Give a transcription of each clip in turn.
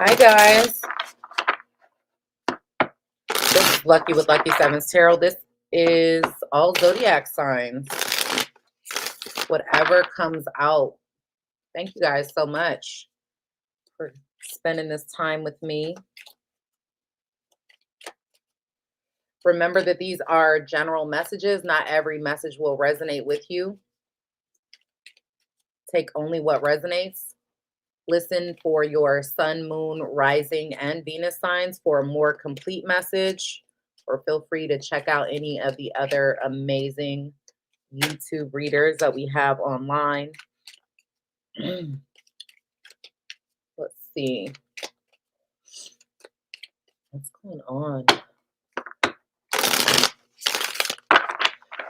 Hi guys, this is Lucky with Lucky Sevens Tarot. This is all zodiac signs. Whatever comes out. Thank you guys so much for spending this time with me. Remember that these are general messages. Not every message will resonate with you. Take only what resonates. Listen for your sun, moon, rising, and Venus signs for a more complete message. Or feel free to check out any of the other amazing YouTube readers that we have online. Let's see. What's going on?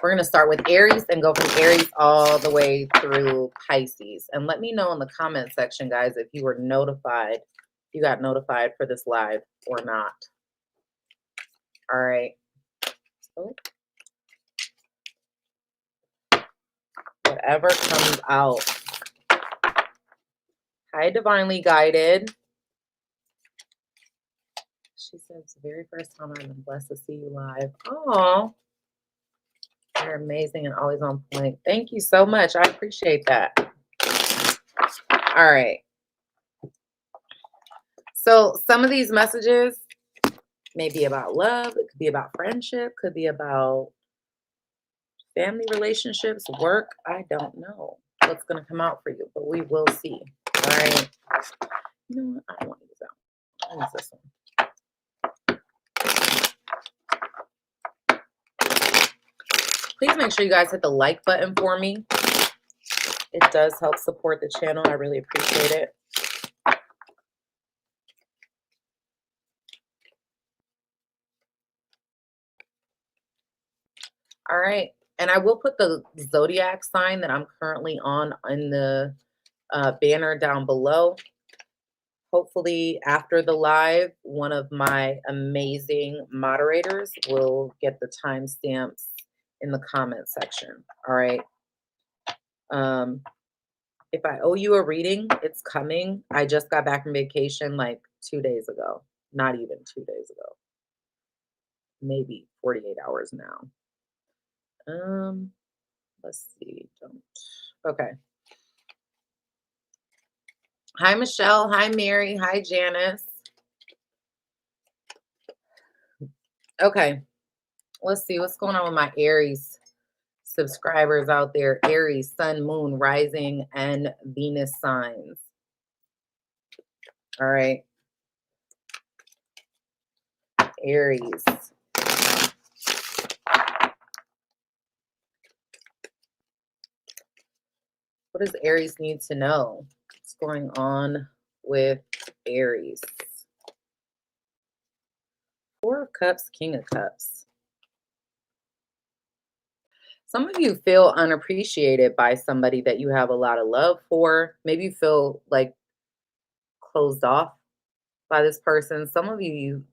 We're going to start with Aries and go from Aries all the way through Pisces. And let me know in the comment section, guys, if you were notified, if you got notified for this live or not. All right. So, whatever comes out. Hi, Divinely Guided. She says, the very first time I've been blessed to see you live. Oh, you're amazing and always on point. Thank you so much. I appreciate that. All right. So some of these messages may be about love. It could be about friendship. Could be about family relationships, work. I don't know what's going to come out for you, but we will see. All right. You know what? I don't want to use that one. I'll use this one. Please make sure you guys hit the like button for me. It does help support the channel. I really appreciate it. All right. And I will put the zodiac sign that I'm currently on in the banner down below. Hopefully after the live, one of my amazing moderators will get the timestamps in the comment section. All right. If I owe you a reading, it's coming. I just got back from vacation like 2 days ago. Not even 2 days ago. Maybe 48 hours now. Let's see. Okay. Hi, Michelle. Hi, Mary. Hi, Janice. Okay. Let's see what's going on with my Aries subscribers out there. Aries, sun, moon, rising, and Venus signs. All right. Aries. What does Aries need to know? What's going on with Aries? Four of Cups, King of Cups. Some of you feel unappreciated by somebody that you have a lot of love for. Maybe you feel like closed off by this person. Some of you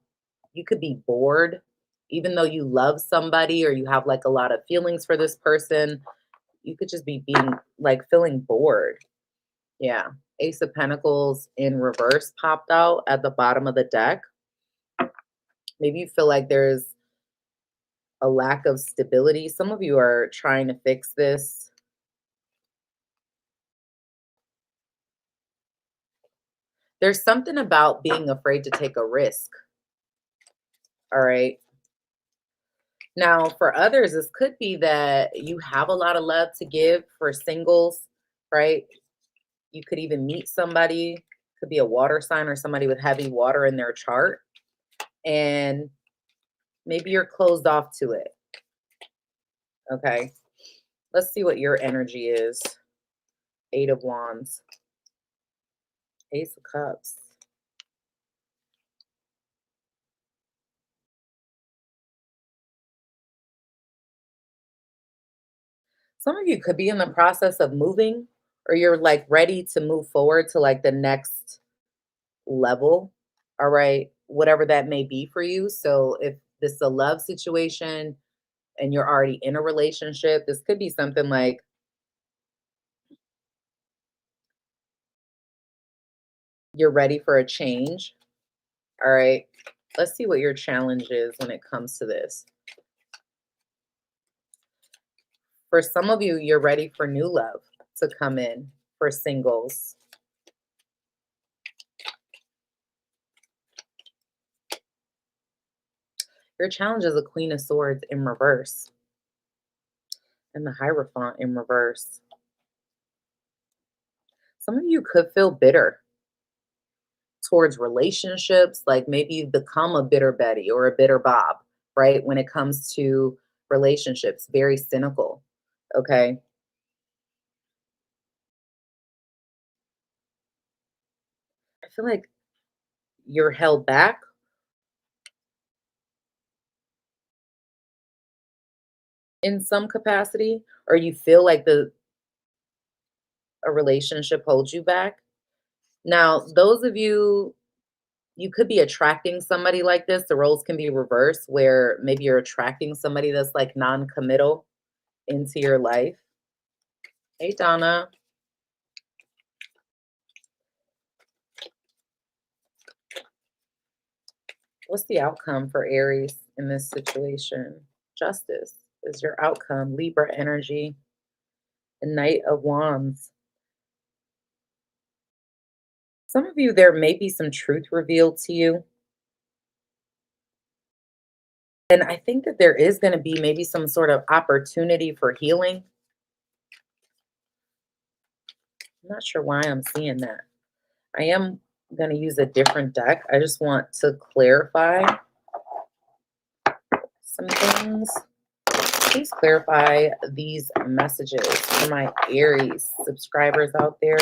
could be bored, even though you love somebody or you have like a lot of feelings for this person. You could just be feeling bored. Yeah. Ace of Pentacles in reverse popped out at the bottom of the deck. Maybe you feel like there's a lack of stability. Some of you are trying to fix this. There's something about being afraid to take a risk. All right. Now, for others, this could be that you have a lot of love to give. For singles, right? You could even meet somebody, could be a water sign or somebody with heavy water in their chart. And maybe you're closed off to it. Okay. Let's see what your energy is. 8 of Wands. Ace of Cups. Some of you could be in the process of moving, or you're like ready to move forward to like the next level. All right. Whatever that may be for you. So if this is a love situation and you're already in a relationship, this could be something like You're ready for a change. All right. Let's see what your challenge is when it comes to this. For some of you, you're ready for new love to come in for singles. Your challenge is a Queen of Swords in reverse and the Hierophant in reverse. Some of you could feel bitter towards relationships, like maybe you've become a bitter Betty or a bitter Bob, right? When it comes to relationships, very cynical, okay? I feel like you're held back in some capacity, or you feel like a relationship holds you back. Now, those of you, you could be attracting somebody like this. The roles can be reversed, where maybe you're attracting somebody that's like non-committal into your life. Hey, Donna. What's the outcome for Aries in this situation? Justice is your outcome. Libra energy, the Knight of Wands. Some of you, there may be some truth revealed to you. And I think that there is going to be maybe some sort of opportunity for healing. I'm not sure why I'm seeing that. I am going to use a different deck. I just want to clarify some things. Please clarify these messages for my Aries subscribers out there.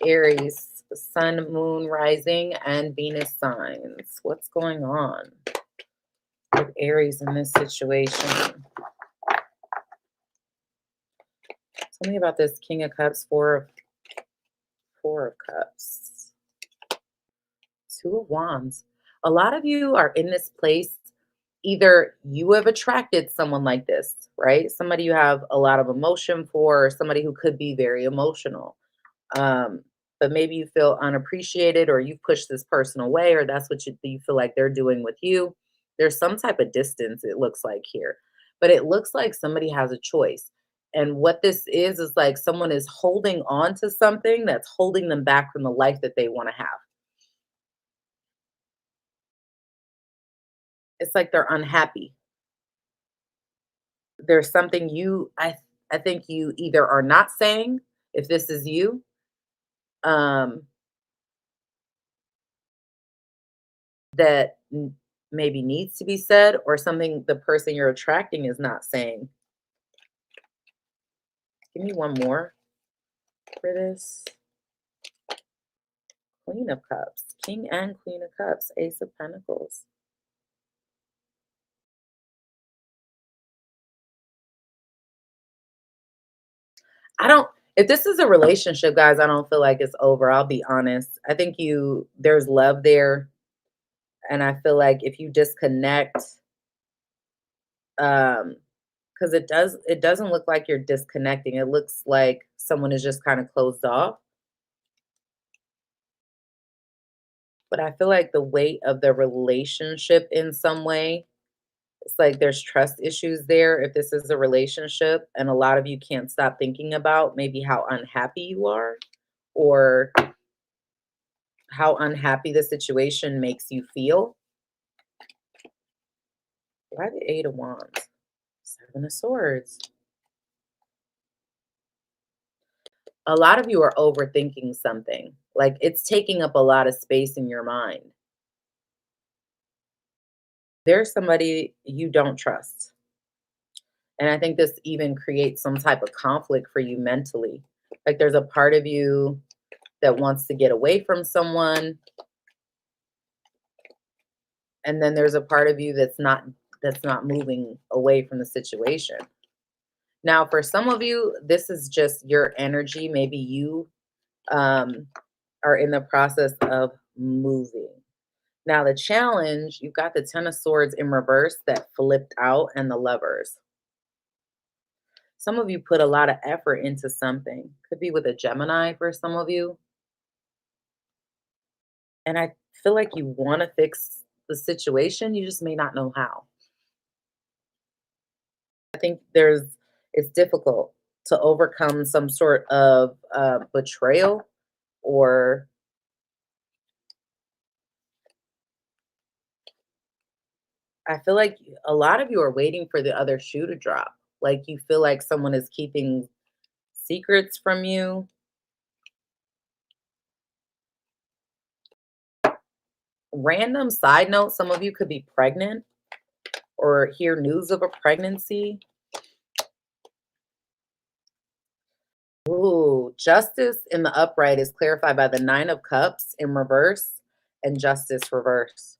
Aries, Sun, Moon, Rising, and Venus signs. What's going on with Aries in this situation? Tell me about this King of Cups, Four of Cups, Two of Wands. A lot of you are in this place. Either you have attracted someone like this, right? Somebody you have a lot of emotion for, or somebody who could be very emotional. But maybe you feel unappreciated, or you push this person away, or that's what you feel like they're doing with you. There's some type of distance, it looks like here. But it looks like somebody has a choice. And what this is like someone is holding on to something that's holding them back from the life that they want to have. It's like they're unhappy. There's something I think you either are not saying, if this is you, um, that maybe needs to be said, or something the person you're attracting is not saying. Give me one more for this. Queen of Cups, King and Queen of Cups, Ace of Pentacles. I don't, if this is a relationship, guys, I don't feel like it's over. I'll be honest. I think there's love there. And I feel like if you disconnect, um, because it doesn't look like you're disconnecting. It looks like someone is just kind of closed off. But I feel like the weight of the relationship in some way, it's like there's trust issues there if this is a relationship, and a lot of you can't stop thinking about maybe how unhappy you are, or how unhappy the situation makes you feel. Why the Eight of Wands? Seven of Swords. A lot of you are overthinking something. Like it's taking up a lot of space in your mind. There's somebody you don't trust. And I think this even creates some type of conflict for you mentally. Like there's a part of you that wants to get away from someone, and then there's a part of you that's not moving away from the situation. Now, for some of you, this is just your energy. Maybe you um, are in the process of moving. Now, the challenge, you've got the Ten of Swords in reverse that flipped out, and the Lovers. Some of you put a lot of effort into something. Could be with a Gemini for some of you. And I feel like you want to fix the situation, you just may not know how. I think it's difficult to overcome some sort of betrayal, or I feel like a lot of you are waiting for the other shoe to drop. Like you feel like someone is keeping secrets from you. Random side note, some of you could be pregnant or hear news of a pregnancy. Ooh, justice in the upright is clarified by the Nine of Cups in reverse and justice reverse.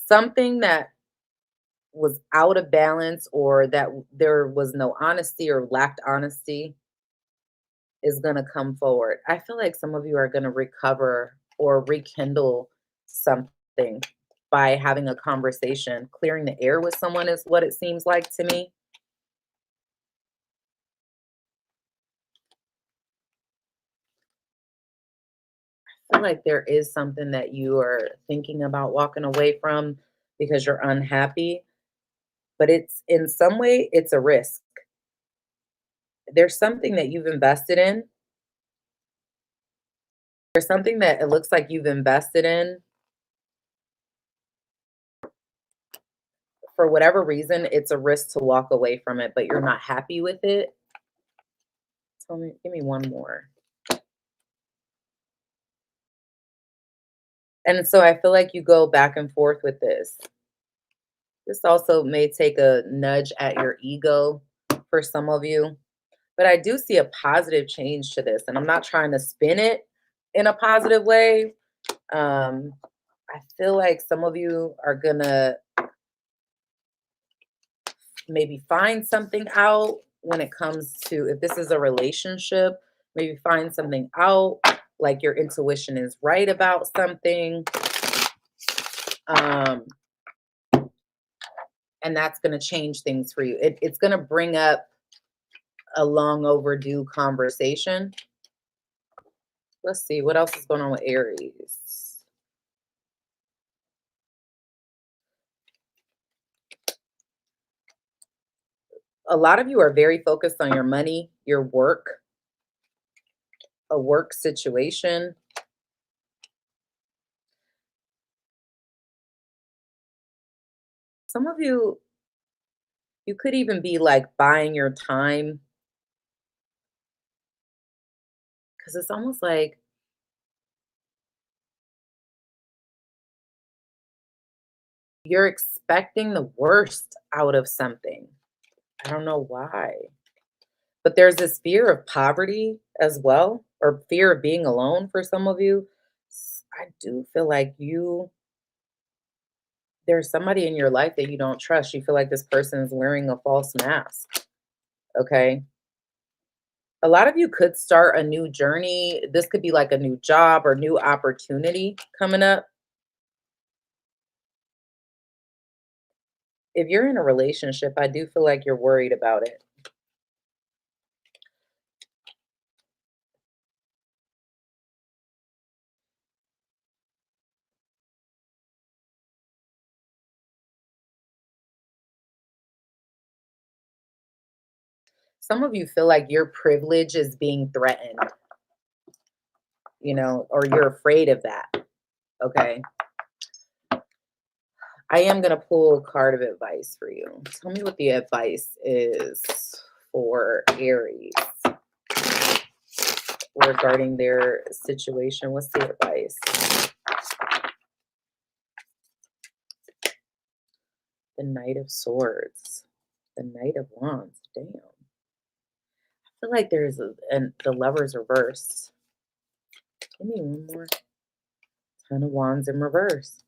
Something that was out of balance, or that there was no honesty or lacked honesty, is going to come forward. I feel like some of you are going to recover or rekindle something by having a conversation. Clearing the air with someone is what it seems like to me. I feel like there is something that you are thinking about walking away from because you're unhappy, but it's in some way it's a risk. There's something that you've invested in. There's something that it looks like you've invested in. For whatever reason, it's a risk to walk away from it, but you're not happy with it. Give me one more. And so I feel like you go back and forth with this. This also may take a nudge at your ego for some of you, but I do see a positive change to this, and I'm not trying to spin it in a positive way. I feel like some of you are gonna maybe find something out when it comes to, if this is a relationship, maybe find something out, like your intuition is right about something. Um, and that's going to change things for you. It's going to bring up a long overdue conversation. Let's see what else is going on with Aries. A lot of you are very focused on your money, your work, a work situation. Some of you could even be like buying your time, because it's almost like you're expecting the worst out of something. I don't know why. But there's this fear of poverty as well, or fear of being alone for some of you. I do feel like there's somebody in your life that you don't trust. You feel like this person is wearing a false mask. Okay. A lot of you could start a new journey. This could be like a new job or new opportunity coming up. If you're in a relationship, I do feel like you're worried about it. Some of you feel like your privilege is being threatened, or you're afraid of that. Okay. I am going to pull a card of advice for you. Tell me what the advice is for Aries regarding their situation. What's the advice? The Knight of Swords. The Knight of Wands. Damn. I feel like there's the Lover's reversed. Give me one more. Ten of Wands in reverse.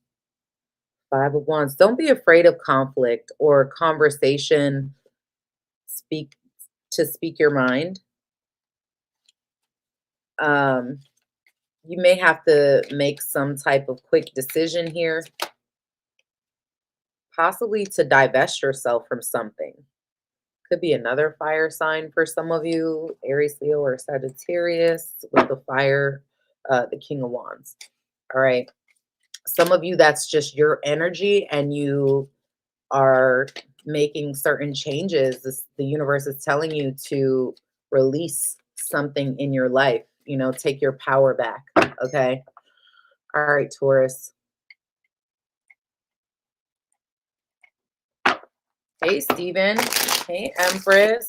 Five of Wands. Don't be afraid of conflict or conversation. Speak your mind. You may have to make some type of quick decision here. possibly to divest yourself from something. Could be another fire sign for some of you, Aries, Leo, or Sagittarius with the fire, the King of Wands. All right. Some of you, that's just your energy and you are making certain changes. The universe is telling you to release something in your life, you know, take your power back. Okay. All right, Taurus. Hey, Steven. Hey, Empress.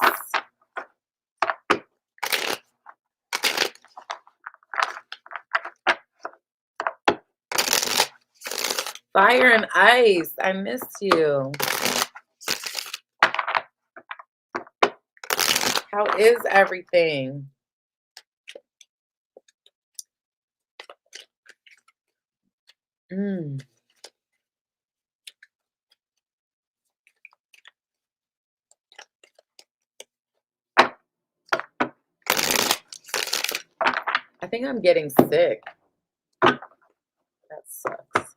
Fire and ice. I missed you. How is everything? Mm. I think I'm getting sick. That sucks.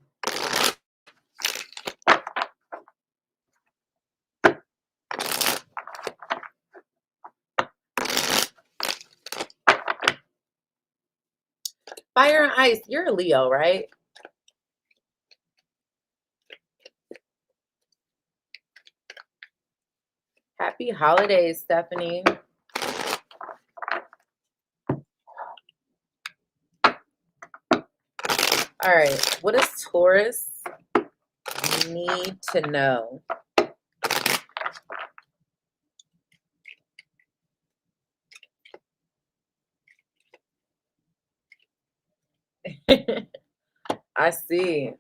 Fire and ice. You're a Leo, right? Happy holidays, Stephanie. All right. What does Taurus need to know? I see.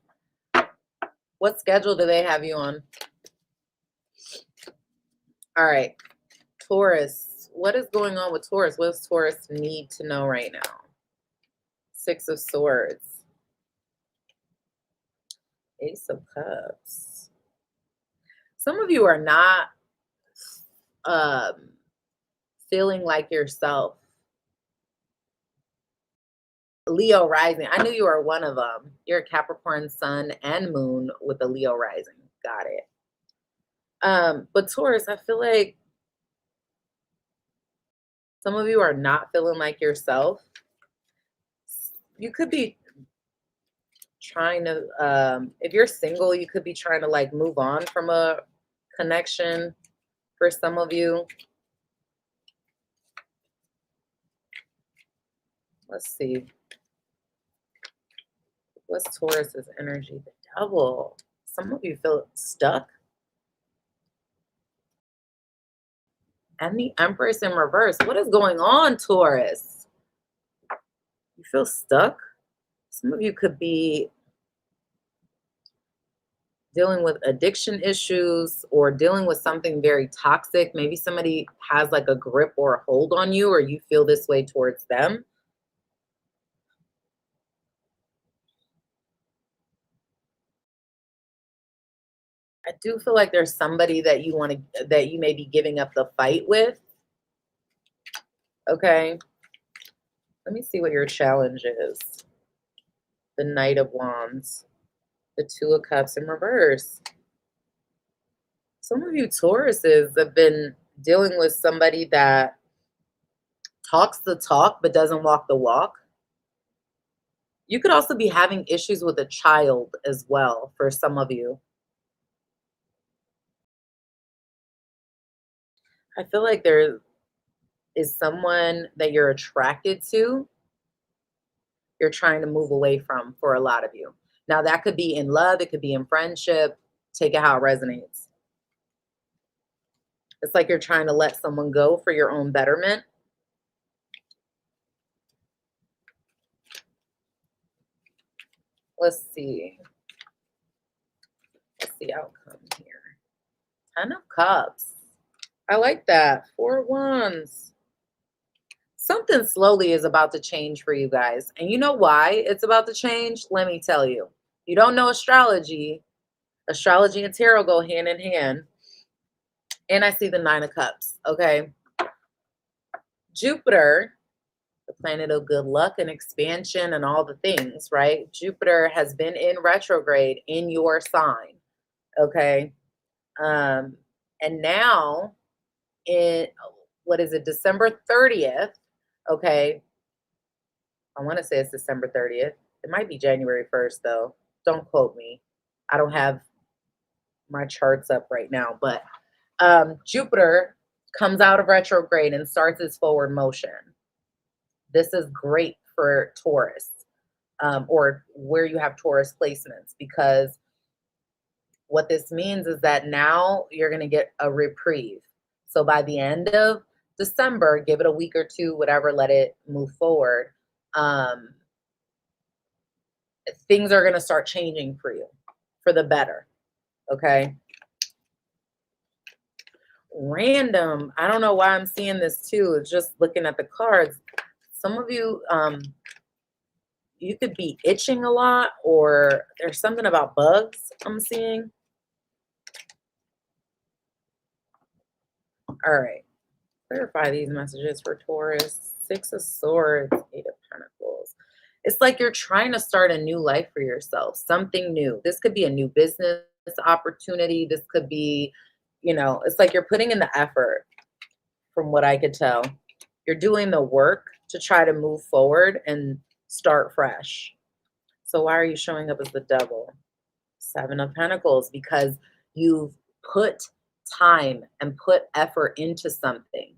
What schedule do they have you on? All right. Taurus. What is going on with Taurus? What does Taurus need to know right now? Six of Swords. Ace of Cups. Some of you are not feeling like yourself. Leo rising. I knew you were one of them. You're a Capricorn sun and moon with a Leo rising. Got it. But Taurus, I feel like some of you are not feeling like yourself. You could be trying to, if you're single, you could be trying to like move on from a connection for some of you. Let's see. What's Taurus's energy? The Devil. Some of you feel stuck. And the Empress in reverse. What is going on, Taurus? You feel stuck? Some of you could be dealing with addiction issues or dealing with something very toxic. Maybe somebody has like a grip or a hold on you, or you feel this way towards them. I do feel like there's somebody that you want to, that you may be giving up the fight with. Okay. Let me see what your challenge is. The Knight of Wands. The Two of Cups in reverse. Some of you Tauruses have been dealing with somebody that talks the talk but doesn't walk the walk. You could also be having issues with a child as well for some of you. I feel like there is someone that you're attracted to, you're trying to move away from for a lot of you. Now, that could be in love, it could be in friendship. Take it how it resonates. It's like you're trying to let someone go for your own betterment. Let's see. What's the outcome here? 10 of Cups. I like that. 4 of Wands. Something slowly is about to change for you guys. And you know why it's about to change? Let me tell you. You don't know astrology. Astrology and tarot go hand in hand. And I see the 9 of Cups. Okay. Jupiter, the planet of good luck and expansion and all the things, right? Jupiter has been in retrograde in your sign. Okay. Um, and now in what is it, December 30th? Okay. I want to say it's December 30th. It might be January 1st, though. Don't quote me. I don't have my charts up right now, but Jupiter comes out of retrograde and starts its forward motion. This is great for Taurus, or where you have Taurus placements, because what this means is that now you're going to get a reprieve. So by the end of December, give it a week or two, whatever, let it move forward. Um, Things are going to start changing for you for the better. Okay. Random. I don't know why I'm seeing this too. It's just looking at the cards. Some of you, you could be itching a lot, or there's something about bugs I'm seeing. All right. Clarify these messages for Taurus. Six of Swords, Eight of Pentacles. It's like you're trying to start a new life for yourself, something new. This could be a new business opportunity. This could be, it's like you're putting in the effort, from what I could tell. You're doing the work to try to move forward and start fresh. So why are you showing up as the devil? Seven of Pentacles, because you've put time and put effort into something.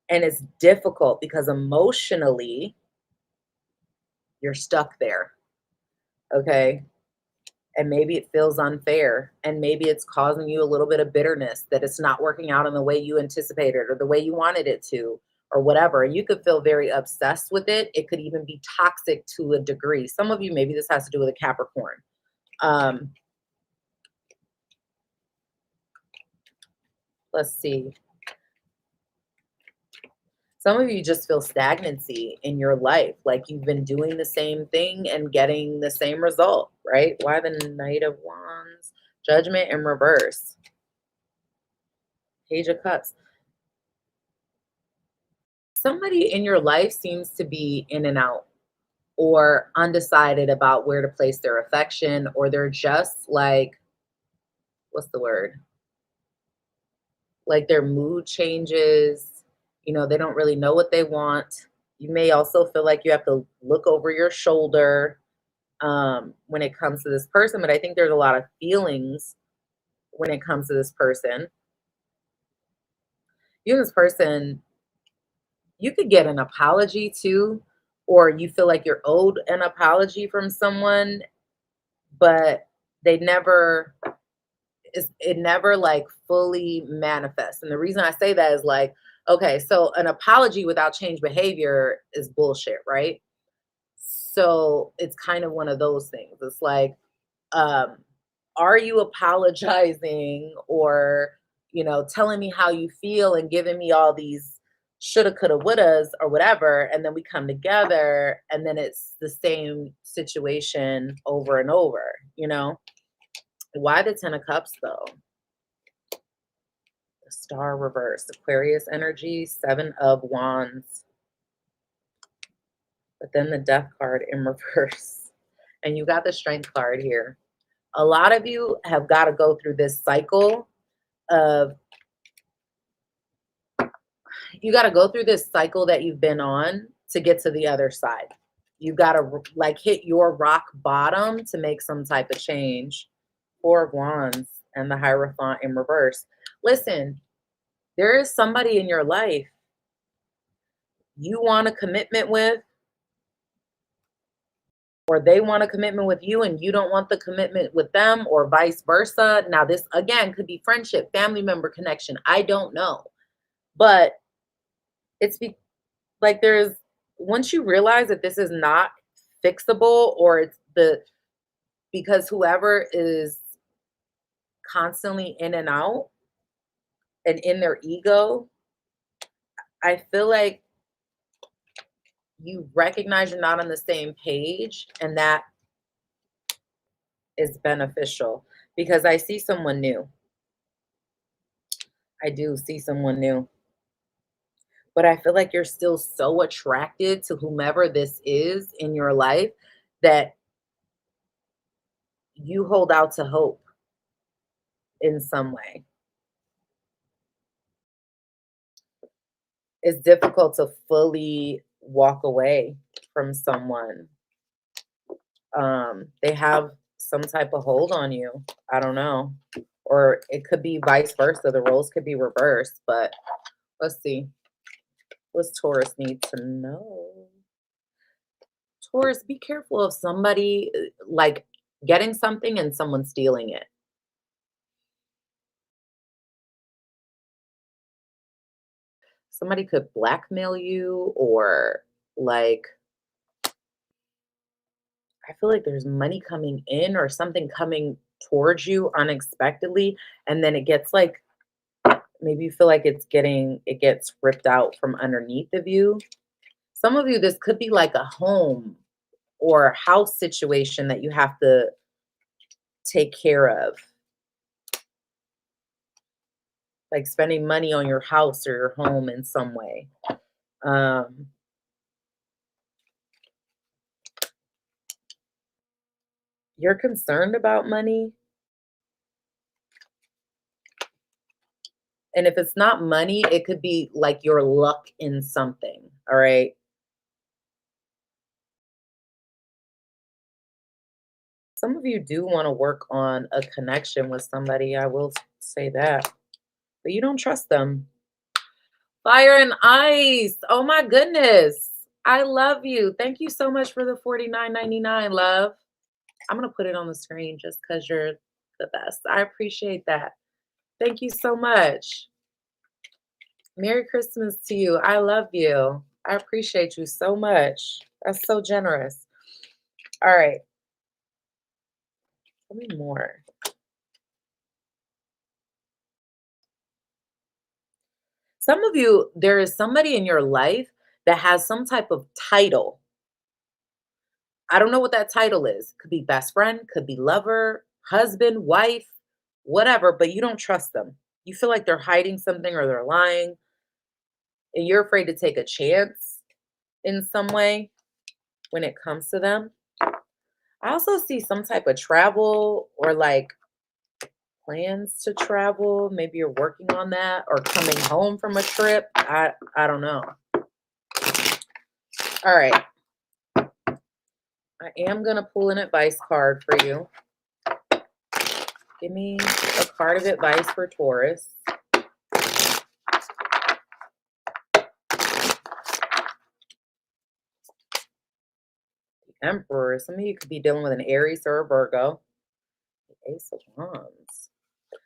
And it's difficult because emotionally, you're stuck there. Okay. And maybe it feels unfair. And maybe it's causing you a little bit of bitterness that it's not working out in the way you anticipated or the way you wanted it to, or whatever. And you could feel very obsessed with it. It could even be toxic to a degree. Some of you, maybe this has to do with a Capricorn. Let's see. Some of you just feel stagnancy in your life, like you've been doing the same thing and getting the same result, right? Why the Knight of Wands? Judgment in reverse. Page of Cups. Somebody in your life seems to be in and out, or undecided about where to place their affection, or they're just like, what's the word? Like their mood changes. They don't really know what they want. You may also feel like you have to look over your shoulder when it comes to this person, but I think there's a lot of feelings when it comes to this person. You and this person, you could get an apology too, or you feel like you're owed an apology from someone, but they never, it never like fully manifests. And the reason I say that is like, okay, so an apology without change behavior is bullshit, right? So it's kind of one of those things. It's like, um, are you apologizing, or, telling me how you feel and giving me all these shoulda, coulda, wouldas, or whatever, and then we come together and then it's the same situation over and over. Why the Ten of Cups though? The Star reverse, Aquarius energy, Seven of Wands. But then the Death card in reverse. And you got the Strength card here. A lot of you have got to go through this cycle of, that you've been on to get to the other side. You got to like hit your rock bottom to make some type of change. Four of Wands and the Hierophant in reverse. Listen, there is somebody in your life you want a commitment with, or they want a commitment with you and you don't want the commitment with them, or vice versa. Now, this again could be friendship, family member connection. I don't know. But it's like once you realize that this is not fixable, or because whoever is constantly in and out and in their ego, I feel like you recognize you're not on the same page, and that is beneficial, because I see someone new. I do see someone new. But I feel like you're still so attracted to whomever this is in your life that you hold out to hope. in some way. It's difficult to fully walk away from someone. They have some type of hold on you. I don't know. Or it could be vice versa. The roles could be reversed, but let's see. What's Taurus need to know? Taurus, be careful of somebody like getting something and someone stealing it. Somebody could blackmail you or like I feel like there's money coming in or something coming towards you unexpectedly and then it gets like maybe you feel like it gets ripped out from underneath of you. Some of you this could be like a home or house situation that you have to take care of. Like spending money on your house or your home in some way. Um, you're concerned about money. And if it's not money, it could be like your luck in something. All right. Some of you do want to work on a connection with somebody. I will say that. But you don't trust them. Fire and ice. Oh my goodness. I love you. Thank you so much for the $49.99, love. I'm going to put it on the screen just because you're the best. I appreciate that. Thank you so much. Merry Christmas to you. I love you. I appreciate you so much. That's so generous. All right. Tell me more. Some of you, there is somebody in your life that has some type of title. I don't know what that title is. Could be best friend, could be lover, husband, wife, whatever, but you don't trust them. You feel like they're hiding something or they're lying, and you're afraid to take a chance in some way when it comes to them. I also see some type of travel or like plans to travel. Maybe you're working on that or coming home from a trip. I don't know. All right. I am going to pull an advice card for you. Give me a card of advice for Taurus. Emperor. Some of you could be dealing with an Aries or a Virgo. The Ace of Wands.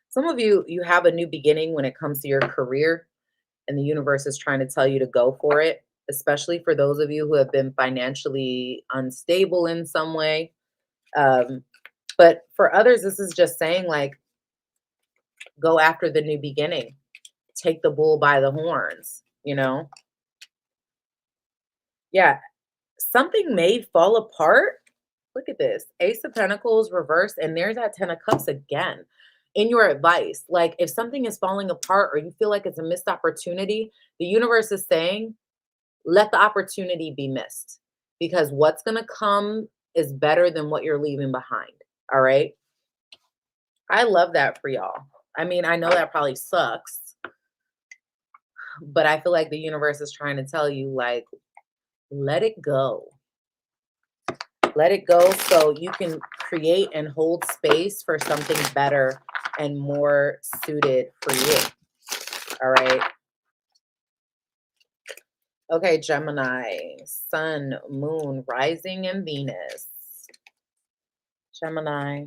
Some of you, you have a new beginning when it comes to your career, and the universe is trying to tell you to go for it, especially for those of you who have been financially unstable in some way. But for others, this is just saying, like, go after the new beginning. Take the bull by the horns, you know? Yeah, something may fall apart. Look at this. Ace of Pentacles reversed, and there's that 10 of Cups again. In your advice, like if something is falling apart or you feel like it's a missed opportunity, the universe is saying, let the opportunity be missed because what's going to come is better than what you're leaving behind. All right. I love that for y'all. I mean, I know that probably sucks, but I feel like the universe is trying to tell you, like, let it go. Let it go so you can create and hold space for something better and more suited for you. All right. Okay, Gemini, Sun, Moon, Rising, and Venus. Gemini.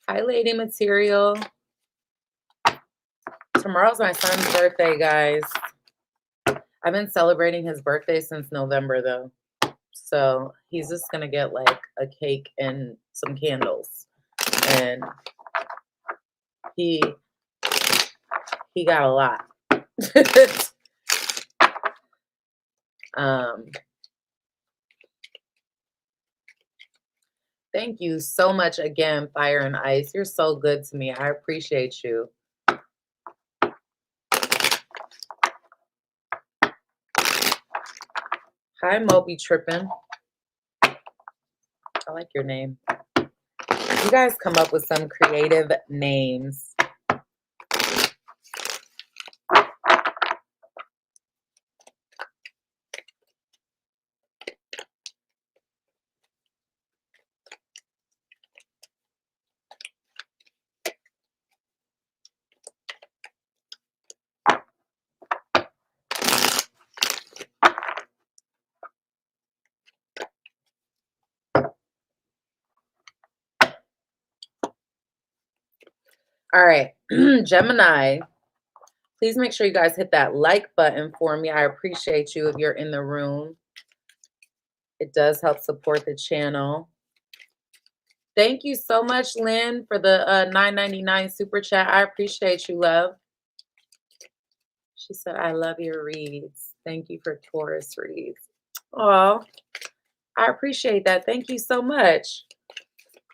Highlighting material. Tomorrow's my son's birthday, guys. I've been celebrating his birthday since November, though. So he's just going to get like a cake and some candles. And he got a lot. Thank you so much again, Fire and Ice. You're so good to me. I appreciate you. Hi, Moby Trippin'. I like your name. You guys come up with some creative names. All right, Gemini, please make sure you guys hit that like button for me. I appreciate you if you're in the room. It does help support the channel. Thank you so much, Lynn, for the $9.99 super chat. I appreciate you, love. She said, I love your reads. Thank you for Taurus reads. Oh, I appreciate that. Thank you so much.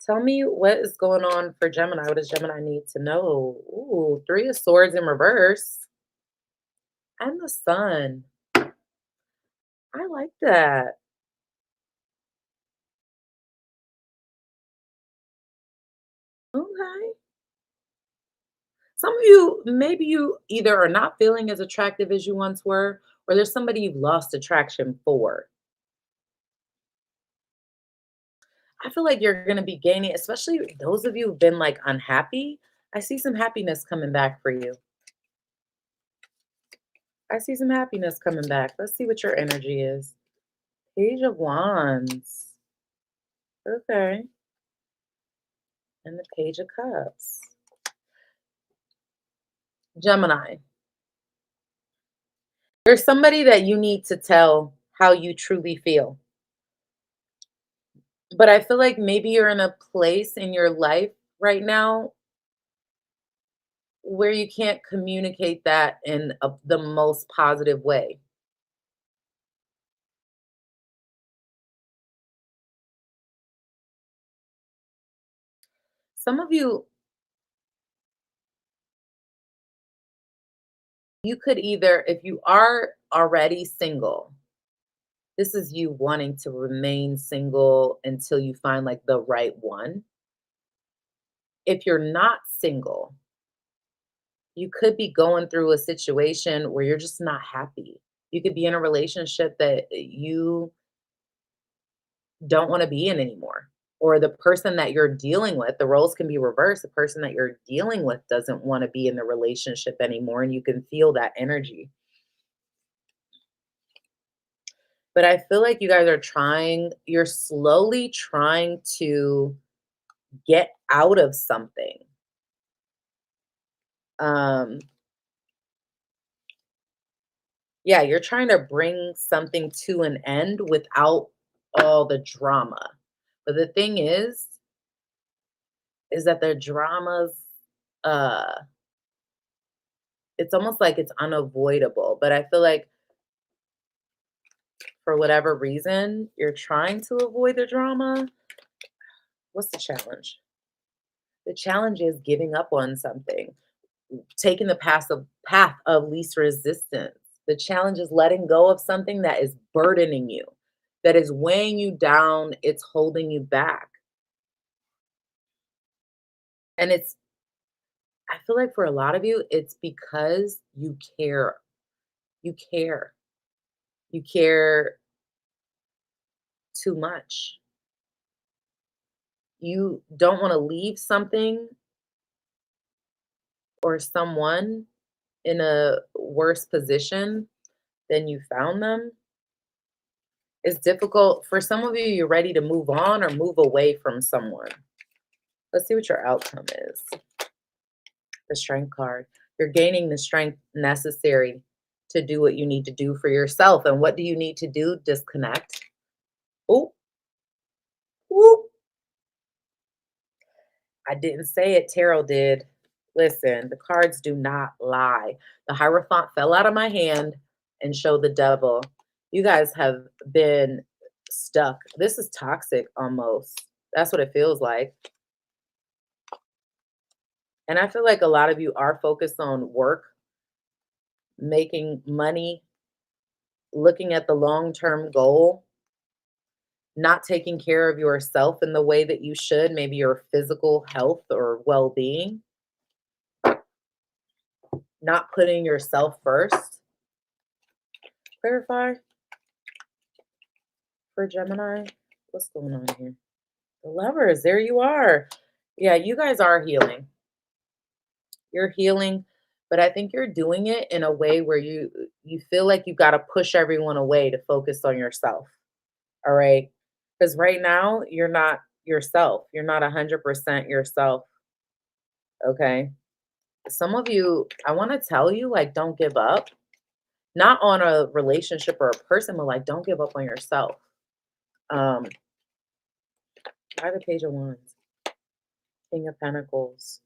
Tell me what is going on for Gemini. What does Gemini need to know? Ooh, Three of Swords in reverse. And the Sun. I like that. Okay. Some of you, maybe you either are not feeling as attractive as you once were, or there's somebody you've lost attraction for. I feel like you're going to be gaining, especially those of you who've been like unhappy. I see some happiness coming back for you. I see some happiness coming back. Let's see what your energy is. Page of Wands. Okay. And the Page of Cups. Gemini. There's somebody that you need to tell how you truly feel. But I feel like maybe you're in a place in your life right now where you can't communicate that in the most positive way. Some of you, you could either, if you are already single, this is you wanting to remain single until you find like the right one. If you're not single, you could be going through a situation where you're just not happy. You could be in a relationship that you don't want to be in anymore. Or the person that you're dealing with, the roles can be reversed. The person that you're dealing with doesn't want to be in the relationship anymore, and you can feel that energy. But I feel like you guys are trying, you're slowly trying to get out of something. Um, yeah, you're trying to bring something to an end without all the drama. But the thing is that the dramas, uh, it's almost like it's unavoidable. But I feel like for whatever reason, you're trying to avoid the drama. What's the challenge? The challenge is giving up on something, taking the path of least resistance. The challenge is letting go of something that is burdening you, that is weighing you down, it's holding you back. And I feel like for a lot of you, it's because you care. You care. You care too much. You don't want to leave something or someone in a worse position than you found them. It's difficult. For some of you, you're ready to move on or move away from someone. Let's see what your outcome is. The Strength card. You're gaining the strength necessary to do what you need to do for yourself. And what do you need to do? Disconnect. Oh, whoop. I didn't say it. Tarot did. Listen, the cards do not lie. The Hierophant fell out of my hand and showed the devil. You guys have been stuck. This is toxic almost. That's what it feels like. And I feel like a lot of you are focused on work, making money, looking at the long-term goal, not taking care of yourself in the way that you should, maybe your physical health or well-being, not putting yourself first. Clarify for Gemini. What's going on here? The Lovers, there you are. Yeah, you guys are healing. You're healing, but I think you're doing it in a way where you feel like you got to push everyone away to focus on yourself. All right? Cuz right now you're not yourself. You're not 100% yourself, okay? Some of you, I want to tell you, like, don't give up. Not on a relationship or a person, but like, don't give up on yourself. Um, why the Page of Wands? King of Pentacles,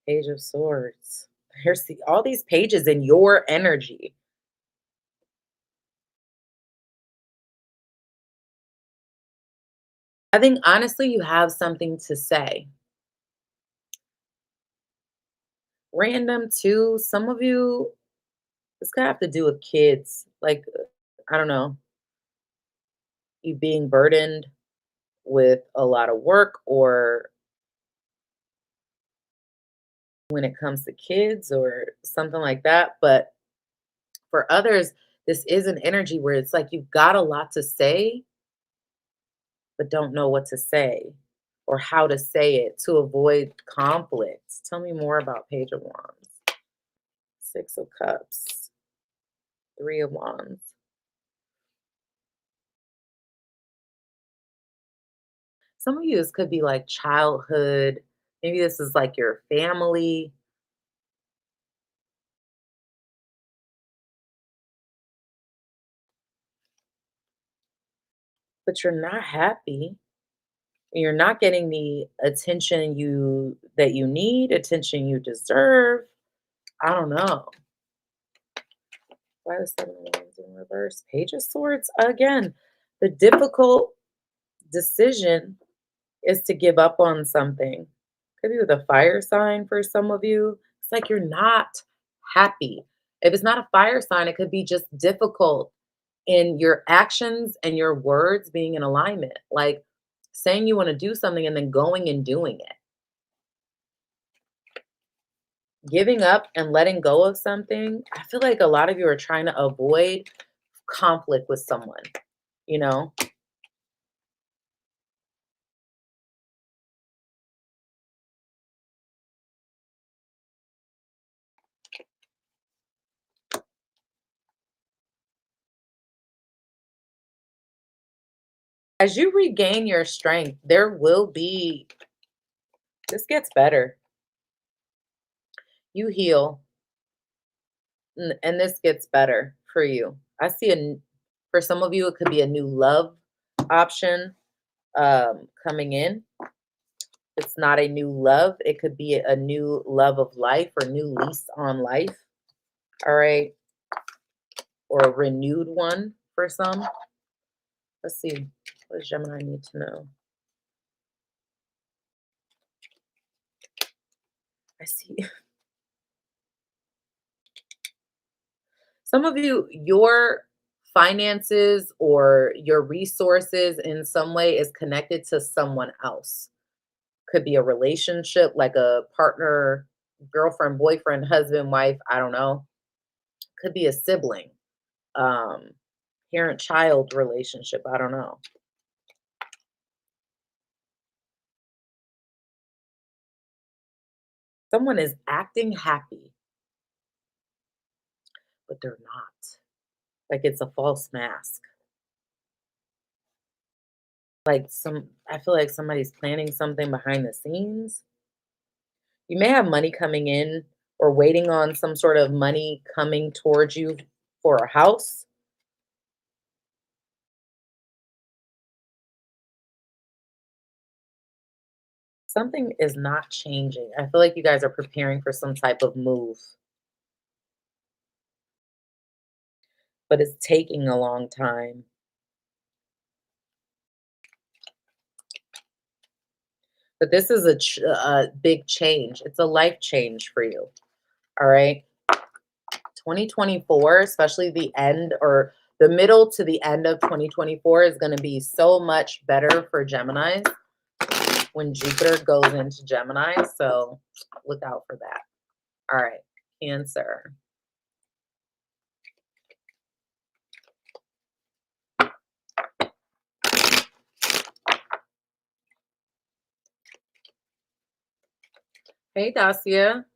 Page of Swords. Here's all these pages in your energy. I think honestly, you have something to say. Random too. Some of you, this could have to do with kids. Like, I don't know, you being burdened with a lot of work or when it comes to kids or something like that. But for others, this is an energy where it's like you've got a lot to say, but don't know what to say or how to say it to avoid conflicts. Tell me more about Page of Wands, Six of Cups, Three of Wands. Some of you, this could be like childhood. Maybe this is like your family, but you're not happy. You're not getting the attention you need, attention you deserve. I don't know. Why the Seven of Wands in reverse? Page of Swords again. The difficult decision is to give up on something. Could be with a fire sign for some of you. It's like you're not happy. If it's not a fire sign, it could be just difficult in your actions and your words being in alignment. Like saying you want to do something and then going and doing it. Giving up and letting go of something, I feel like a lot of you are trying to avoid conflict with someone, you know? As you regain your strength, there will be, this gets better. You heal, and this gets better for you. I see for some of you, it could be a new love option coming in. It's not a new love. It could be a new love of life or new lease on life. All right. Or a renewed one for some. Let's see. What does Gemini need to know? I see. Some of you, your finances or your resources in some way is connected to someone else. Could be a relationship, like a partner, girlfriend, boyfriend, husband, wife, I don't know. Could be a sibling, um, parent-child relationship, I don't know. Someone is acting happy, but they're not. Like it's a false mask. Like I feel like somebody's planning something behind the scenes. You may have money coming in or waiting on some sort of money coming towards you for a house. Something is not changing. I feel like you guys are preparing for some type of move, but it's taking a long time. But this is a big change. It's a life change for you. All right. 2024, especially the end or the middle to the end of 2024 is going to be so much better for Geminis when Jupiter goes into Gemini. So look out for that. All right, Cancer. Hey, Dacia.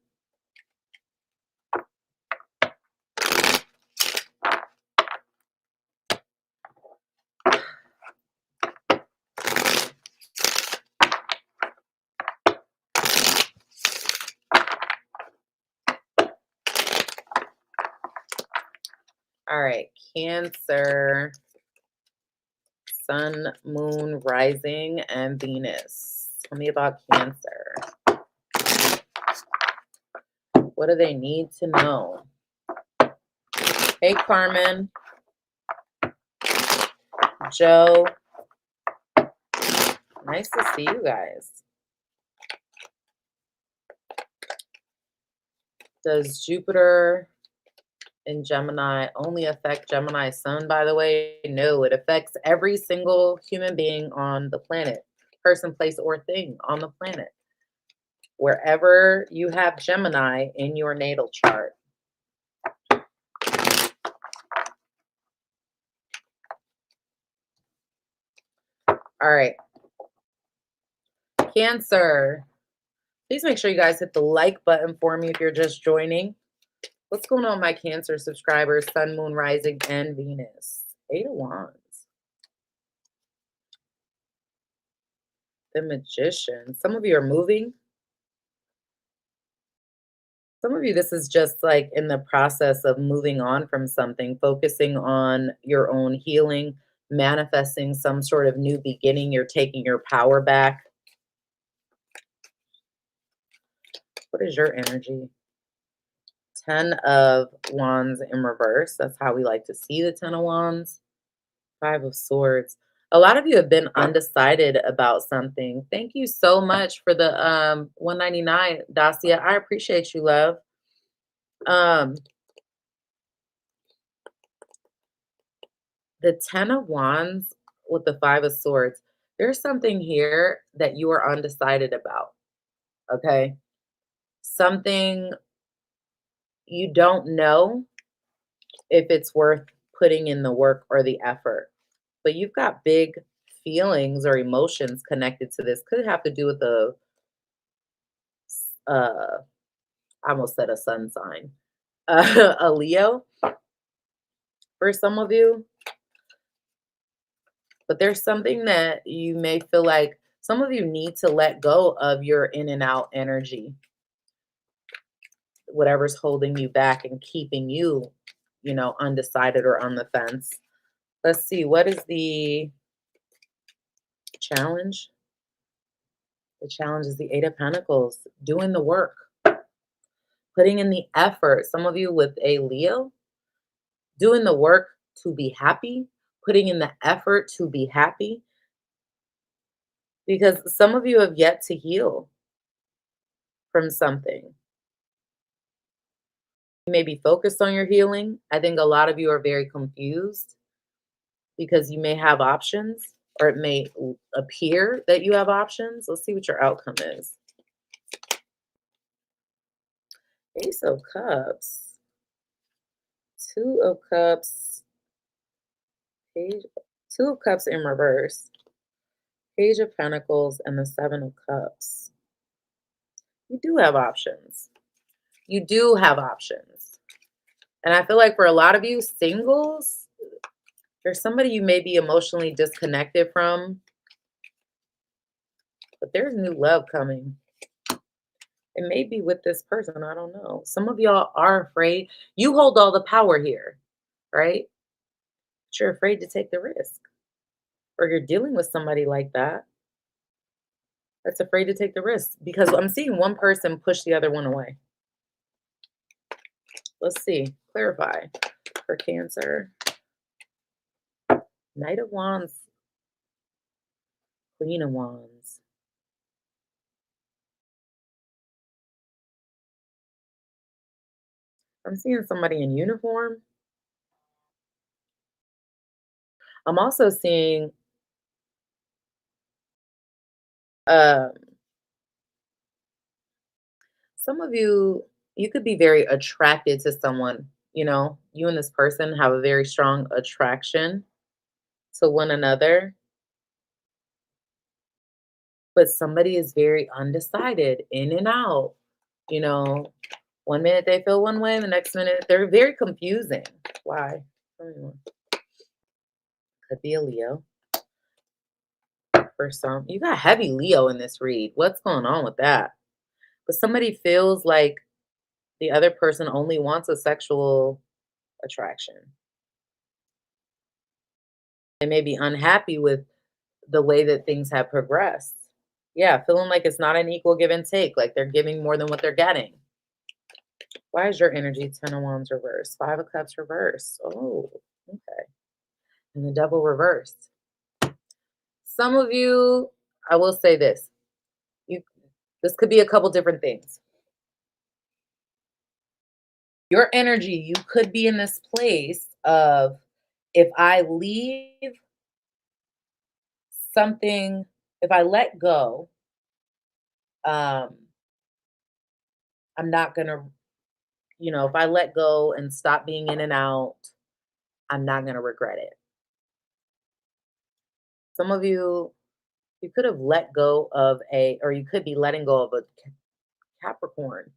All right, Cancer. Sun, Moon, Rising, and Venus. Tell me about Cancer. What do they need to know? Hey, Carmen. Joe. Nice to see you guys. Does Jupiter in Gemini only affect Gemini Sun, by the way? No, it affects every single human being on the planet, person, place, or thing on the planet. Wherever you have Gemini in your natal chart. All right. Cancer. Please make sure you guys hit the like button for me if you're just joining. What's going on, my Cancer subscribers? Sun, Moon, Rising, and Venus. 8 of Wands. The Magician. Some of you are moving. Some of you, this is just like in the process of moving on from something, focusing on your own healing, manifesting some sort of new beginning. You're taking your power back. What is your energy? 10 of Wands in reverse. That's how we like to see the 10 of Wands. 5 of Swords. A lot of you have been undecided about something. Thank you so much for the 199, Dacia. I appreciate you, love. The 10 of Wands with the 5 of Swords. There's something here that you are undecided about. Okay? Something you don't know if it's worth putting in the work or the effort. But you've got big feelings or emotions connected to this. Could have to do with the I almost said a sun sign. A Leo for some of you. But there's something that you may feel like some of you need to let go of your in and out energy. Whatever's holding you back and keeping you, undecided or on the fence. Let's see, what is the challenge? The challenge is the 8 of Pentacles, doing the work, putting in the effort. Some of you with a Leo, doing the work to be happy, putting in the effort to be happy. Because some of you have yet to heal from something. You may be focused on your healing. I think a lot of you are very confused because you may have options, or it may appear that you have options. Let's see what your outcome is. Ace of Cups, 2 of Cups, Page, 2 of Cups in reverse, Page of Pentacles, and the 7 of Cups. You do have options. You do have options. And I feel like for a lot of you singles, there's somebody you may be emotionally disconnected from, but there's new love coming. It may be with this person. I don't know. Some of y'all are afraid. You hold all the power here, right? But you're afraid to take the risk. Or you're dealing with somebody like that that's afraid to take the risk. Because I'm seeing one person push the other one away. Let's see. Clarify for Cancer. Knight of Wands. Queen of Wands. I'm seeing somebody in uniform. I'm also seeing um some of you could be very attracted to someone, you and this person have a very strong attraction to one another, but somebody is very undecided, in and out. You know, one minute they feel one way, the next minute they're very confusing. Why? Tell me more. Could be a Leo for some. You got heavy Leo in this read. What's going on with that? But somebody feels like the other person only wants a sexual attraction. They may be unhappy with the way that things have progressed. Yeah, feeling like it's not an equal give and take, like they're giving more than what they're getting. Why is your energy 10 of Wands reversed? 5 of Cups reversed. Oh, okay. And the Devil reversed. Some of you, I will say this. You this could be a couple different things. Your energy, you could be in this place of if I leave something, if I let go, um, I'm not gonna, if I let go and stop being in and out, I'm not gonna regret it. Some of you could have let go of or you could be letting go of a Capricorn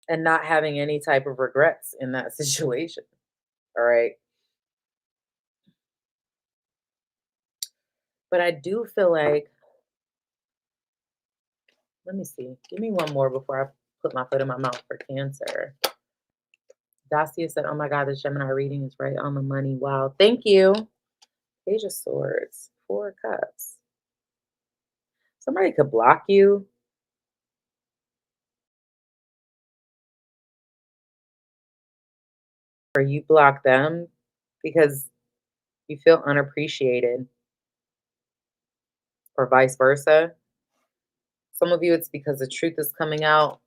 and not having any type of regrets in that situation. All right. But I do feel like, let me see. Give me one more before I put my foot in my mouth for Cancer. Dacia said, "Oh my God, the Gemini reading is right on the money. Wow. Thank you." Page of Swords, 4 of Cups. Somebody could block you or you block them because you feel unappreciated or vice versa. Some of you, it's because the truth is coming out.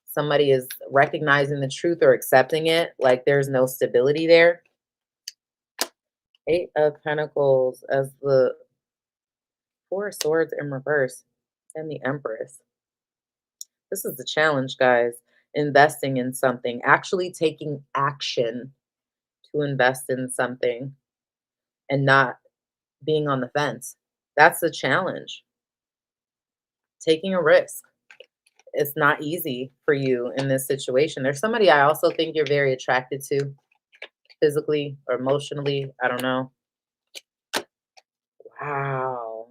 Somebody is recognizing the truth or accepting it. Like there's no stability there. 8 of Pentacles as the 4 of Swords in reverse and the Empress. This is the challenge, guys. Investing in something, actually taking action to invest in something and not being on the fence. That's the challenge. Taking a risk. It's not easy for you in this situation. There's somebody I also think you're very attracted to physically or emotionally. I don't know. Wow.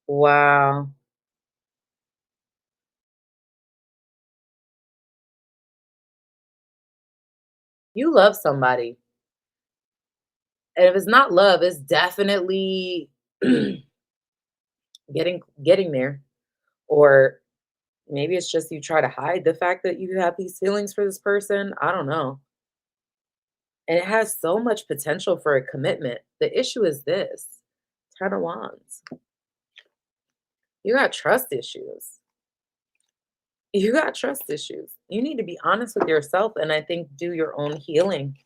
Wow. You love somebody. And if it's not love, it's definitely getting there. Or maybe it's just you try to hide the fact that you have these feelings for this person. I don't know. And it has so much potential for a commitment. The issue is this 10 of Wands. You got trust issues. You got trust issues. You need to be honest with yourself and I think do your own healing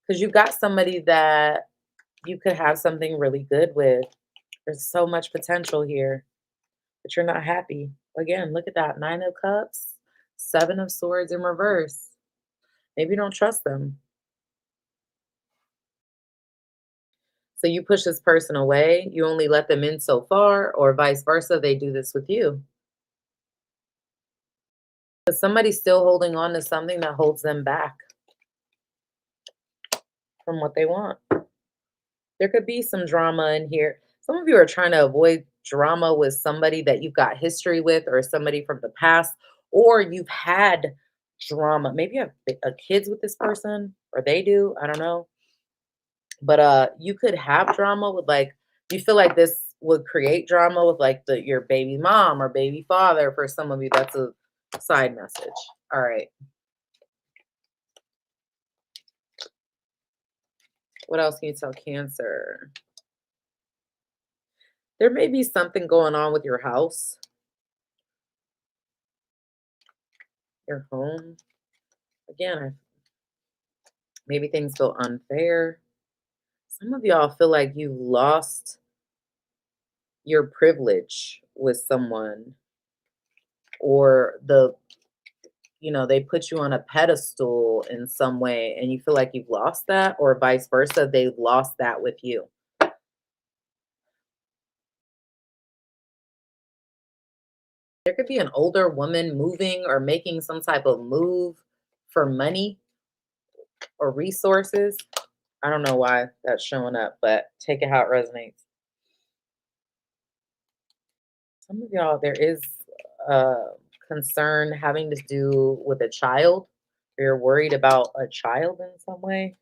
because you got somebody that you could have something really good with. There's so much potential here, but you're not happy. Again, look at that 9 of Cups, 7 of Swords in reverse. Maybe you don't trust them. So you push this person away, you only let them in so far, or vice versa, they do this with you. But somebody's still holding on to something that holds them back from what they want. There could be some drama in here. Some of you are trying to avoid drama with somebody that you've got history with or somebody from the past, or you've had drama. Maybe you have kids with this person, or they do. I don't know. But you could have drama with you feel like this would create drama with your baby mom or baby father. For some of you, that's a side message. All right. What else can you tell Cancer? There may be something going on with your house. your home. Again, maybe things feel unfair. Some of y'all feel like you lost your privilege with someone, or they put you on a pedestal in some way and you feel like you've lost that, or vice versa, they've lost that with you. There could be an older woman moving or making some type of move for money or resources. I don't know why that's showing up, but take it how it resonates. Some of y'all, there is a concern having to do with a child. You're worried about a child in some way.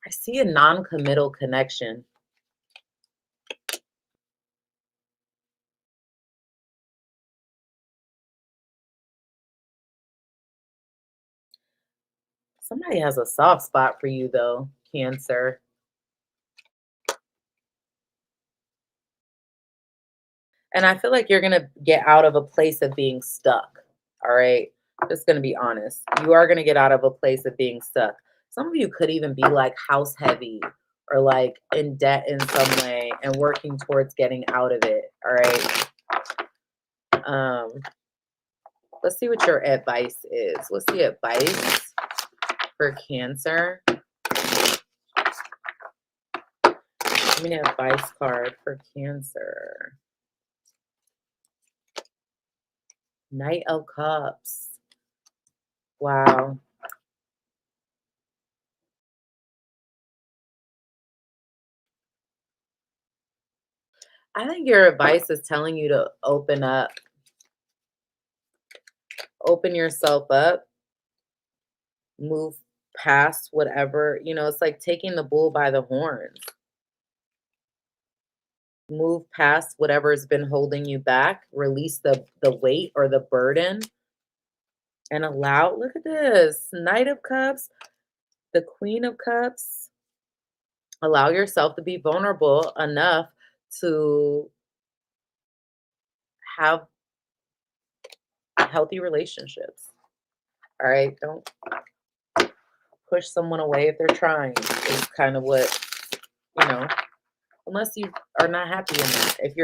I see a non-committal connection. Somebody has a soft spot for you, though, Cancer. And I feel like you're going to get out of a place of being stuck. All right. Just going to be honest. You are going to get out of a place of being stuck. Some of you could even be like house heavy or like in debt in some way and working towards getting out of it. All right. Let's see what your advice is. What's the advice for Cancer? Give me an advice card for Cancer. Knight of Cups. Wow. I think your advice is telling you to open up. Open yourself up. Move past whatever, it's like taking the bull by the horns. Move past whatever's been holding you back. Release the weight or the burden. And allow, look at this, Knight of Cups, the Queen of Cups. Allow yourself to be vulnerable enough to have healthy relationships. All right, don't push someone away if they're trying. Is kind of what, unless you are not happy in that. If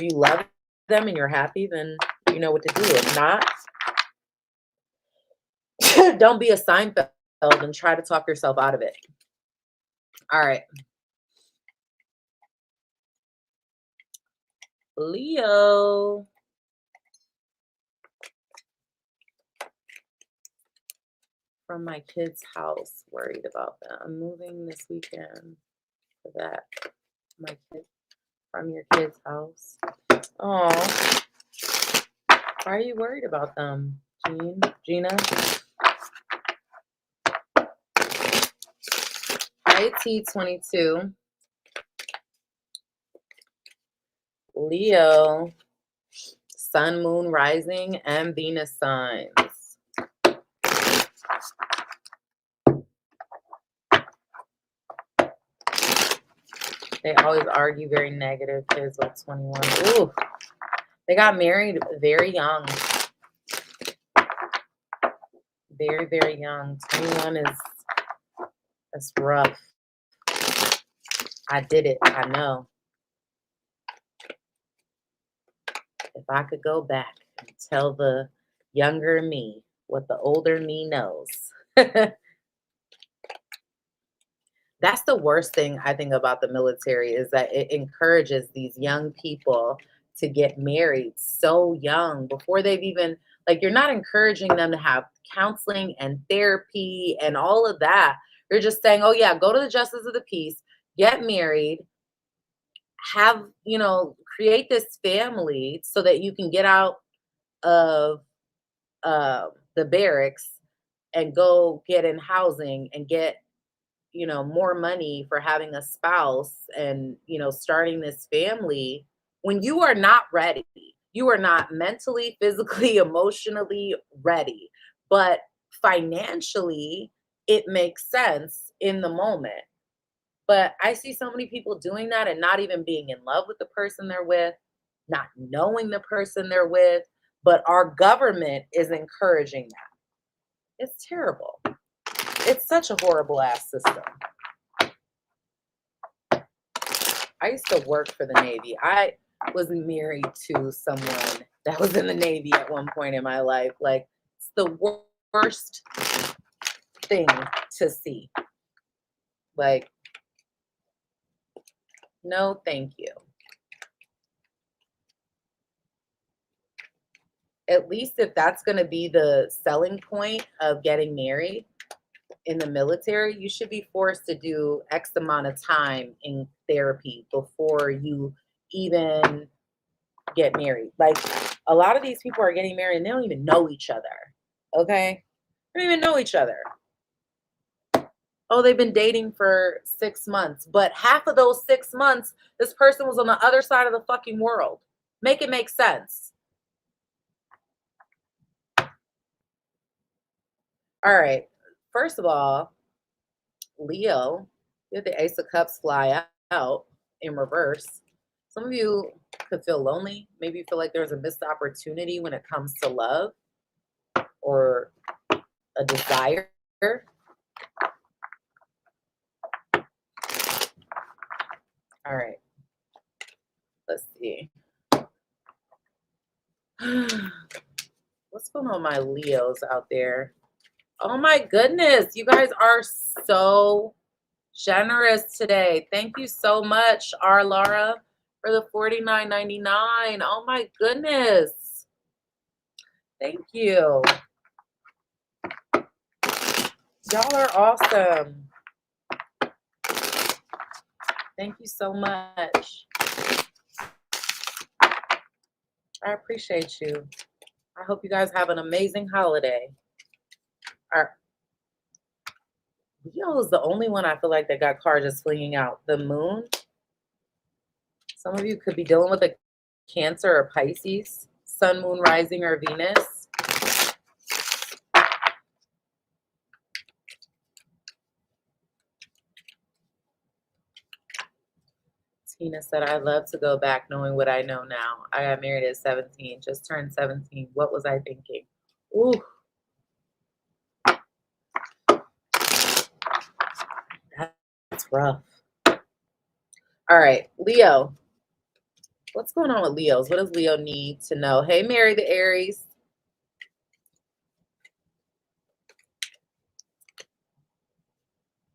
you love them and you're happy, then you know what to do. If not, don't be a Seinfeld and try to talk yourself out of it. All right. Leo. From my kids' house, worried about them. I'm moving this weekend for that. My kid from your kids' house. Oh, why are you worried about them, Gina? IT22. Leo. Sun, Moon, Rising, and Venus signs. They always argue very negative, kids with 21. Ooh, they got married very young. Very, very young. 21 that's rough. I did it. I know. If I could go back and tell the younger me what the older me knows. That's the worst thing I think about the military, is that it encourages these young people to get married so young before they've even, like, you're not encouraging them to have counseling and therapy and all of that. You're just saying, oh yeah, go to the justice of the peace, get married, have, create this family so that you can get out of the barracks and go get in housing and get more money for having a spouse and, starting this family when you are not ready. You are not mentally, physically, emotionally ready. But financially, it makes sense in the moment. But I see so many people doing that and not even being in love with the person they're with, not knowing the person they're with, but our government is encouraging that. It's terrible. It's such a horrible ass system. I used to work for the Navy. I was married to someone that was in the Navy at one point in my life. Like, it's the worst thing to see. Like, no, thank you. At least if that's going to be the selling point of getting married in the military, you should be forced to do X amount of time in therapy before you even get married. Like, a lot of these people are getting married and they don't even know each other. Okay? They don't even know each other. Oh, they've been dating for 6 months, but half of those 6 months, this person was on the other side of the fucking world. Make it make sense. All right. First of all, Leo, you have the Ace of Cups fly out in reverse. Some of you could feel lonely. Maybe you feel like there's a missed opportunity when it comes to love or a desire. All right. Let's see. What's going on, my Leos out there? Oh my goodness. You guys are so generous today. Thank you so much, R. Laura, for the $49.99. Oh my goodness. Thank you. Y'all are awesome. Thank you so much. I appreciate you. I hope you guys have an amazing holiday. Leo is the only one I feel like that got cards just flinging out. The moon. Some of you could be dealing with a Cancer or Pisces, sun, moon, rising, or Venus. Tina said, I love to go back knowing what I know now. I got married at 17, just turned 17. What was I thinking? Ooh. That's rough. All right, Leo. What's going on with Leos? What does Leo need to know? Hey, Mary the Aries.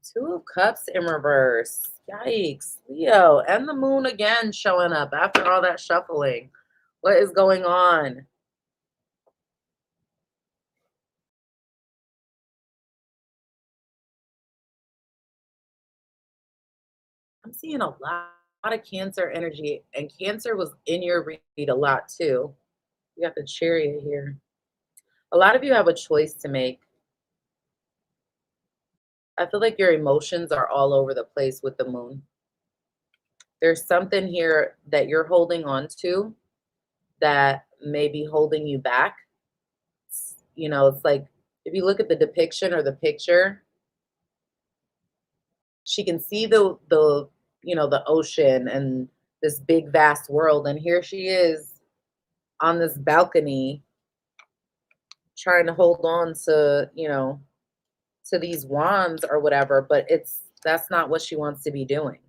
Two of Cups in reverse. Yikes. Leo. And the moon again showing up after all that shuffling. What is going on? I'm seeing a lot of Cancer energy, and Cancer was in your read a lot too. You got the Chariot here. A lot of you have a choice to make. I feel like your emotions are all over the place with the moon. There's something here that you're holding on to that may be holding you back. You know, it's like if you look at the depiction or the picture, she can see the the ocean and this big vast world, and here she is on this balcony trying to hold on to, to these wands or whatever, but that's not what she wants to be doing.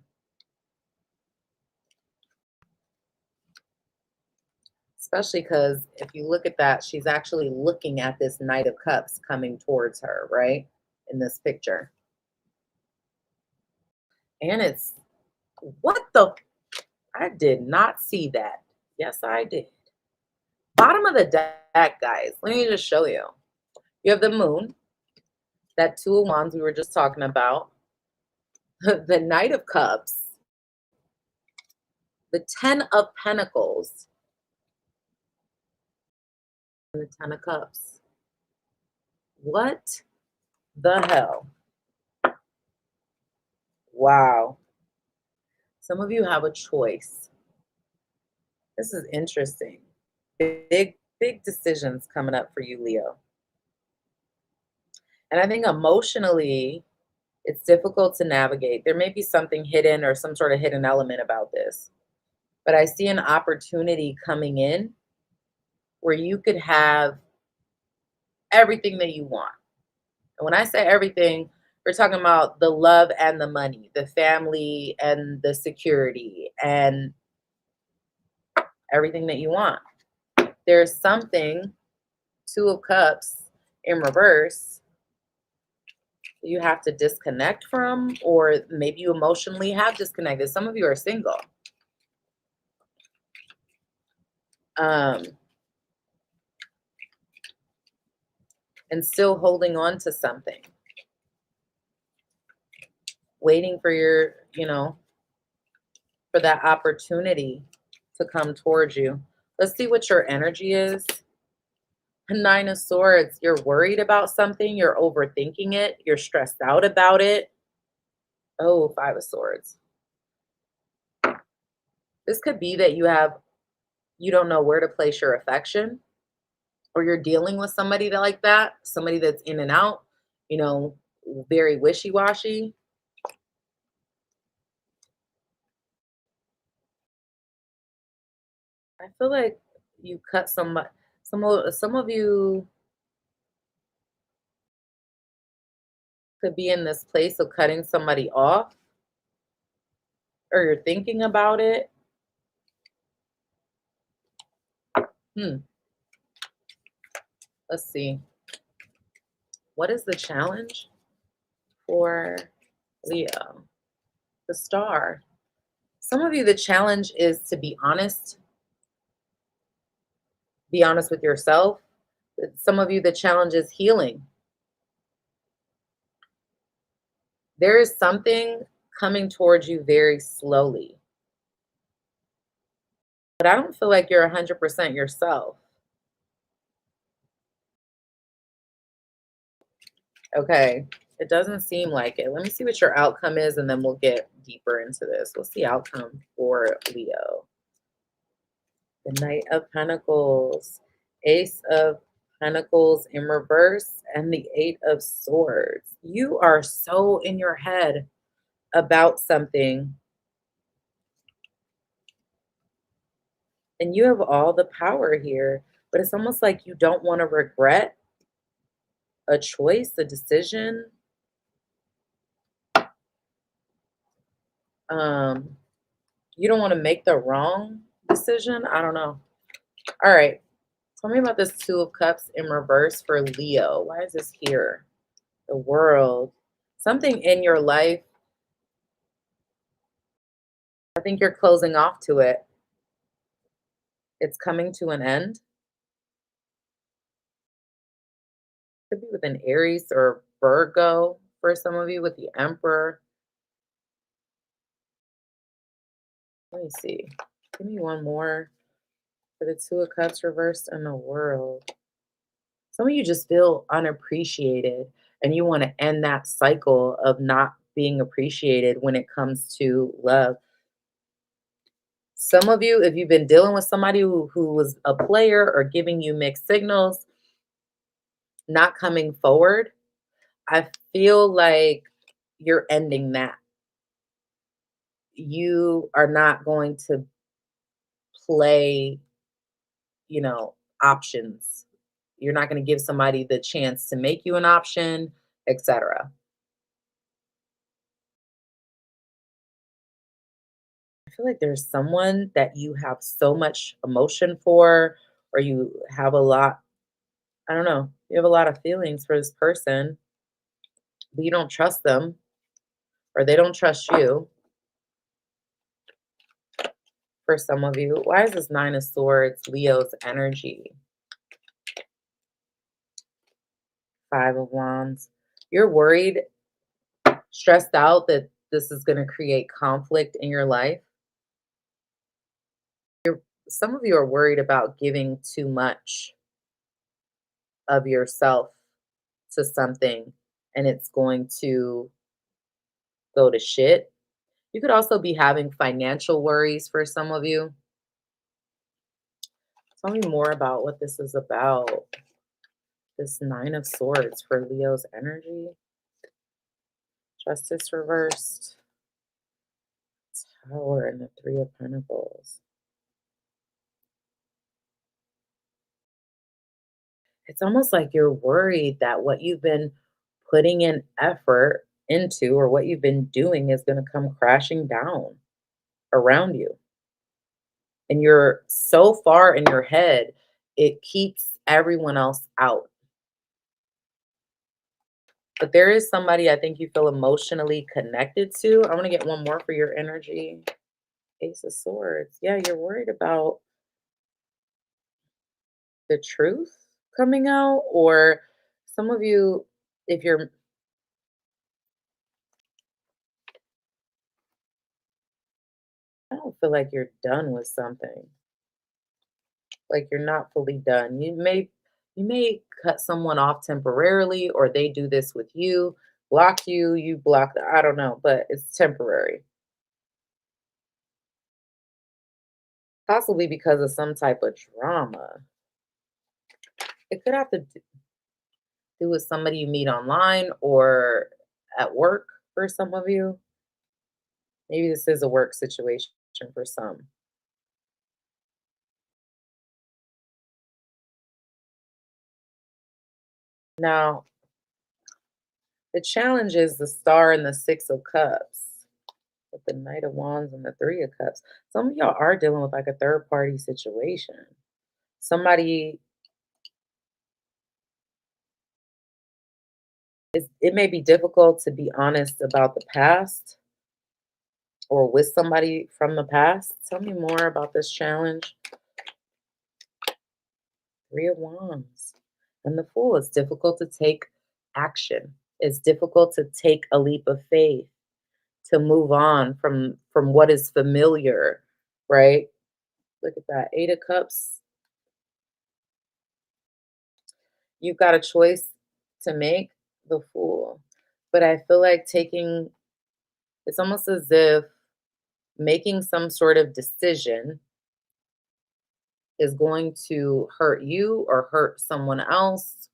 Especially because if you look at that, she's actually looking at this Knight of Cups coming towards her, right? In this picture. And it's, what the, I did not see that. Yes, I did. Bottom of the deck, guys. Let me just show you. You have the moon, that Two of Wands we were just talking about, the Knight of Cups, the Ten of Pentacles, and the Ten of Cups. What the hell? Wow. Some of you have a choice. This is interesting. Big decisions coming up for you, Leo. And I think emotionally, it's difficult to navigate. There may be something hidden or some sort of hidden element about this. But I see an opportunity coming in where you could have everything that you want. And when I say everything, we're talking about the love and the money, the family and the security, and everything that you want. There's something, Two of Cups in reverse, you have to disconnect from, or maybe you emotionally have disconnected. Some of you are single. Um, and still holding on to something, waiting for your, for that opportunity to come towards you. Let's see what your energy is. Nine of Swords, you're worried about something, you're overthinking it, you're stressed out about it. Oh, Five of Swords. This could be that you don't know where to place your affection, or you're dealing with somebody like that, somebody that's in and out, you know, very wishy-washy. I feel like you cut some of you could be in this place of cutting somebody off, or you're thinking about it. Hmm. Let's see. What is the challenge for Leo? The Star. Some of you, the challenge is to be honest with yourself. Some of you, the challenge is healing. There is something coming towards you very slowly, but I don't feel like you're 100% yourself. Okay. It doesn't seem like it. Let me see what your outcome is, and then we'll get deeper into this. What's the outcome for Leo? The Knight of Pentacles, Ace of Pentacles in reverse, and the Eight of Swords. You are so in your head about something, and you have all the power here, but it's almost like you don't want to regret a choice, a decision. Um, you don't want to make the wrong decision. I don't know. All right. Tell me about this Two of Cups in reverse for Leo. Why is this here? The World. Something in your life, I think you're closing off to it. It's coming to an end. Could be with an Aries or Virgo for some of you with the Emperor. Let me see. Give me one more for the Two of Cups reversed and the World. Some of you just feel unappreciated, and you want to end that cycle of not being appreciated when it comes to love. Some of you, if you've been dealing with somebody who was a player or giving you mixed signals, not coming forward, I feel like you're ending that. You are not going to play, options. You're not going to give somebody the chance to make you an option, etc. I feel like there's someone that you have so much emotion for, or you have a lot, I don't know, you have a lot of feelings for this person, but you don't trust them, or they don't trust you. For some of you, why is this Nine of Swords, Leo's energy? Five of Wands. You're worried, stressed out that this is going to create conflict in your life. Some of you are worried about giving too much of yourself to something, and it's going to go to shit. You could also be having financial worries for some of you. Tell me more about what this is about. This Nine of Swords for Leo's energy. Justice reversed. Tower and the Three of Pentacles. It's almost like you're worried that what you've been putting in effort into or what you've been doing is going to come crashing down around you. And you're so far in your head, it keeps everyone else out. But there is somebody I think you feel emotionally connected to. I want to get one more for your energy. Ace of Swords. Yeah, you're worried about the truth coming out, or some of you, if you're, I don't feel like you're done with something. Like you're not fully done. You may cut someone off temporarily, or they do this with you, block you, you block the, I don't know, but it's temporary. Possibly because of some type of drama. It could have to do with somebody you meet online or at work for some of you. Maybe this is a work situation for some. Now, the challenge is the Star and the Six of Cups with the Knight of Wands and the Three of Cups. Some of y'all are dealing with like a third party situation. Somebody is, it may be difficult to be honest about the past or with somebody from the past. Tell me more about this challenge. Three of Wands and the Fool. It's difficult to take action. It's difficult to take a leap of faith, to move on from what is familiar, right? Look at that. Eight of Cups. You've got a choice to make, the Fool. But I feel like taking, it's almost as if making some sort of decision is going to hurt you or hurt someone else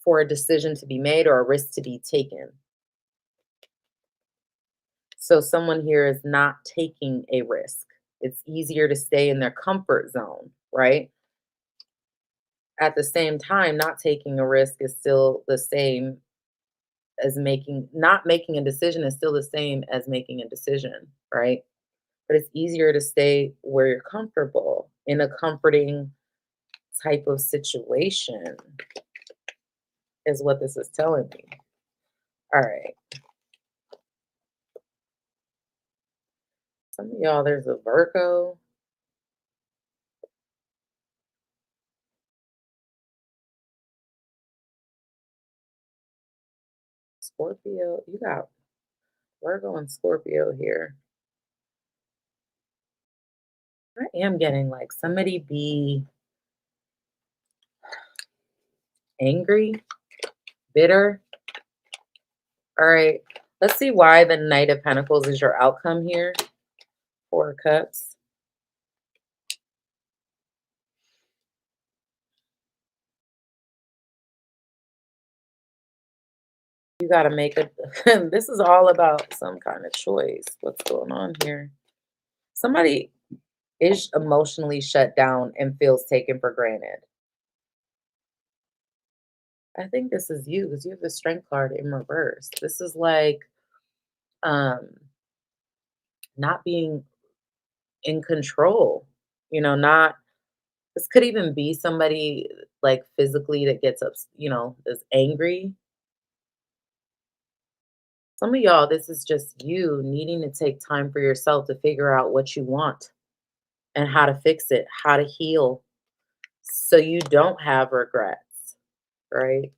for a decision to be made or a risk to be taken. So someone here is not taking a risk. It's easier to stay in their comfort zone, right? At the same time, not taking a risk is still the same as making, not making a decision is still the same as making a decision, right? But it's easier to stay where you're comfortable in a comforting type of situation, is what this is telling me. All right. Some of y'all, there's a Virgo. Scorpio. You got Virgo and Scorpio here. I am getting like somebody be angry, bitter. All right. Let's see why the Knight of Pentacles is your outcome here. Four of Cups. You got to make a, this is all about some kind of choice. What's going on here? Somebody is emotionally shut down and feels taken for granted. I think this is you because you have the Strength card in reverse. This is like um not being in control, not, this could even be somebody like physically that gets up, is angry. Some of y'all, this is just you needing to take time for yourself to figure out what you want and how to fix it, how to heal so you don't have regrets, right?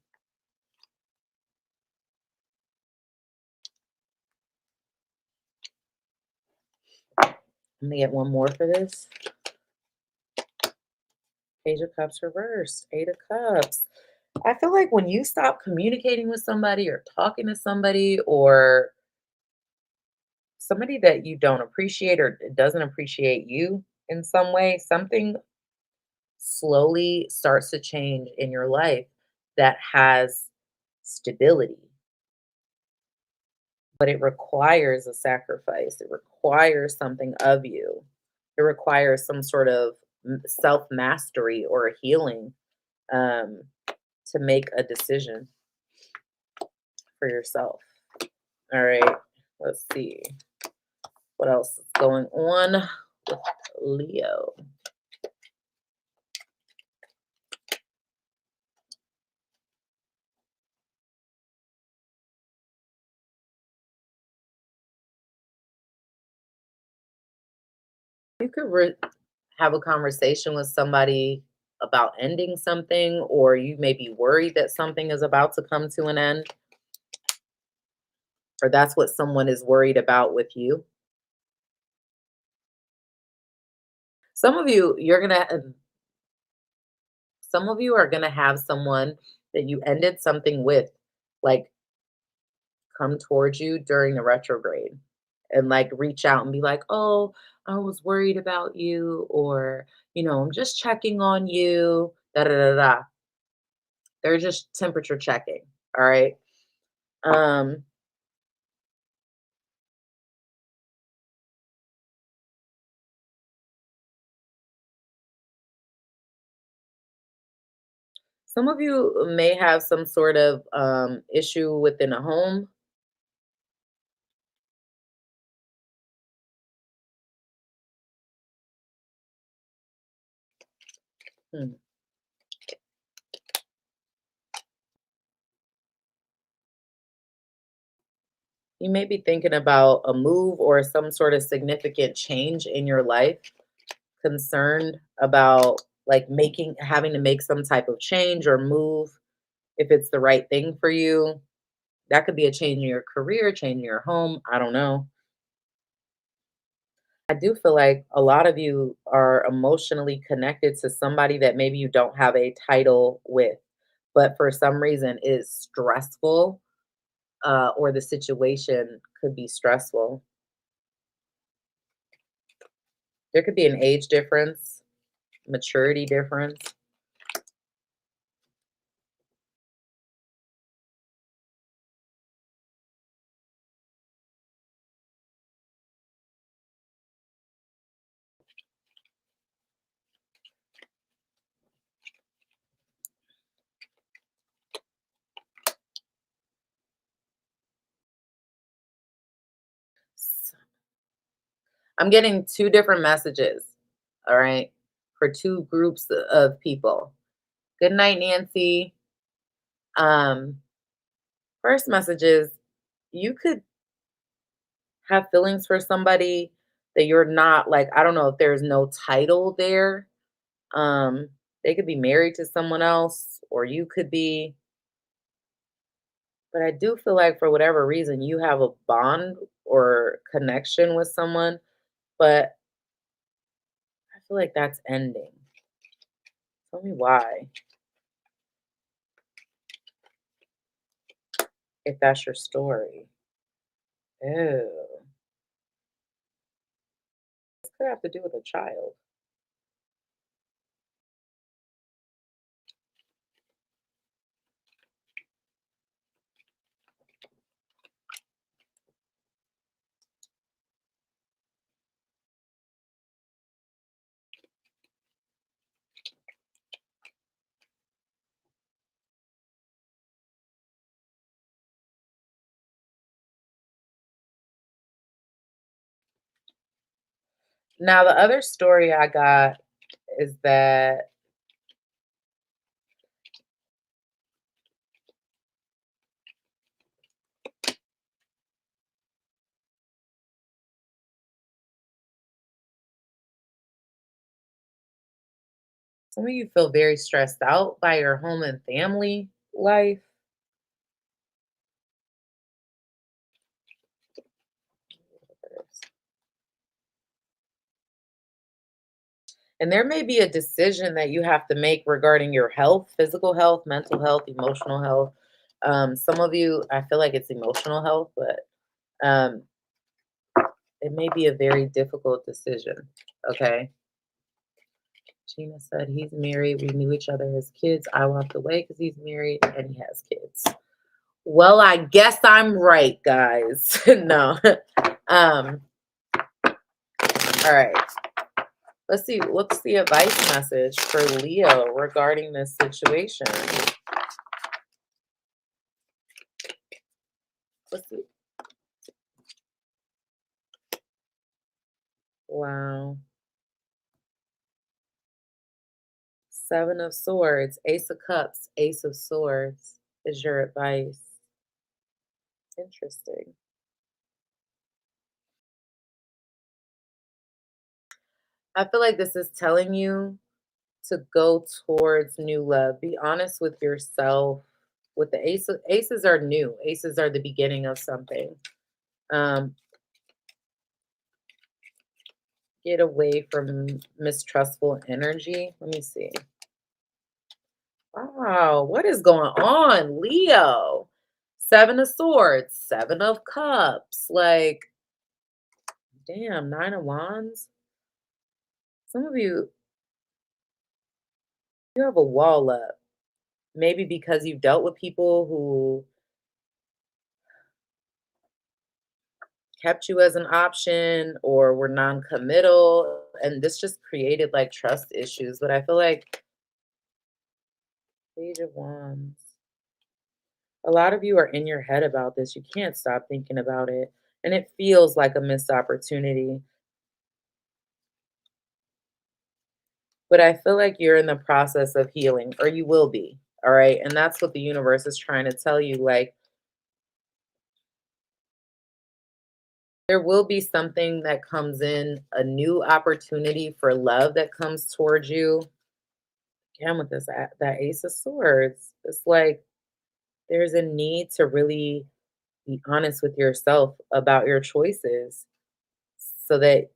I'm gonna get one more for this. Page of Cups reversed, Eight of Cups. I feel like when you stop communicating with somebody or talking to somebody or somebody that you don't appreciate or doesn't appreciate you in some way, something slowly starts to change in your life that has stability, but it requires a sacrifice. It requires something of you. It requires some sort of self mastery or a healing, um, to make a decision for yourself. All right, let's see what else is going on with Leo. You could have a conversation with somebody about ending something, or you may be worried that something is about to come to an end, or that's what someone is worried about with you. Some of you, some of you are gonna have someone that you ended something with, like, come towards you during the retrograde and like reach out and be like, "Oh, I was worried about you," or, "I'm just checking on you." Da da da da. They're just temperature checking. All right. Um, some of you may have some sort of issue within a home. Hmm. You may be thinking about a move or some sort of significant change in your life, concerned about like having to make some type of change or move if it's the right thing for you. That could be a change in your career, change in your home. I don't know. I do feel like a lot of you are emotionally connected to somebody that maybe you don't have a title with, but for some reason is stressful, or the situation could be stressful. There could be an age difference, maturity difference. I'm getting two different messages, all right, for two groups of people. Good night, Nancy. Um, First message is you could have feelings for somebody that you're not like, I don't know if there's no title there. Um, they could be married to someone else, or you could be, but I do feel like for whatever reason you have a bond or connection with someone, but I feel like that's ending. Tell me why, if that's your story. Oh, this could have to do with a child. Now, the other story I got is that some of you feel very stressed out by your home and family life. And there may be a decision that you have to make regarding your health, physical health, mental health, emotional health. Some of you, I feel like it's emotional health, but um, it may be a very difficult decision. Okay. Gina said he's married. We knew each other as kids. I walked away because he's married and he has kids. Well, I guess I'm right, guys. No. All right. Let's see. What's the advice message for Leo regarding this situation? Let's see. Wow. Seven of Swords, Ace of Cups, Ace of Swords is your advice. Interesting. I feel like this is telling you to go towards new love. Be honest with yourself. With the aces are new. Aces are the beginning of something. Get away from mistrustful energy. Let me see. Wow, what is going on, Leo? Seven of Swords, Seven of Cups. Like, damn, Nine of Wands. Some of you have a wall up. Maybe because you've dealt with people who kept you as an option or were non-committal, and this just created like trust issues. But I feel like Page of Wands, a lot of you are in your head about this. You can't stop thinking about it, and it feels like a missed opportunity. But I feel like you're in the process of healing, or you will be. All right, and that's what the universe is trying to tell you. Like, there will be something that comes in, a new opportunity for love that comes towards you. Again, with this, that Ace of Swords, it's like there's a need to really be honest with yourself about your choices so that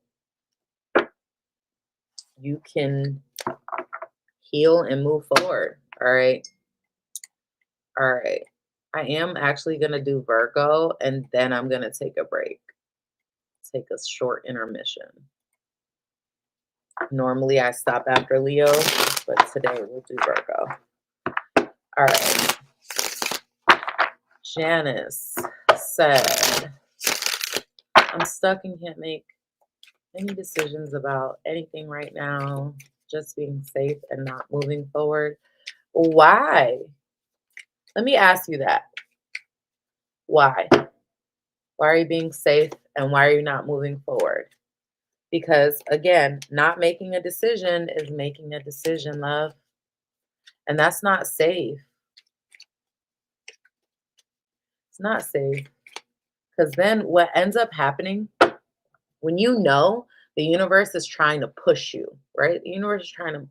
you can heal and move forward. All right. All right. I am actually going to do Virgo and then I'm going to take a break, take a short intermission. Normally I stop after Leo, but today we'll do Virgo. All right. Janice said, I'm stuck and can't make any decisions about anything right now, just being safe and not moving forward. Why? Let me ask you that. Why? Why are you being safe and why are you not moving forward? Because again, not making a decision is making a decision, love. And that's not safe. It's not safe. Because then what ends up happening, when you know the universe is trying to push you, right? The universe is trying to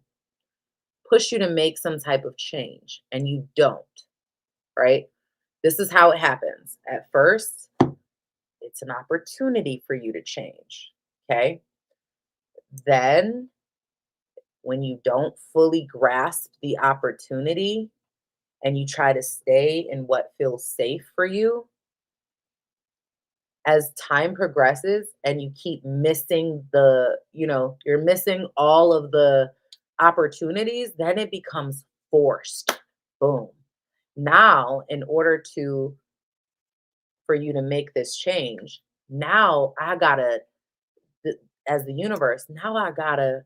push you to make some type of change and you don't, right? This is how it happens. At first, it's an opportunity for you to change, okay? Then, when you don't fully grasp the opportunity and you try to stay in what feels safe for you, as time progresses and you keep missing you're missing all of the opportunities, then it becomes forced. Boom. Now, in order for you to make this change, now I gotta, as the universe, now I gotta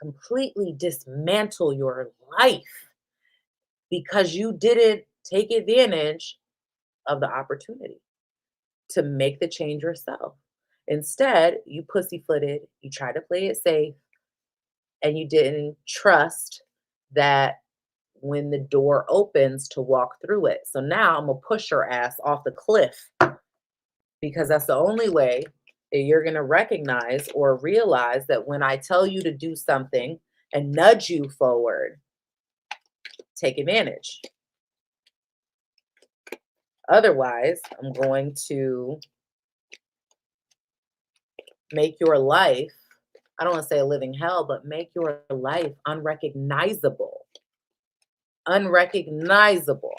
completely dismantle your life because you didn't take advantage of the opportunity to make the change yourself. Instead, you pussyfooted, you tried to play it safe, and you didn't trust that when the door opens to walk through it. So now I'm gonna push your ass off the cliff because that's the only way that you're gonna recognize or realize that when I tell you to do something and nudge you forward, take advantage. Otherwise, I'm going to make your life, I don't want to say a living hell, but make your life unrecognizable. Unrecognizable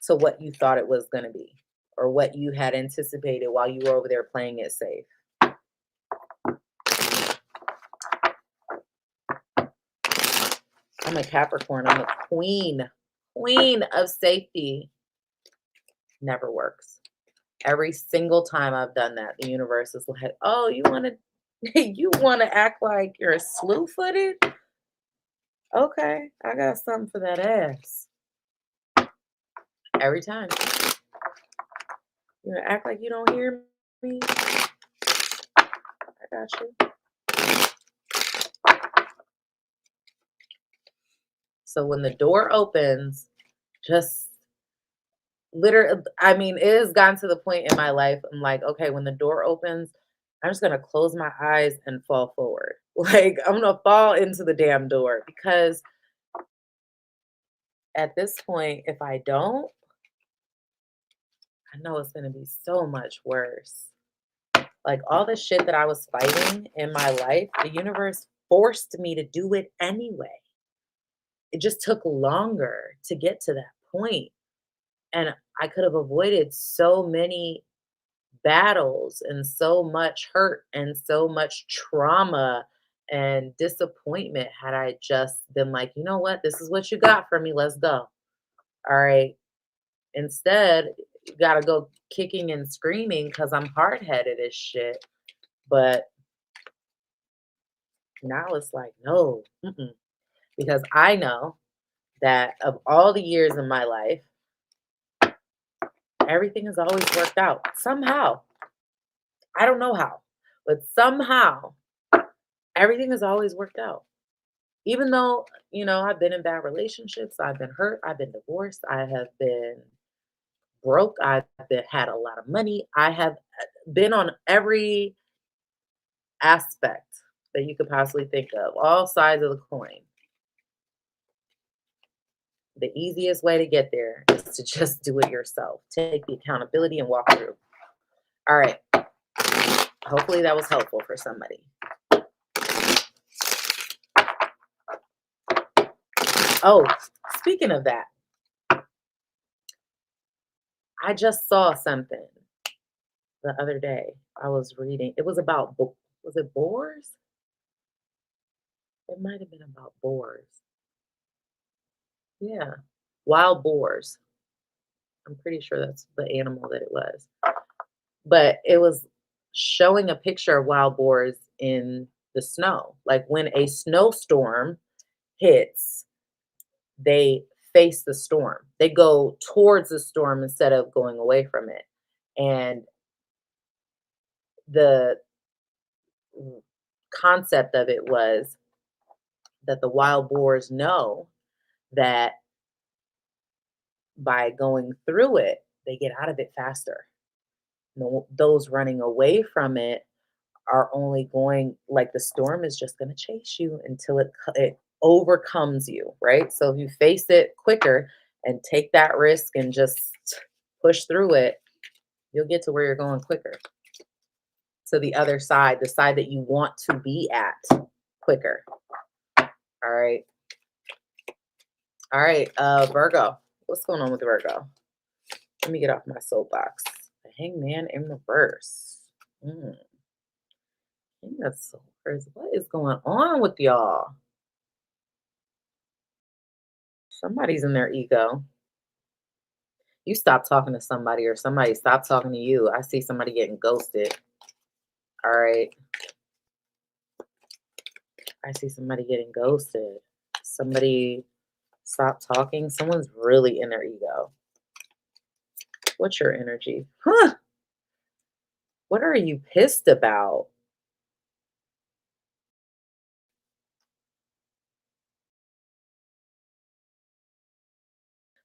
to what you thought it was going to be or what you had anticipated while you were over there playing it safe. I'm a Capricorn. I'm a queen. Queen of safety. Never works. Every single time I've done that, the universe is like, "Oh, you want to you want to act like you're slew-footed? Okay, I got something for that ass." Every time. You know, act like you don't hear me. I got you. So when the door opens, just literally, I mean, it has gotten to the point in my life. I'm like, okay, when the door opens, I'm just gonna close my eyes and fall forward. Like I'm gonna fall into the damn door because at this point, if I don't, I know it's gonna be so much worse. Like all the shit that I was fighting in my life, the universe forced me to do it anyway. It just took longer to get to that point. And I could have avoided so many battles and so much hurt and so much trauma and disappointment had I just been like, you know what, this is what you got for me. Let's go. All right. Instead, you got to go kicking and screaming because I'm hard headed as shit. But now it's like, no, because I know that of all the years in my life, everything has always worked out somehow. I don't know how, but somehow everything has always worked out. Even though, I've been in bad relationships, I've been hurt, I've been divorced, I have been broke, had a lot of money. I have been on every aspect that you could possibly think of, all sides of the coin. The easiest way to get there is to just do it yourself. Take the accountability and walk through. All right. Hopefully that was helpful for somebody. Oh, speaking of that, I just saw something the other day. I was reading. It was about, was it boars? It might have been about boars. Yeah. Wild boars. I'm pretty sure that's the animal that it was. But it was showing a picture of wild boars in the snow. Like when a snowstorm hits, they face the storm. They go towards the storm instead of going away from it. And the concept of it was that the wild boars know that by going through it, they get out of it faster. No, those running away from it are only going, like the storm is just going to chase you until it overcomes you, right? So if you face it quicker and take that risk and just push through it, you'll get to where you're going quicker, to the other side, the side that you want to be at quicker. All right. All right, Virgo. What's going on with Virgo? Let me get off my soapbox. The Hangman in reverse. King of Swords. What is going on with y'all? Somebody's in their ego. You stop talking to somebody or somebody stop talking to you. I see somebody getting ghosted. All right. I see somebody getting ghosted. Somebody stop talking. Someone's really in their ego. What's your energy? Huh? What are you pissed about?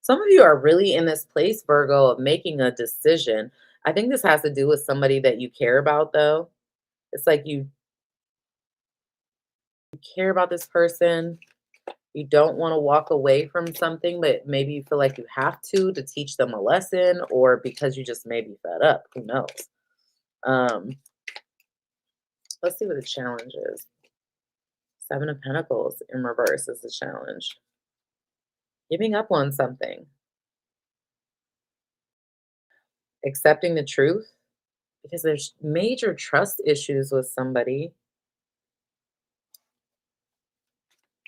Some of you are really in this place, Virgo, of making a decision. I think this has to do with somebody that you care about, though. It's like you care about this person. You don't want to walk away from something, but maybe you feel like you have to teach them a lesson or because you just may be fed up. Who knows? Um, let's see what the challenge is. Seven of Pentacles in reverse is the challenge. Giving up on something. Accepting the truth. Because there's major trust issues with somebody.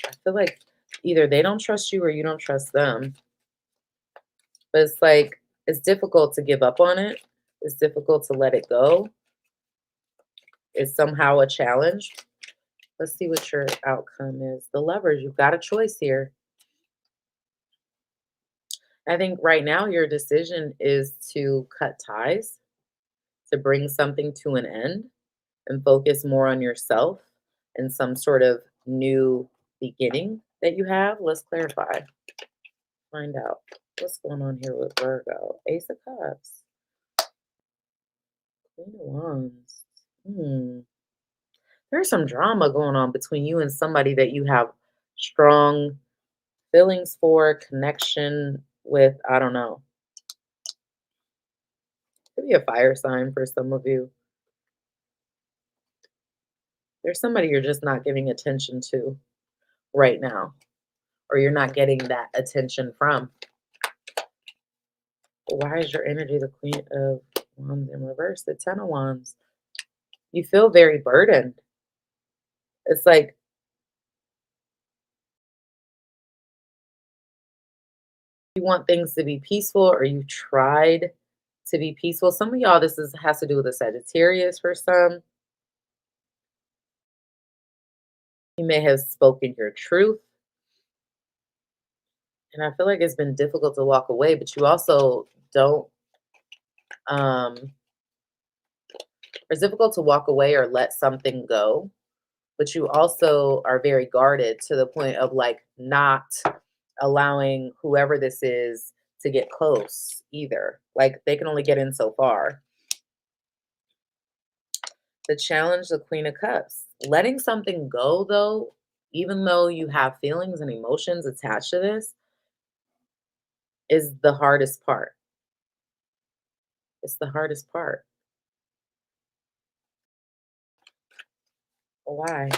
I feel like either they don't trust you or you don't trust them. But it's like, it's difficult to give up on it. It's difficult to let it go. It's somehow a challenge. Let's see what your outcome is. The Lovers, you've got a choice here. I think right now your decision is to cut ties, to bring something to an end and focus more on yourself and some sort of new beginning that you have. Let's clarify. Find out what's going on here with Virgo. Ace of Cups. Queen of Wands. There's some drama going on between you and somebody that you have strong feelings for, connection with. I don't know. Could be a fire sign for some of you. There's somebody you're just not giving attention to right now, or you're not getting that attention from. Why is your energy the Queen of Wands in reverse? The Ten of Wands. You feel very burdened. It's like you want things to be peaceful, or you tried to be peaceful. Some of y'all, has to do with a Sagittarius for some. You may have spoken your truth. And I feel like it's been difficult to walk away, but you also don't, it's difficult to walk away or let something go, but you also are very guarded to the point of like not allowing whoever this is to get close either. Like they can only get in so far. The challenge, the Queen of Cups. Letting something go though, even though you have feelings and emotions attached to this, is the hardest part. It's the hardest part. Why?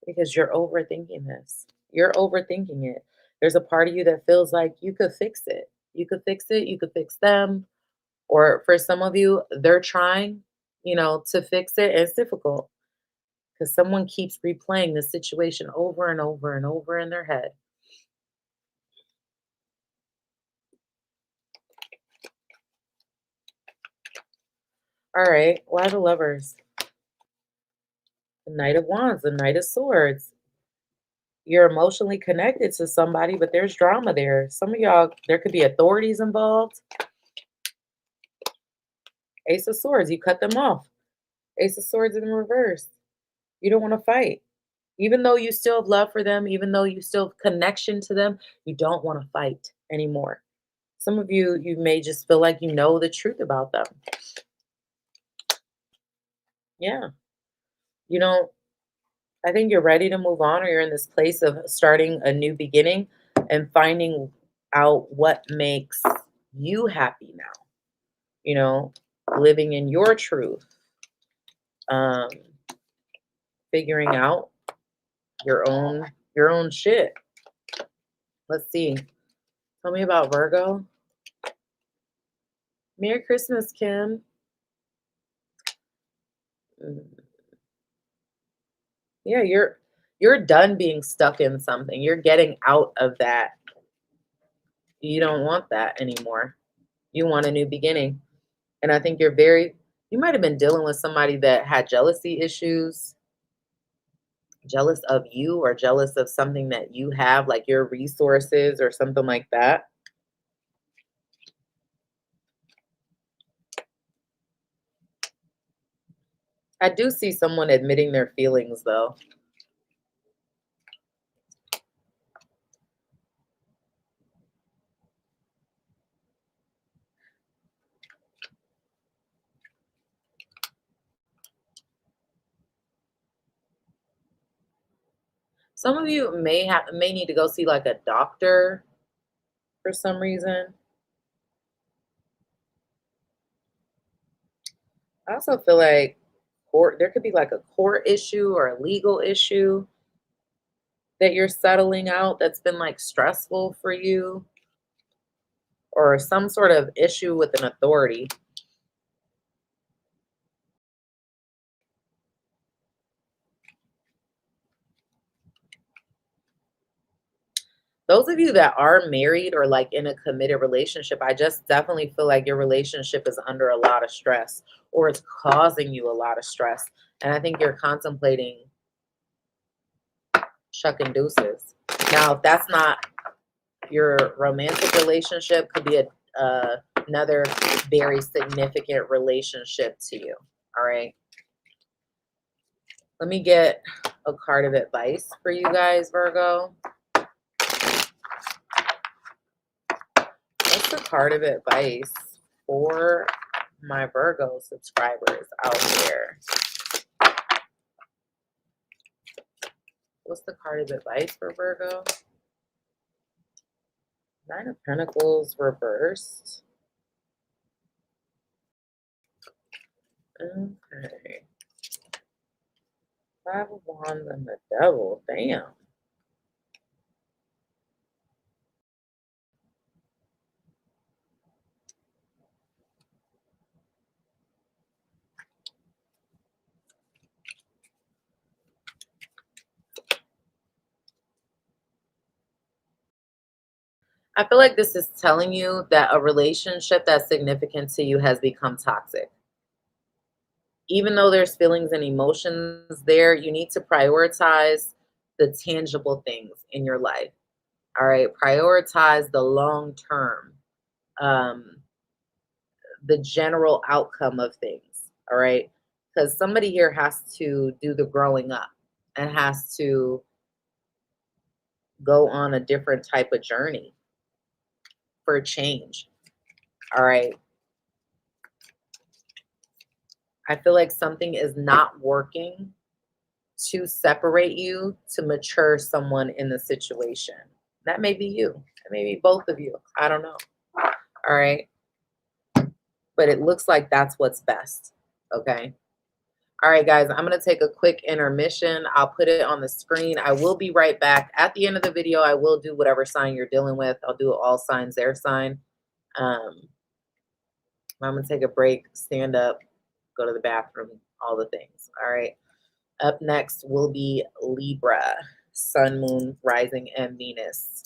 Because you're overthinking this. You're overthinking it. There's a part of you that feels like you could fix it. You could fix it. You could fix them. Or for some of you, they're trying, to fix it. And it's difficult because someone keeps replaying the situation over and over and over in their head. All right. Why the Lovers? The Knight of Wands, the Knight of Swords. You're emotionally connected to somebody, but there's drama there. Some of y'all, there could be authorities involved. Ace of Swords, you cut them off. Ace of Swords in reverse. You don't want to fight. Even though you still have love for them, even though you still have connection to them, you don't want to fight anymore. Some of you, you may just feel like you know the truth about them. Yeah. You don't, I think you're ready to move on, or you're in this place of starting a new beginning and finding out what makes you happy now. Living in your truth. Figuring out your own shit. Let's see. Tell me about Virgo. Merry Christmas, Kim. Yeah, you're done being stuck in something. You're getting out of that. You don't want that anymore. You want a new beginning. And I think you might have been dealing with somebody that had jealousy issues, jealous of you or jealous of something that you have, like your resources or something like that. I do see someone admitting their feelings though. Some of you may need to go see like a doctor for some reason. I also feel like there could be like a court issue or a legal issue that you're settling out that's been like stressful for you, or some sort of issue with an authority. Those of you that are married or like in a committed relationship, I just definitely feel like your relationship is under a lot of stress or it's causing you a lot of stress. And I think you're contemplating chucking deuces. Now, if that's not your romantic relationship, could be another very significant relationship to you. All right. Let me get a card of advice for you guys, Virgo. What's the card of advice for my Virgo subscribers out there? What's the card of advice for Virgo? Nine of Pentacles reversed. Okay. Five of Wands and the Devil. Damn. I feel like this is telling you that a relationship that's significant to you has become toxic. Even though there's feelings and emotions there, you need to prioritize the tangible things in your life. All right. Prioritize the long term, um, the general outcome of things. All right. Because somebody here has to do the growing up and has to go on a different type of journey for change. All right. I feel like something is not working to separate you to mature someone in the situation. That may be you. That may be both of you. I don't know. All right. But it looks like that's what's best. Okay. All right, guys, I'm going to take a quick intermission. I'll put it on the screen. I will be right back. At the end of the video, I will do whatever sign you're dealing with. I'll do all signs, their sign. I'm going to take a break, stand up, go to the bathroom, all the things. All right. Up next will be Libra, Sun, Moon, Rising, and Venus.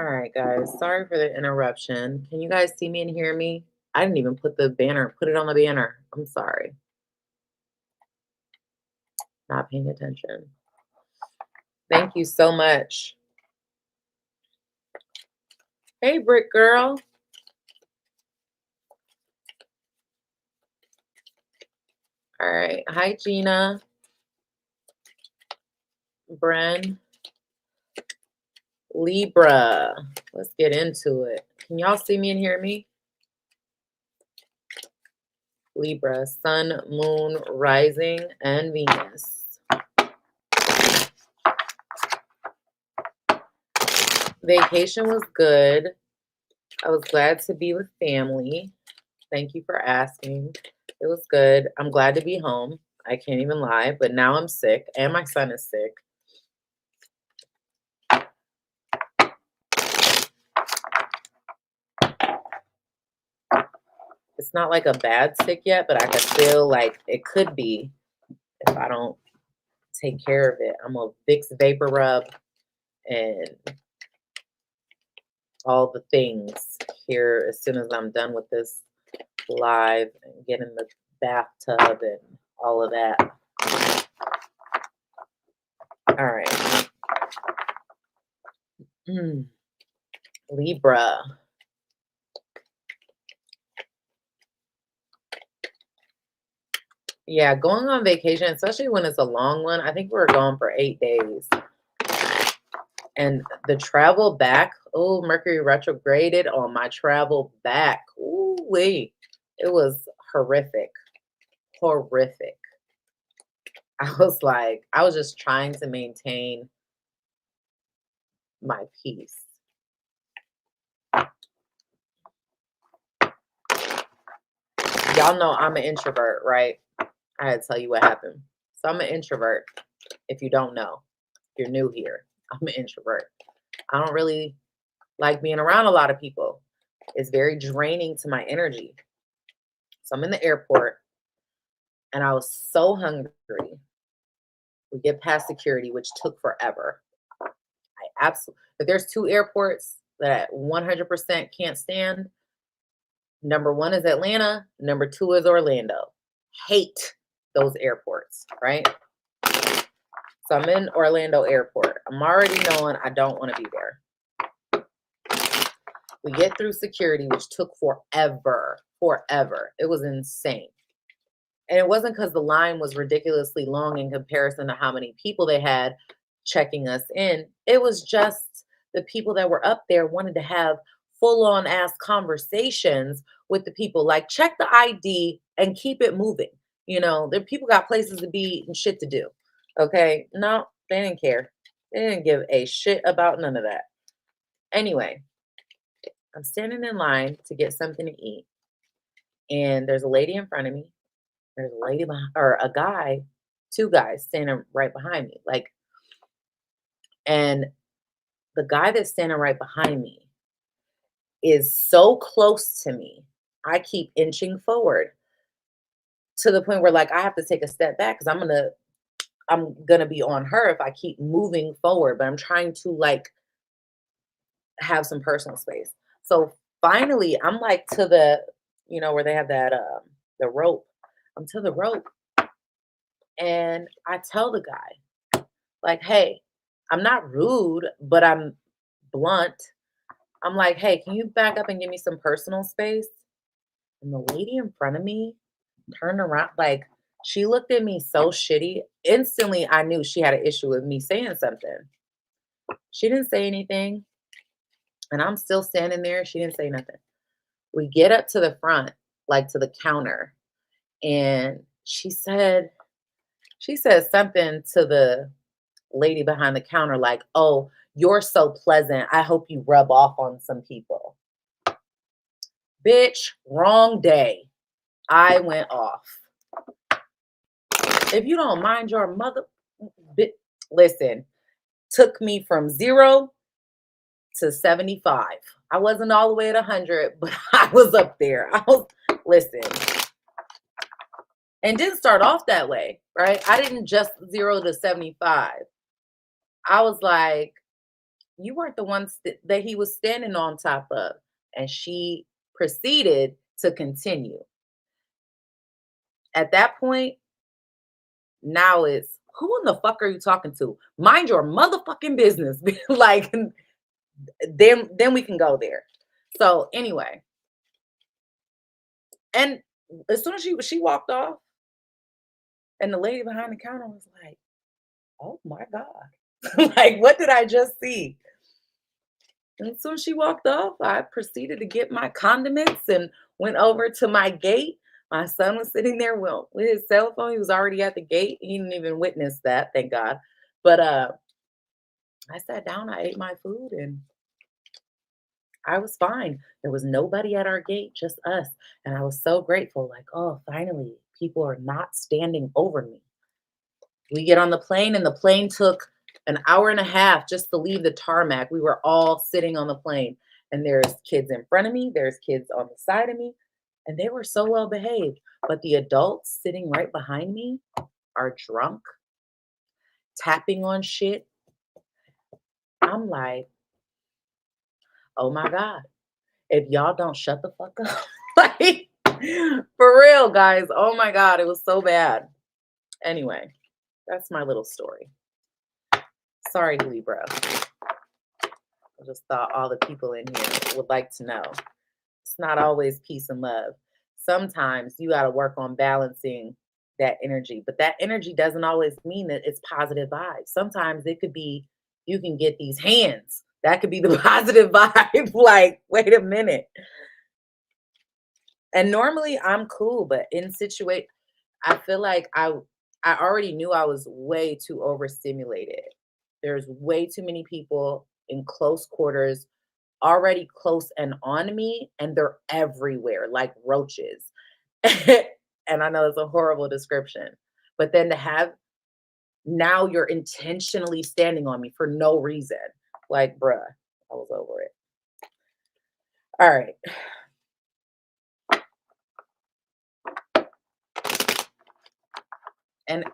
All right, guys. Sorry for the interruption. Can you guys see me and hear me? I didn't even put it on the banner. I'm sorry. Not paying attention. Thank you so much. Hey, Brick Girl. All right. Hi, Gina. Bren. Libra. Let's get into it. Can y'all see me and hear me? Libra. Sun, Moon, Rising, and Venus. Vacation was good. I was glad to be with family. Thank you for asking. It was good. I'm glad to be home. I can't even lie, but now I'm sick and my son is sick. It's not like a bad sick yet, but I can feel like it could be if I don't take care of it. I'm gonna Vicks Vapor Rub and all the things here as soon as I'm done with this live and get in the bathtub and all of that. All right. Libra. Yeah, going on vacation, especially when it's a long one. I think we were gone for 8 days. And the travel back, oh, Mercury retrograded on my travel back. Ooh, wait. It was horrific. Horrific. I was just trying to maintain my peace. Y'all know I'm an introvert, right? I had to tell you what happened. So I'm an introvert. If you don't know, if you're new here, I'm an introvert. I don't really like being around a lot of people. It's very draining to my energy. So I'm in the airport and I was so hungry. We get past security, which took forever. If there's 2 airports that I 100% can't stand, number 1 is Atlanta, number 2 is Orlando. Hate those airports, right? So I'm in Orlando Airport. I'm already knowing I don't want to be there. We get through security, which took forever. It was insane. And it wasn't because the line was ridiculously long in comparison to how many people they had checking us in. It was just the people that were up there wanted to have full-on ass conversations with the people. Like, check the ID and keep it moving. You know, the people got places to be and shit to do. Okay? No, they didn't care. They didn't give a shit about none of that. Anyway, I'm standing in line to get something to eat. And there's a lady in front of me. There's a lady behind, or a guy, 2 guys standing right behind me. And the guy that's standing right behind me is so close to me. I keep inching forward to the point where I have to take a step back because I'm gonna be on her if I keep moving forward, but I'm trying to have some personal space. So finally I'm to the, where they have that the rope. I'm to the rope and I tell the guy, hey, I'm not rude, but I'm blunt. I'm like, hey, can you back up and give me some personal space? And the lady in front of me turned around, she looked at me so shitty. Instantly, I knew she had an issue with me saying something. She didn't say anything. And I'm still standing there. She didn't say nothing. We get up to the front, to the counter. And she said something to the lady behind the counter, oh, you're so pleasant. I hope you rub off on some people. Bitch, wrong day. I went off. If you don't mind your mother, listen, took me from 0 to 75. I wasn't all the way at 100, but I was up there. Listen. And didn't start off that way, right? I didn't just 0 to 75. I was You weren't the one that he was standing on top of. And she proceeded to continue. At that point, now it's, who in the fuck are you talking to? Mind your motherfucking business. Like, then we can go there. So anyway, and as soon as she walked off, and the lady behind the counter was like, "Oh my God." Like, what did I just see? And as soon as she walked off, I proceeded to get my condiments and went over to my gate. My son was sitting there with his cell phone. He was already at the gate. He didn't even witness that, thank God. But I sat down, I ate my food, and I was fine. There was nobody at our gate, just us. And I was so grateful, like, oh, finally, people are not standing over me. We get on the plane, and the plane took an hour and a half just to leave the tarmac. We were all sitting on the plane, and there's kids in front of me, there's kids on the side of me, and they were so well behaved. But the adults sitting right behind me are drunk, tapping on shit. I'm like, oh my God, if y'all don't shut the fuck up. Like, for real, guys. Oh my God, it was so bad. Anyway, that's my little story. Sorry, Libra. I just thought all the people in here would like to know. It's not always peace and love. Sometimes you got to work on balancing that energy, but that energy doesn't always mean that it's positive vibes. Sometimes it could be you can get these hands. That could be the positive vibe. Like, wait a minute. And normally I'm cool, but in situation, I feel like I already knew I was way too overstimulated. There's way too many people in close quarters, already close and on me, and they're everywhere like roaches. And I know it's a horrible description, but then to have, now you're intentionally standing on me for no reason. Like, bruh, I was over it. All right. And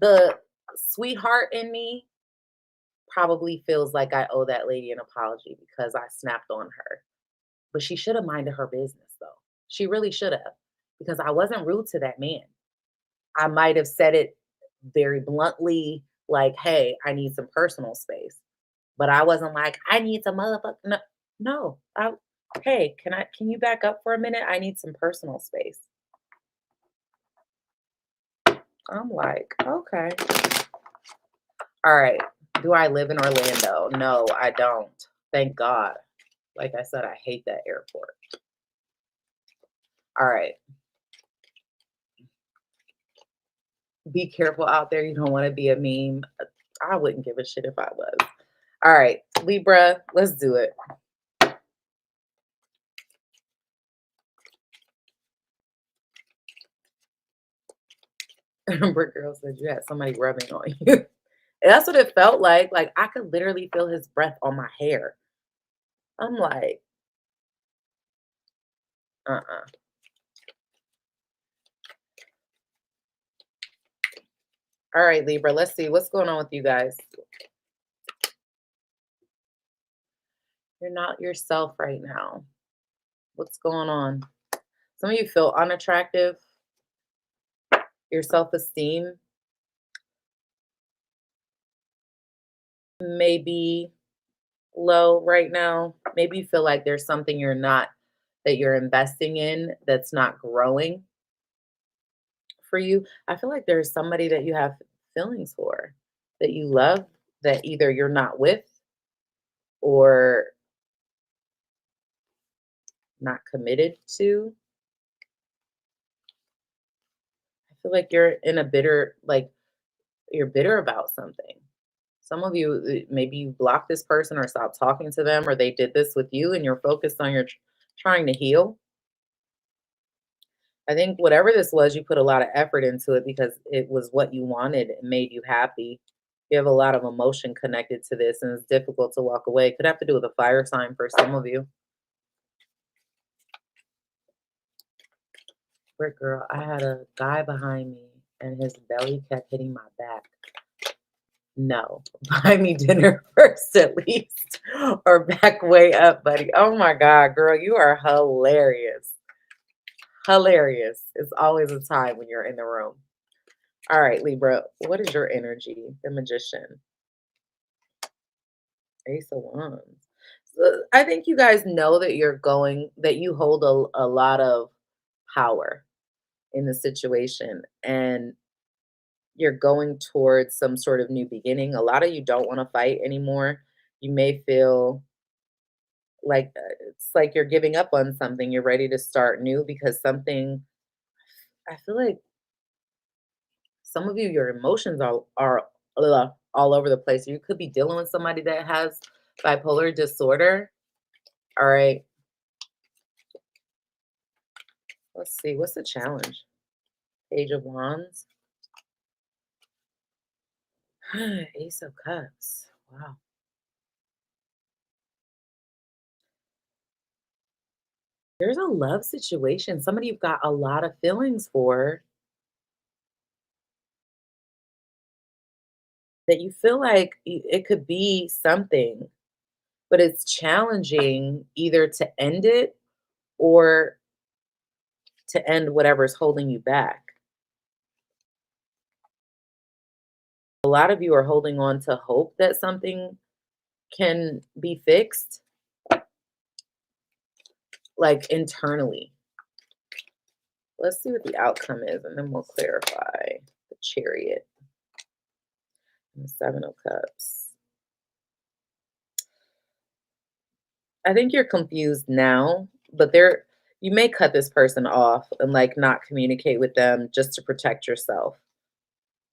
the sweetheart in me probably feels like I owe that lady an apology because I snapped on her. But she should have minded her business, though. She really should have, because I wasn't rude to that man. I might have said it very bluntly, like, "Hey, I need some personal space." But I wasn't like, "I need some motherfucker." No, no. Hey, can you back up for a minute? I need some personal space. I'm like, okay. All right. Do I live in Orlando? No, I don't. Thank God. Like I said, I hate that airport. All right. Be careful out there. You don't want to be a meme. I wouldn't give a shit if I was. All right, Libra, let's do it. Amber Girl said you had somebody rubbing on you. And that's what it felt like. Like, I could literally feel his breath on my hair. I'm like, uh-uh. All right, Libra, let's see what's going on with you guys. You're not yourself right now. What's going on? Some of you feel unattractive. Your self-esteem may be low right now. Maybe you feel like there's something that you're investing in that's not growing for you. I feel like there's somebody that you have feelings for, that you love, that either you're not with or not committed to. I feel like you're in a bitter, like you're bitter about something. Some of you, maybe you blocked this person or stopped talking to them, or they did this with you and you're focused on your trying to heal. I think whatever this was, you put a lot of effort into it because it was what you wanted and made you happy. You have a lot of emotion connected to this, and it's difficult to walk away. Could have to do with a fire sign for some of you. Brick girl, I had a guy behind me and his belly kept hitting my back. No. Buy me dinner first at least, or back way up, buddy. Oh my God, girl, you are hilarious. Hilarious. It's always a time when you're in the room. All right, Libra, what is your energy? The Magician. Ace of Wands. So I think you guys know that that you hold a lot of power in the situation, and you're going towards some sort of new beginning. A lot of you don't want to fight anymore. You may feel like it's like you're giving up on something. You're ready to start new because something, I feel like some of you, your emotions are all over the place. You could be dealing with somebody that has bipolar disorder. All right. Let's see. What's the challenge? Page of Wands. Ace of Cups. Wow. There's a love situation. Somebody you've got a lot of feelings for that you feel like it could be something, but it's challenging either to end it or to end whatever's holding you back. A lot of you are holding on to hope that something can be fixed, like internally. Let's see what the outcome is, and then we'll clarify. The Chariot and the Seven of Cups. I think you're confused now, but you may cut this person off and like not communicate with them just to protect yourself.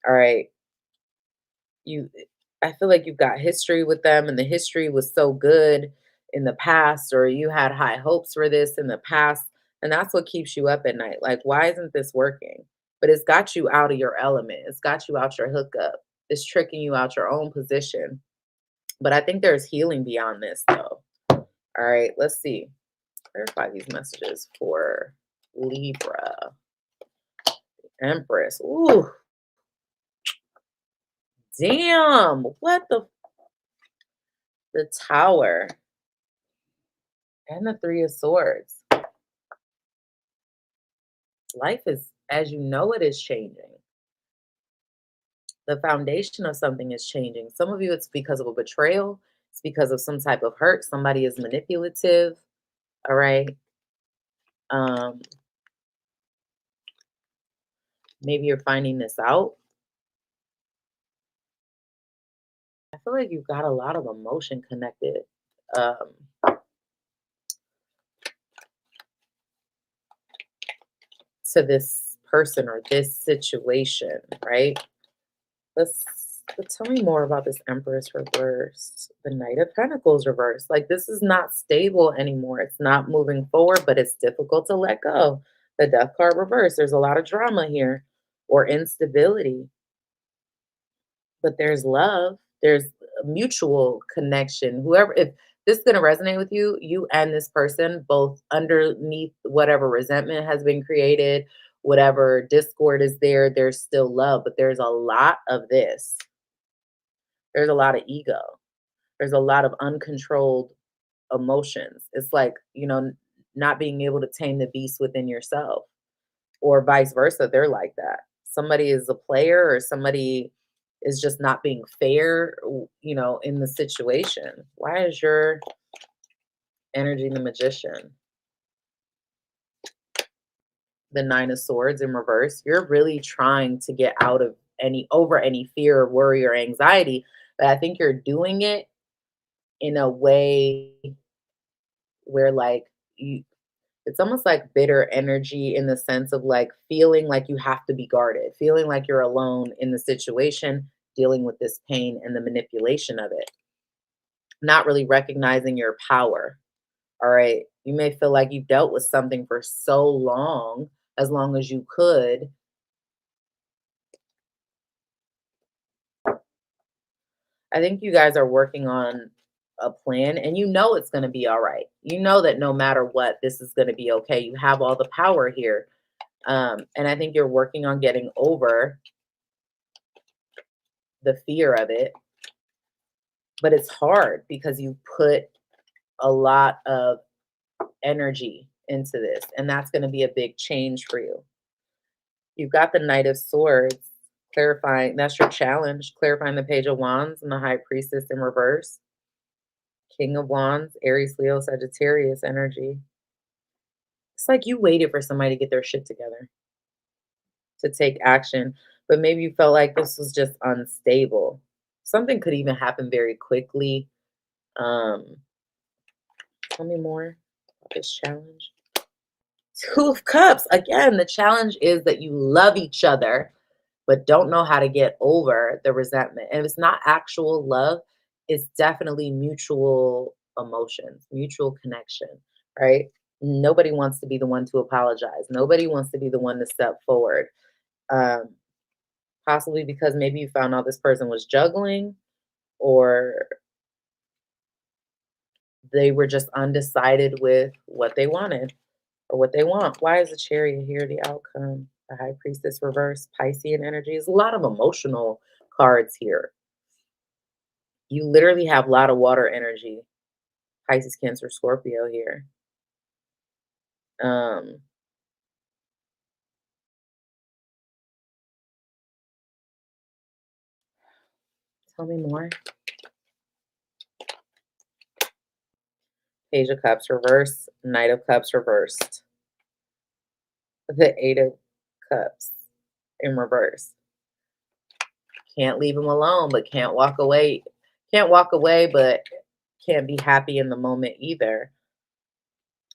All right. You I feel like you've got history with them and the history was so good in the past, or you had high hopes for this in the past, and that's what keeps you up at night. Like, why isn't this working? But it's got you out of your element. It's got you out your hookup. It's tricking you out your own position. But I think there's healing beyond this though. All right, let's see. Clarify these messages for Libra. Empress. Ooh, damn. What the Tower and the Three of Swords. Life is, as you know, it is changing. The foundation of something is changing. Some of you, it's because of a betrayal. It's because of some type of hurt. Somebody is manipulative. All right. Um, maybe you're finding this out. I feel like you've got a lot of emotion connected um, to this person or this situation, right? Let's tell me more about this Empress reverse, the Knight of Pentacles reverse. Like this is not stable anymore. It's not moving forward, but it's difficult to let go. The Death card reverse. There's a lot of drama here or instability, but there's love. There's a mutual connection. Whoever, if this is going to resonate with you, you and this person, both underneath whatever resentment has been created, whatever discord is there, there's still love, but there's a lot of this. There's a lot of ego. There's a lot of uncontrolled emotions. It's like, not being able to tame the beast within yourself, or vice versa. They're like that. Somebody is a player, or somebody is just not being fair, in the situation. Why is your energy the Magician? The Nine of Swords in reverse. You're really trying to get out of any fear, worry, or anxiety, but I think you're doing it in a way where like you it's almost like bitter energy, in the sense of like feeling like you have to be guarded, feeling like you're alone in the situation, dealing with this pain and the manipulation of it, not really recognizing your power. All right, you may feel like you dealt with something for so long, as long as you could. I think you guys are working on a plan, and you know it's going to be all right. You know that no matter what, this is going to be okay. You have all the power here. And I think you're working on getting over the fear of it, but it's hard because you put a lot of energy into this, and that's going to be a big change for you. You've got the Knight of Swords, clarifying that's your challenge, clarifying the Page of Wands and the High Priestess in reverse. King of Wands, Aries, Leo, Sagittarius energy. It's like you waited for somebody to get their shit together, to take action, but maybe you felt like this was just unstable. Something could even happen very quickly. Um, Tell me more about this challenge. Two of Cups. Again, the challenge is that you love each other, but don't know how to get over the resentment. And if it's not actual love, it's definitely mutual emotions, mutual connection, right? Nobody wants to be the one to apologize. Nobody wants to be the one to step forward. Um, Possibly because maybe you found out this person was juggling, or they were just undecided with what they wanted or what they want. Why is the Chariot here? The outcome, the High Priestess reverse, Piscean energy. There's a lot of emotional cards here. You literally have a lot of water energy. Pisces, Cancer, Scorpio here. Um, Tell me more. Page of Cups reversed, Knight of Cups reversed, the Eight of Cups in reverse. Can't leave them alone, but can't walk away. Can't walk away, but can't be happy in the moment either.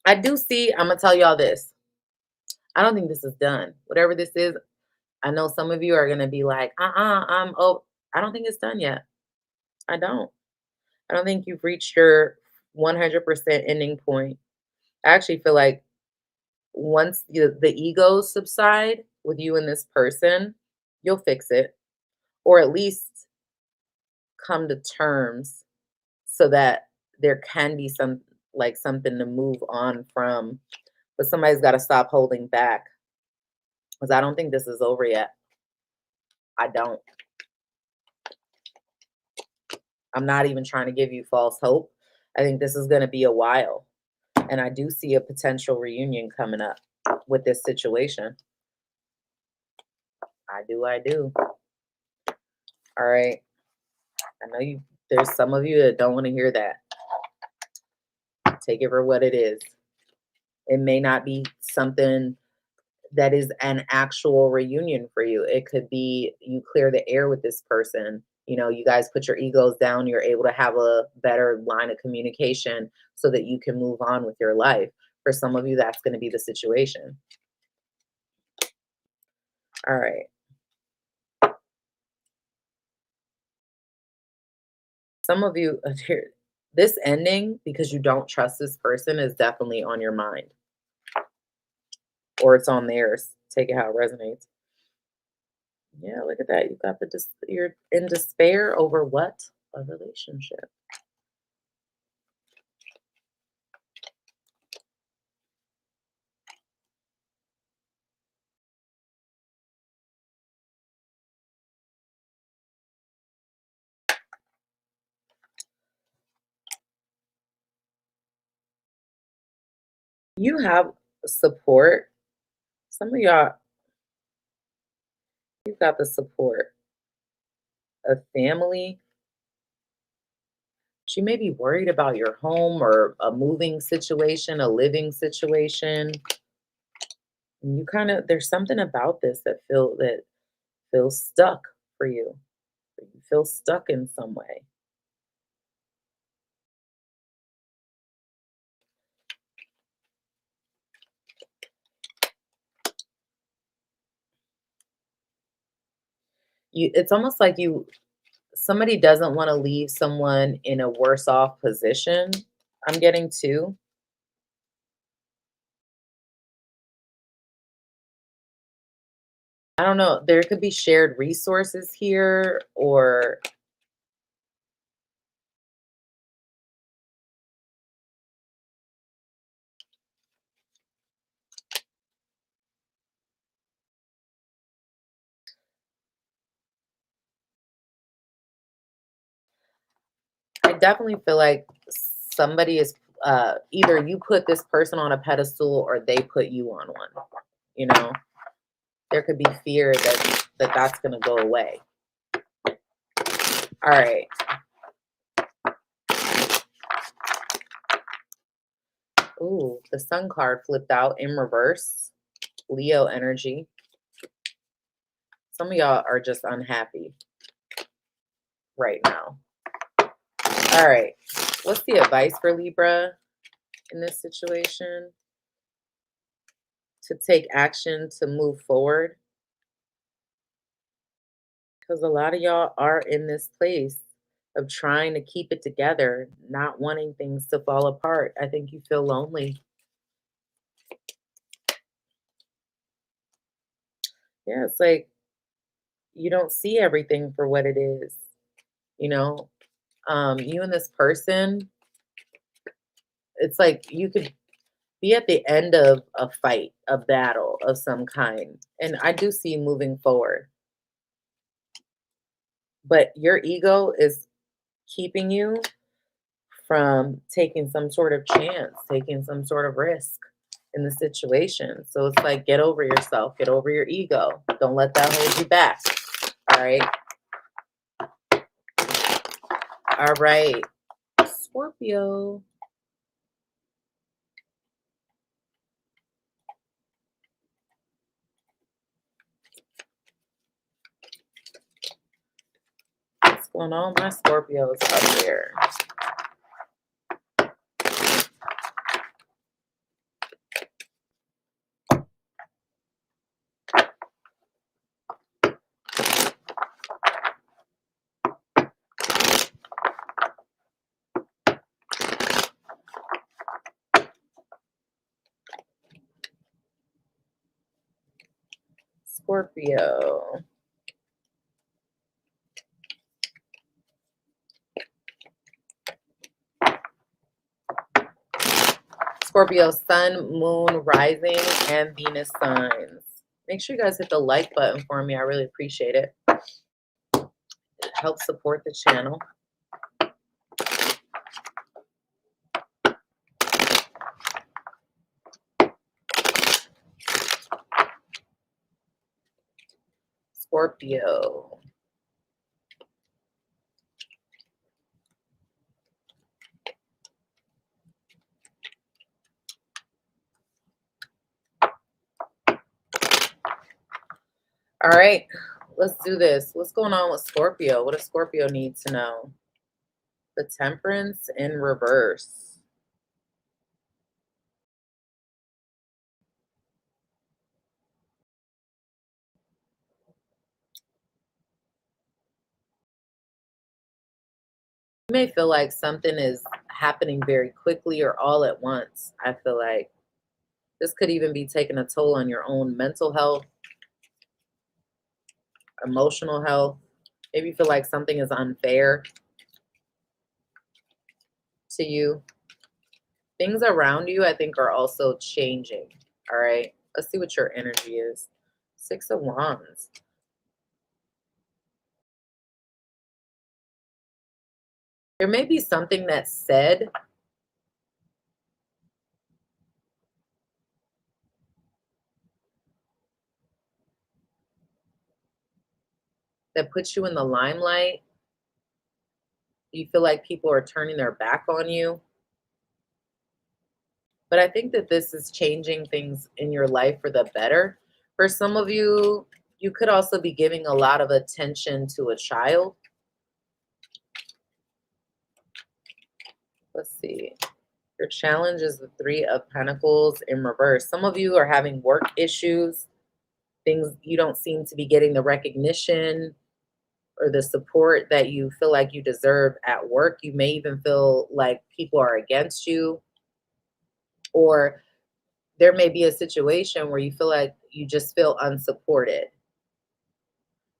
I do see, I'm gonna tell y'all this. I don't think this is done. Whatever this is, I know some of you are gonna be like, I don't think it's done yet. I don't. I don't think you've reached your 100% ending point. I actually feel like once the egos subside with you and this person, you'll fix it, or at least come to terms so that there can be some, like, something to move on from. But somebody's got to stop holding back, because I don't think this is over yet. I don't. I'm not even trying to give you false hope. I think this is going to be a while. And I do see a potential reunion coming up with this situation. I do. I do. All right. I know there's some of you that don't want to hear that. Take it for what it is. It may not be something that is an actual reunion for you. It could be you clear the air with this person. You know, you guys put your egos down, you're able to have a better line of communication so that you can move on with your life. For some of you, that's going to be the situation. All right. Some of you, this ending, because you don't trust this person, is definitely on your mind, or it's on theirs. Take it how it resonates. Yeah, look at that. You got you're in despair over what? A relationship. You have support. Some of y'all, you've got the support of family. She may be worried about your home or a moving situation, a living situation. And you kind of, there's something about this that feels stuck for you. You feel stuck in some way. It's almost like somebody doesn't want to leave someone in a worse off position. I'm getting too. I don't know. There could be shared resources here, or definitely feel like somebody is either you put this person on a pedestal or they put you on one. You know, there could be fear that's going to go away. All right. Ooh, the Sun card flipped out in reverse. Leo energy. Some of y'all are just unhappy right now. All right. What's the advice for Libra in this situation? To take action, to move forward. Because a lot of y'all are in this place of trying to keep it together, not wanting things to fall apart. I think you feel lonely. Yeah, it's like you don't see everything for what it is. You know, you and this person, it's like you could be at the end of a fight, a battle of some kind. And I do see you moving forward. But your ego is keeping you from taking some sort of chance, taking some sort of risk in the situation. So it's like, get over yourself, get over your ego. Don't let that hold you back. All right. All right. Scorpio. What's going on, my Scorpios up there? Scorpio. Scorpio, sun, moon, rising, and Venus signs. Make sure you guys hit the like button for me. I really appreciate it. It helps support the channel. Scorpio. All right, let's do this. What's going on with Scorpio? What does Scorpio need to know? The Temperance in reverse. You may feel like something is happening very quickly or all at once. I feel like this could even be taking a toll on your own mental health, emotional health. Maybe you feel like something is unfair to you. Things around you, I think, are also changing. All right. Let's see what your energy is. 6 of Wands. There may be something that's said that puts you in the limelight. You feel like people are turning their back on you. But I think that this is changing things in your life for the better. For some of you, you could also be giving a lot of attention to a child. Let's see. Your challenge is the 3 of Pentacles in reverse. Some of you are having work issues. Things you don't seem to be getting the recognition or the support that you feel like you deserve at work. You may even feel like people are against you. Or there may be a situation where you feel like you just feel unsupported.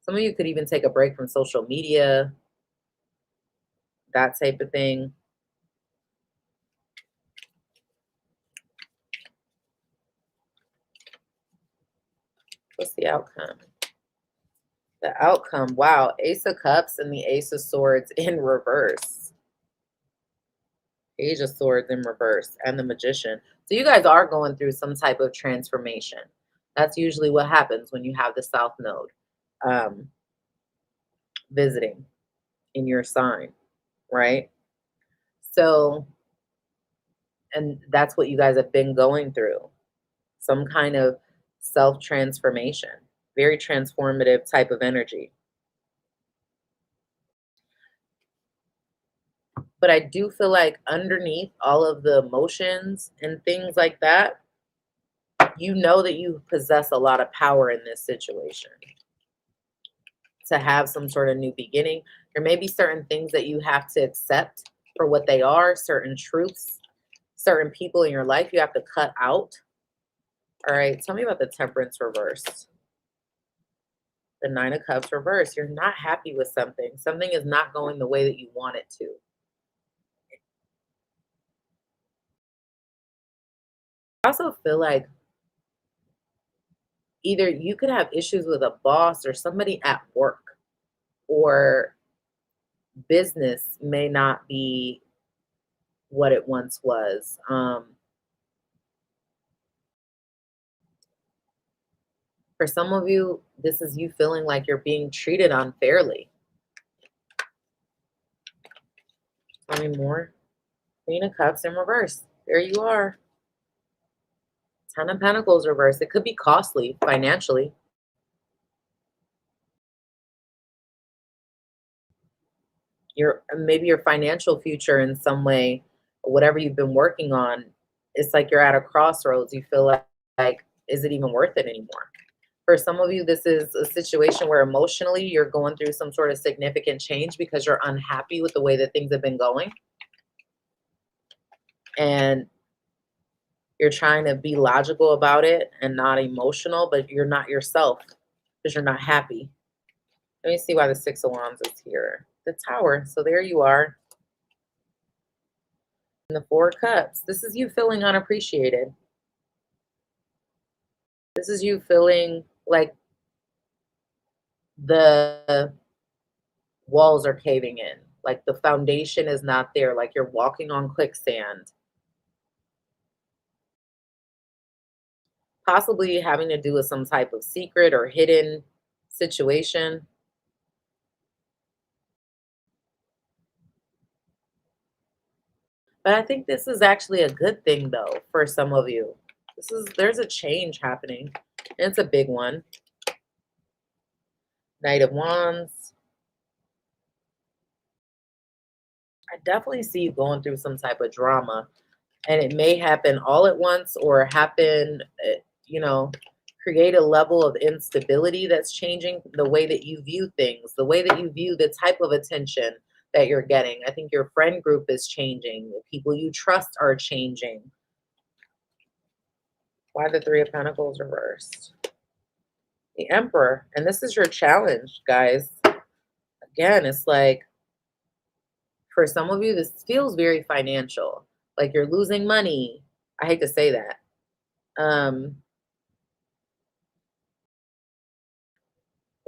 Some of you could even take a break from social media, that type of thing. What's the outcome? The outcome, wow, Ace of Cups and the Ace of Swords in reverse. Page of Swords in reverse, and the Magician. So you guys are going through some type of transformation. That's usually what happens when you have the South Node um, visiting in your sign, right? So, and that's what you guys have been going through. Some kind of self-transformation, very transformative type of energy. But I do feel like underneath all of the emotions and things like that, you know that you possess a lot of power in this situation to have some sort of new beginning. There may be certain things that you have to accept for what they are, certain truths, certain people in your life you have to cut out. All right, tell me about the Temperance reverse. The Nine of Cups reverse. You're not happy with something. Something is not going the way that you want it to. I also feel like either you could have issues with a boss or somebody at work, or business may not be what it once was. For some of you, this is you feeling like you're being treated unfairly. Tell me more. Queen of Cups in reverse. There you are. Ten of Pentacles reverse. It could be costly financially. Maybe your financial future in some way, whatever you've been working on, it's like you're at a crossroads. You feel like, is it even worth it anymore? For some of you, this is a situation where emotionally you're going through some sort of significant change because you're unhappy with the way that things have been going. And you're trying to be logical about it and not emotional, but you're not yourself because you're not happy. Let me see why the Six of Wands is here. The Tower. So there you are. And the Four of Cups. This is you feeling unappreciated. This is you feeling like the walls are caving in, like the foundation is not there, like you're walking on quicksand. Possibly having to do with some type of secret or hidden situation. But I think this is actually a good thing though for some of you. There's a change happening. And it's a big one. Knight of Wands. I definitely see you going through some type of drama, and it may happen all at once or happen, you know, create a level of instability that's changing the way that you view things, the way that you view the type of attention that you're getting. I think your friend group is changing. The people you trust are changing. Why the Three of Pentacles reversed? The Emperor. And this is your challenge, guys. Again, it's like, for some of you, this feels very financial. Like you're losing money. I hate to say that.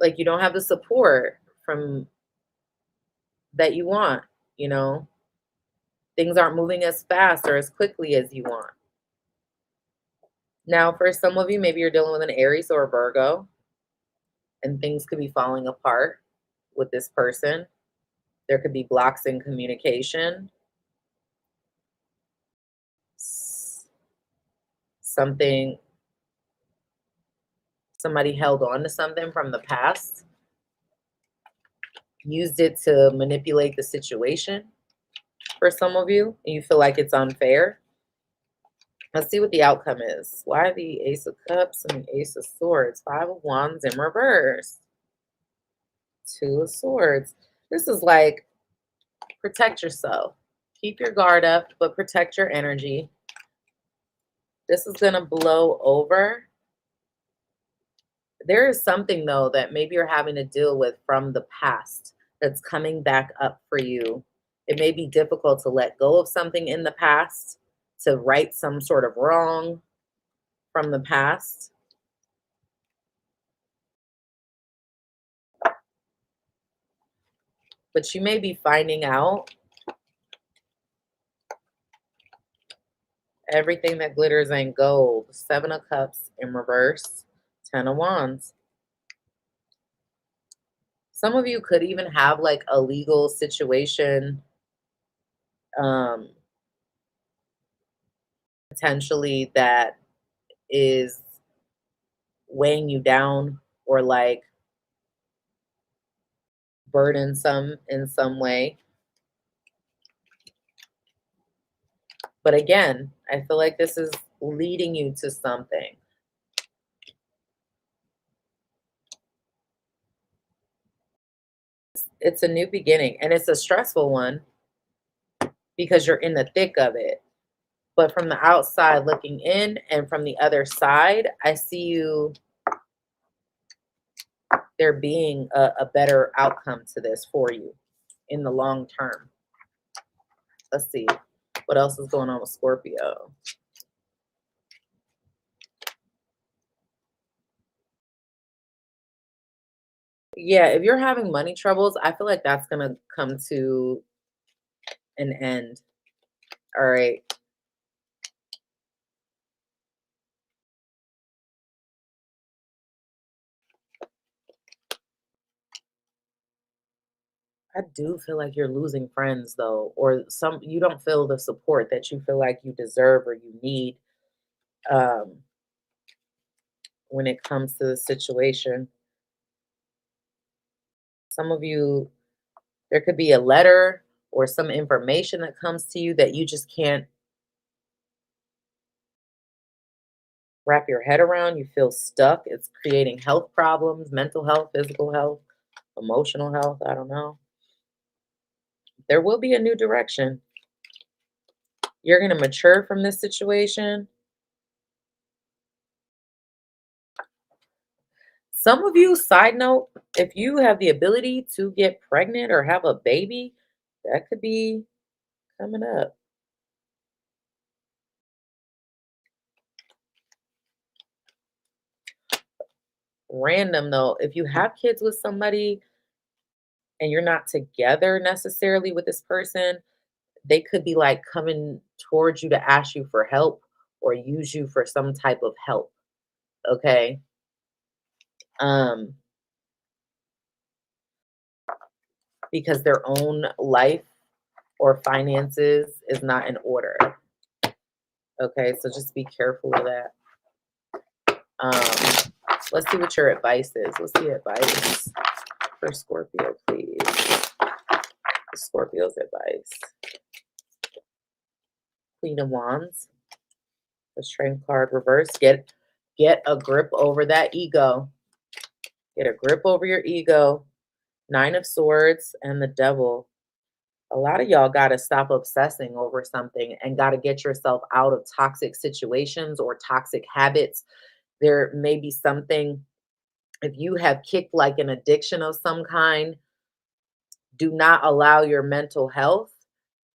Like you don't have the support from that you want, you know. Things aren't moving as fast or as quickly as you want. Now, for some of you, maybe you're dealing with an Aries or a Virgo, and things could be falling apart with this person. There could be blocks in communication. Something, somebody held on to something from the past, used it to manipulate the situation for some of you, and you feel like it's unfair. Let's see what the outcome is. Why the Ace of Cups and the Ace of Swords? Five of Wands in reverse. Two of Swords. This is like, protect yourself. Keep your guard up, but protect your energy. This is going to blow over. There is something, though, that maybe you're having to deal with from the past that's coming back up for you. It may be difficult to let go of something in the past, to right some sort of wrong from the past. But you may be finding out Everything that glitters ain't gold. 7 of Cups in reverse. 10 of Wands. Some of you could even have like a legal situation, um, potentially that is weighing you down or like burdensome in some way. But again, I feel like this is leading you to something. It's a new beginning, and it's a stressful one because you're in the thick of it. But from the outside looking in and from the other side, I see you there being a better outcome to this for you in the long term. Let's see. What else is going on with Scorpio? Yeah, if you're having money troubles, I feel like that's going to come to an end. All right. I do feel like you're losing friends though, or some you don't feel the support that you feel like you deserve or you need, um, when it comes to the situation. Some of you, there could be a letter or some information that comes to you that you just can't wrap your head around. You feel stuck. It's creating health problems, mental health, physical health, emotional health. I don't know. There will be a new direction. You're going to mature from this situation. Some of you, side note, if you have the ability to get pregnant or have a baby, that could be coming up. Random though, if you have kids with somebody and you're not together necessarily with this person, they could be like coming towards you to ask you for help or use you for some type of help. Okay. Um, because their own life or finances is not in order. Okay, so just be careful of that. Let's see what your advice is. What's the advice for Scorpio, please? Scorpio's advice. Queen of Wands. The Strength card reverse. Get a grip over that ego. Get a grip over your ego. 9 of Swords and the Devil. A lot of y'all got to stop obsessing over something and got to get yourself out of toxic situations or toxic habits. There may be something, if you have kicked like an addiction of some kind, do not allow your mental health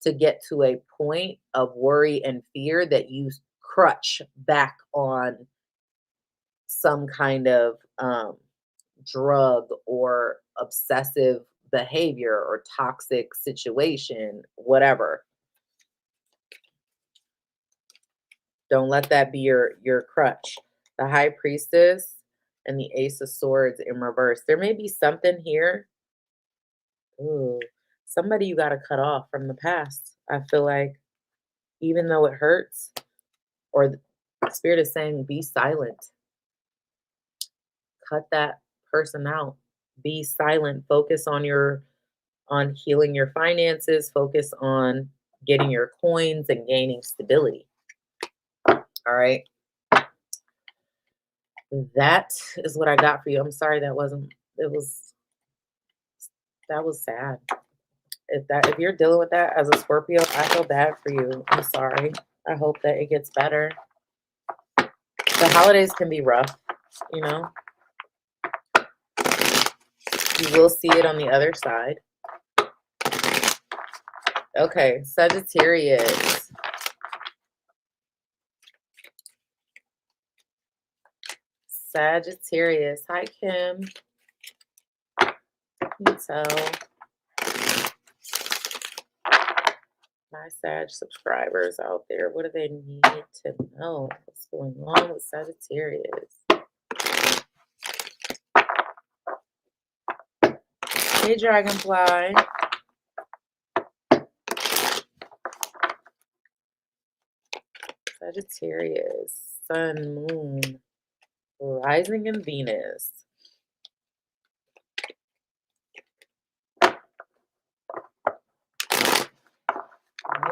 to get to a point of worry and fear that you crutch back on some kind of drug or obsessive behavior or toxic situation, whatever. Don't let that be your crutch. The High Priestess and the Ace of Swords in reverse. There may be something here. Ooh, somebody you got to cut off from the past. I feel like even though it hurts, or the spirit is saying, be silent. Cut that person out. Be silent. Focus on healing your finances. Focus on getting your coins and gaining stability. All right. That is what I got for you. I'm sorry that wasn't. That was sad. If you're dealing with that as a Scorpio, I feel bad for you. I'm sorry. I hope that it gets better. The holidays can be rough, you know. You will see it on the other side. Okay, Sagittarius. Sagittarius. Hi, Kim. Can you tell? My Sag subscribers out there, what do they need to know? What's going on with Sagittarius? Hey, Dragonfly. Sagittarius, Sun, Moon, Rising in Venus.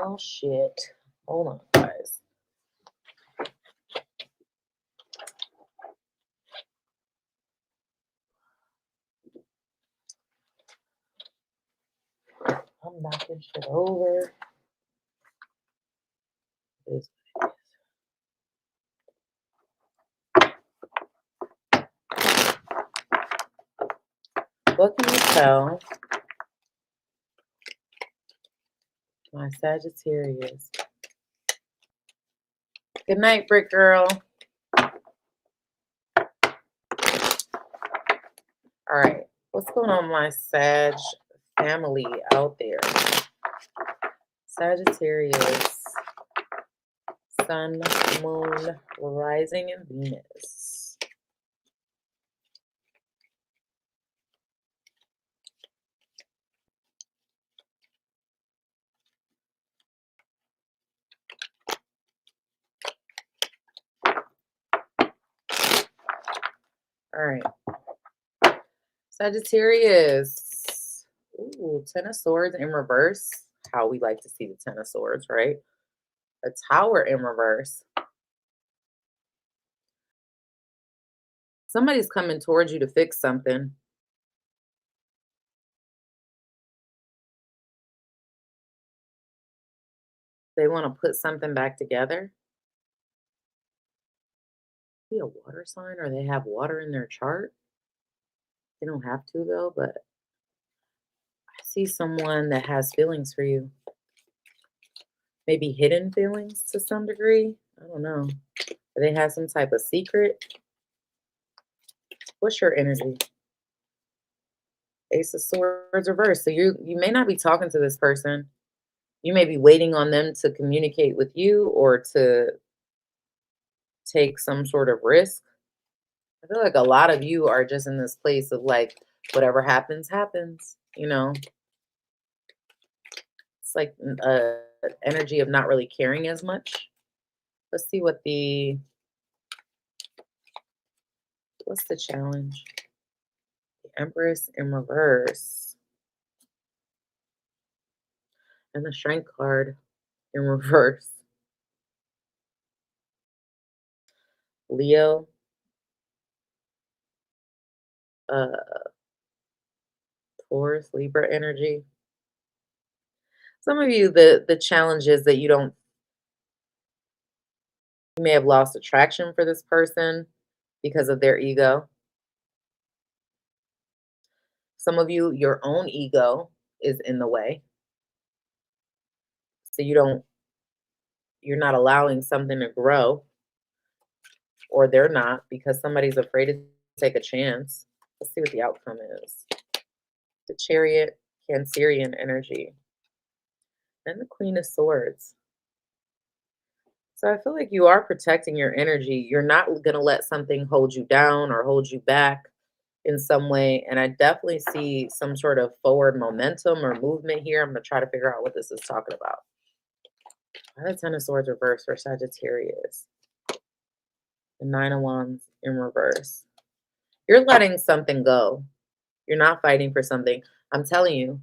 Oh, shit. Hold on, guys. I'm knocking shit over. It is what it is. What can you tell my Sagittarius? Good night, Brick Girl. All right. What's going on, my Sag family out there? Sagittarius, Sun, Moon, Rising in Venus. All right. Sagittarius. Ooh, Ten of Swords in reverse. How we like to see the Ten of Swords, right? A Tower in reverse. Somebody's coming towards you to fix something. They want to put something back together. Be a water sign, or they have water in their chart. They don't have to, though, but I see someone that has feelings for you. Maybe hidden feelings to some degree. I don't know. They have some type of secret. What's your energy? Ace of Swords reverse. So you may not be talking to this person. You may be waiting on them to communicate with you or to take some sort of risk. I feel like a lot of you are just in this place of like, whatever happens, happens. You know, it's like energy of not really caring as much. Let's see what's the challenge? The Empress in reverse. And the Strength card in reverse. Leo. Taurus, Libra energy. Some of you, the challenge is that you may have lost attraction for this person because of their ego. Some of you, your own ego is in the way. So you're not allowing something to grow, or they're not, because somebody's afraid to take a chance. Let's see what the outcome is. The Chariot, Cancerian energy, and the Queen of Swords. So I feel like you are protecting your energy. You're not going to let something hold you down or hold you back in some way. And I definitely see some sort of forward momentum or movement here. I'm going to try to figure out what this is talking about. The Ten of Swords reverse for Sagittarius. The Nine of Wands in reverse. You're letting something go. You're not fighting for something. I'm telling you,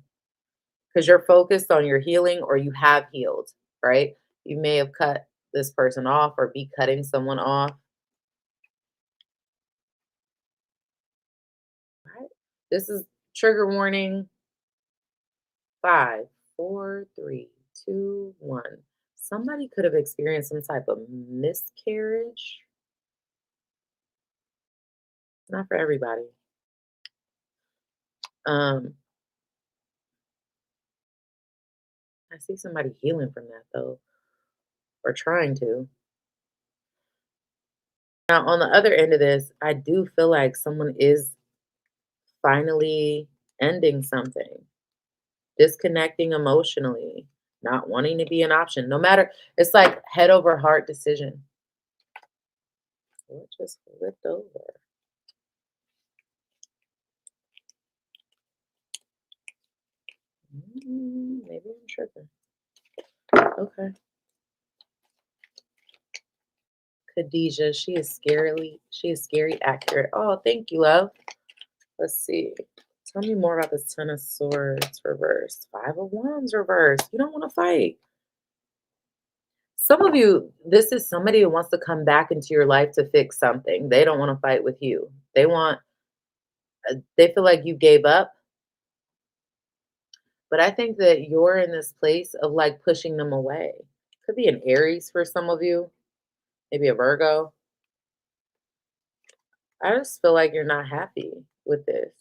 because you're focused on your healing, or you have healed, right? You may have cut this person off or be cutting someone off. Right? This is trigger warning. 5, 4, 3, 2, 1. Somebody could have experienced some type of miscarriage. Not for everybody. I see somebody healing from that though, or trying to. Now, on the other end of this, I do feel like someone is finally ending something, disconnecting emotionally, not wanting to be an option. No matter, it's like head over heart decision. What just flipped over? Maybe I'm tripping. Okay. Khadijah, she is scary accurate. Oh, thank you, love. Let's see. Tell me more about this Ten of Swords reverse. Five of Wands reverse. You don't want to fight. Some of you, this is somebody who wants to come back into your life to fix something. They don't want to fight with you. They feel like you gave up. But I think that you're in this place of like pushing them away. Could be an Aries for some of you, maybe a Virgo. I just feel like you're not happy with this.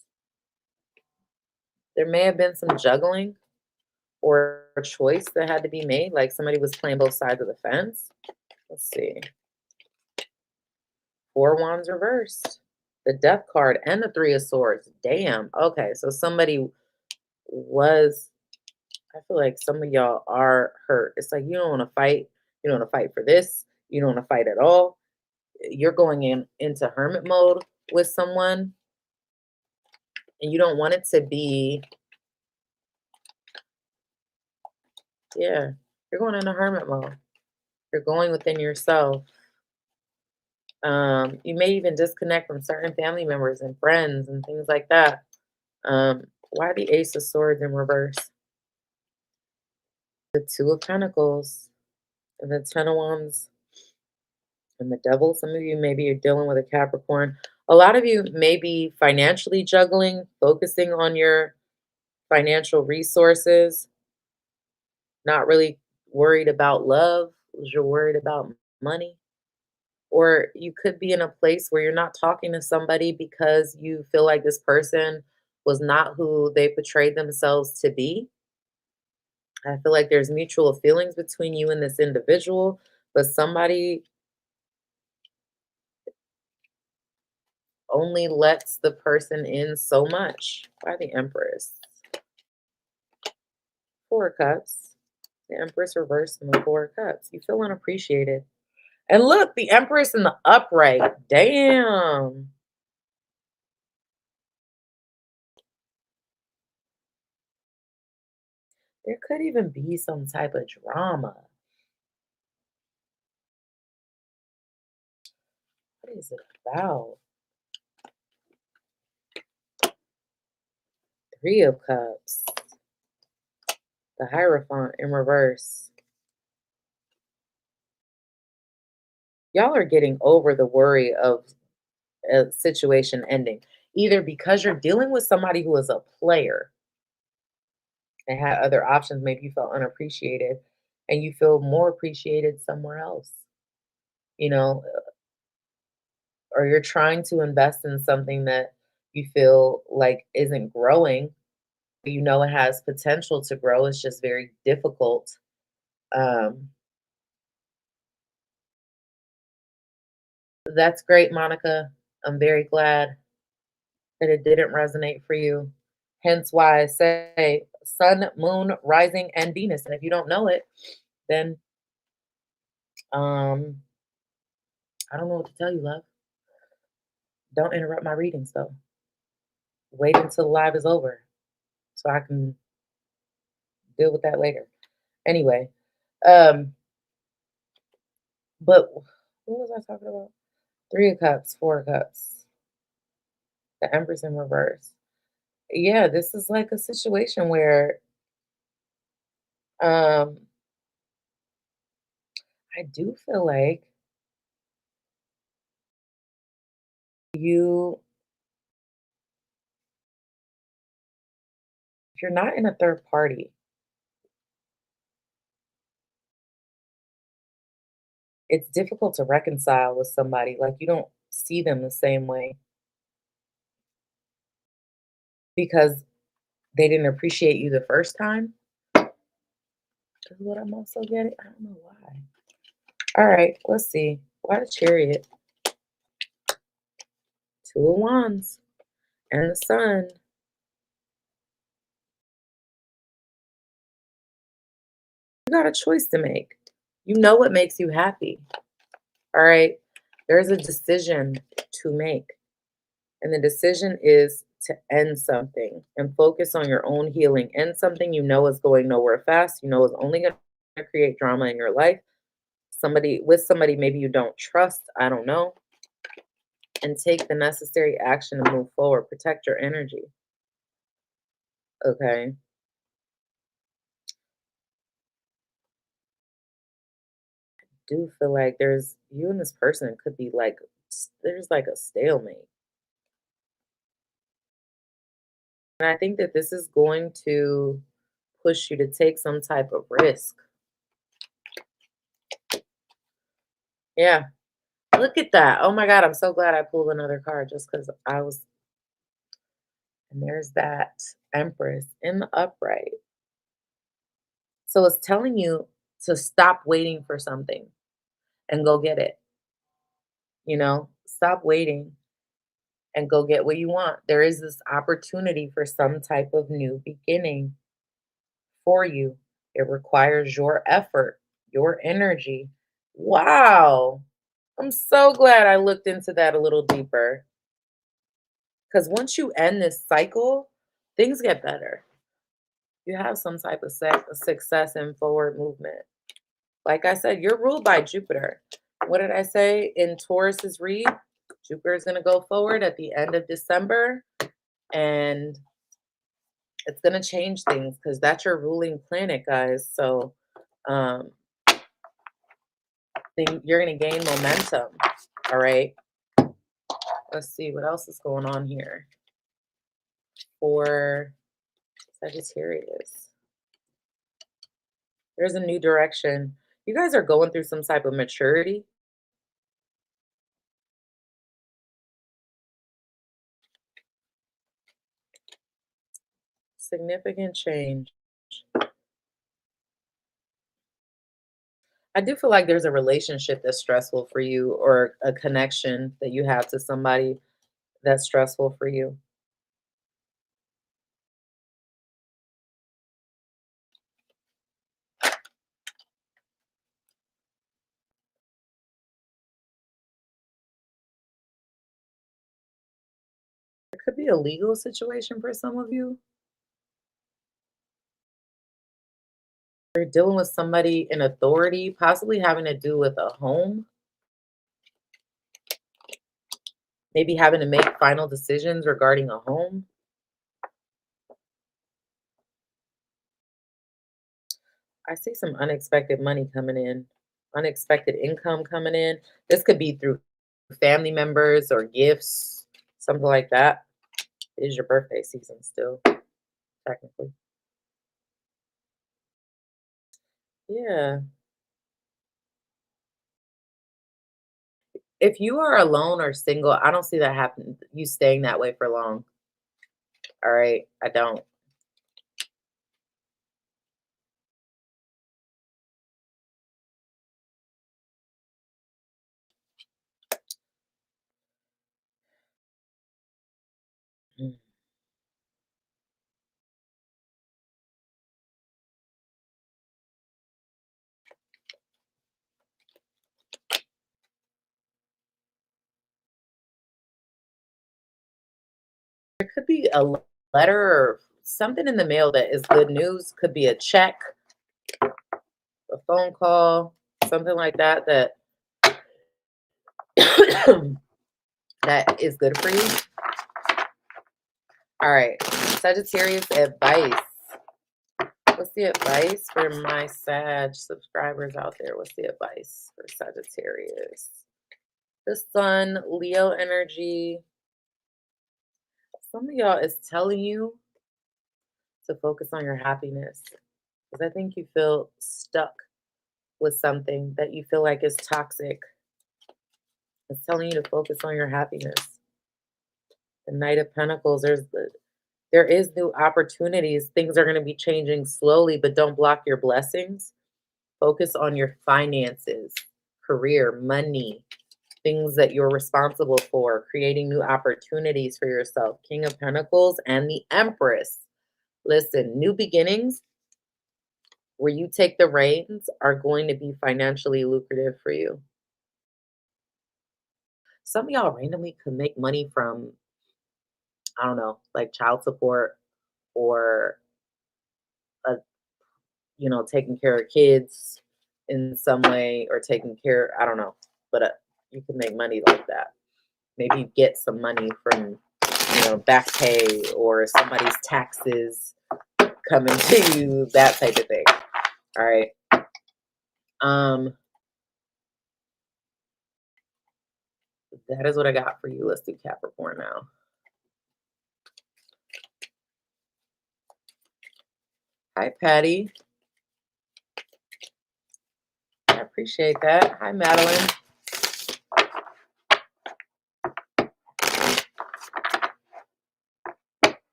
There may have been some juggling or a choice that had to be made, like somebody was playing both sides of the fence. Let's see. Four Wands reversed. The Death card and the Three of Swords. Damn. Okay, so somebody was, I feel like some of y'all are hurt. It's like you don't want to fight. You don't want to fight for this. You don't want to fight at all. You're going into hermit mode with someone, and you don't want it to be, yeah, you're going into hermit mode. You're going within yourself. You may even disconnect from certain family members and friends and things like that. Why the Ace of Swords in reverse? The Two of Pentacles and the Ten of Wands and the Devil. Some of you maybe you're dealing with a Capricorn. A lot of you may be financially juggling, focusing on your financial resources, not really worried about love, you're worried about money. Or you could be in a place where you're not talking to somebody because you feel like this person was not who they portrayed themselves to be. I feel like there's mutual feelings between you and this individual, but somebody only lets the person in so much. By the Empress. Four of Cups. The Empress reversed and the Four of Cups. You feel unappreciated. And look, the Empress in the upright. Damn. There could even be some type of drama. What is it about? Three of Cups. The Hierophant in reverse. Y'all are getting over the worry of a situation ending, either because you're dealing with somebody who is a player and had other options. Maybe you felt unappreciated and you feel more appreciated somewhere else, you know, or you're trying to invest in something that you feel like isn't growing. You know, it has potential to grow. It's just very difficult. Um, that's great, Monica. I'm very glad that it didn't resonate for you. Hence why I say sun, moon, rising, and Venus. And if you don't know it, then um, I don't know what to tell you, love. Don't interrupt my readings though. Wait until the live is over so I can deal with that later. Anyway, um, but what was I talking about? Three of Cups, Four of Cups, the Empress in reverse. Yeah, this is like a situation where um I do feel like you if you're not in a third party, it's difficult to reconcile with somebody. Like you don't see them the same way because they didn't appreciate you the first time. Is what I'm also getting. I don't know why. All right, let's see. Why the Chariot? Two of Wands and the Sun. You got a choice to make. You know what makes you happy. All right. There's a decision to make. And the decision is to end something and focus on your own healing. End something you know is going nowhere fast. You know is only going to create drama in your life. Somebody maybe you don't trust. I don't know. And take the necessary action to move forward. Protect your energy. Okay. Do feel like there's you and this person could be like there's like a stalemate. And I think that this is going to push you to take some type of risk. Yeah. Look at that. Oh my God. I'm so glad I pulled another card just because I was, and there's that Empress in the upright. So it's telling you to stop waiting for something and go get it. Stop waiting and go get what you want. There is this opportunity for some type of new beginning for you. It requires your effort, your energy. Wow. I'm so glad I looked into that a little deeper. Because once you end this cycle, things get better. You have some type of success and forward movement. Like I said, you're ruled by Jupiter. What did I say in Taurus's read? Jupiter is going to go forward at the end of December, and it's going to change things because that's your ruling planet, guys. So um, you're going to gain momentum. All right. Let's see what else is going on here for Sagittarius. There's a new direction. You guys are going through some type of maturity. Significant change. I do feel like there's a relationship that's stressful for you or a connection that you have to somebody that's stressful for you. It could be a legal situation for some of you. You're dealing with somebody in authority, possibly having to do with a home, maybe having to make final decisions regarding a home. I see some unexpected money coming in, unexpected income coming in. This could be through family members or gifts, something like that. It is your birthday season still, technically. Yeah. If you are alone or single, I don't see that happen you staying that way for long. All right? I don't. Mm. There could be a letter or something in the mail that is good news. Could be a check, a phone call, something like that that is good for you. All right. Sagittarius advice. What's the advice for my Sag subscribers out there? What's the advice for Sagittarius? The Sun, Leo energy. Some of y'all is telling you to focus on your happiness because I think you feel stuck with something that you feel like is toxic. It's telling you to focus on your happiness. The Knight of Pentacles, there is new opportunities. Things are going to be changing slowly, but don't block your blessings. Focus on your finances, career, money, things that you're responsible for, creating new opportunities for yourself. King of Pentacles and the Empress. Listen, new beginnings. where you take the reins are going to be financially lucrative for you. Some of y'all randomly could make money from, I don't know, like child support or a, taking care of kids in some way or taking care, I don't know, but you can make money like that. Maybe you get some money from, back pay or somebody's taxes coming to you, that type of thing. All right. That is what I got for you. Let's do Capricorn now. Hi, Patty. I appreciate that. Hi, Madeline.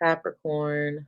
Capricorn.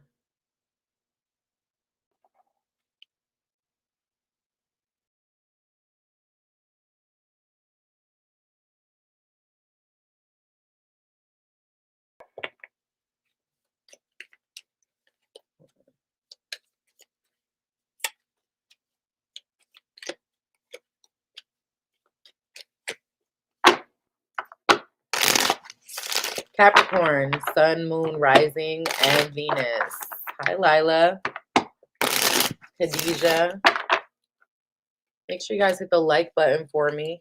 Capricorn, Sun, Moon, Rising, and Venus. Hi, Lila. Khadijah. Make sure you guys hit the like button for me.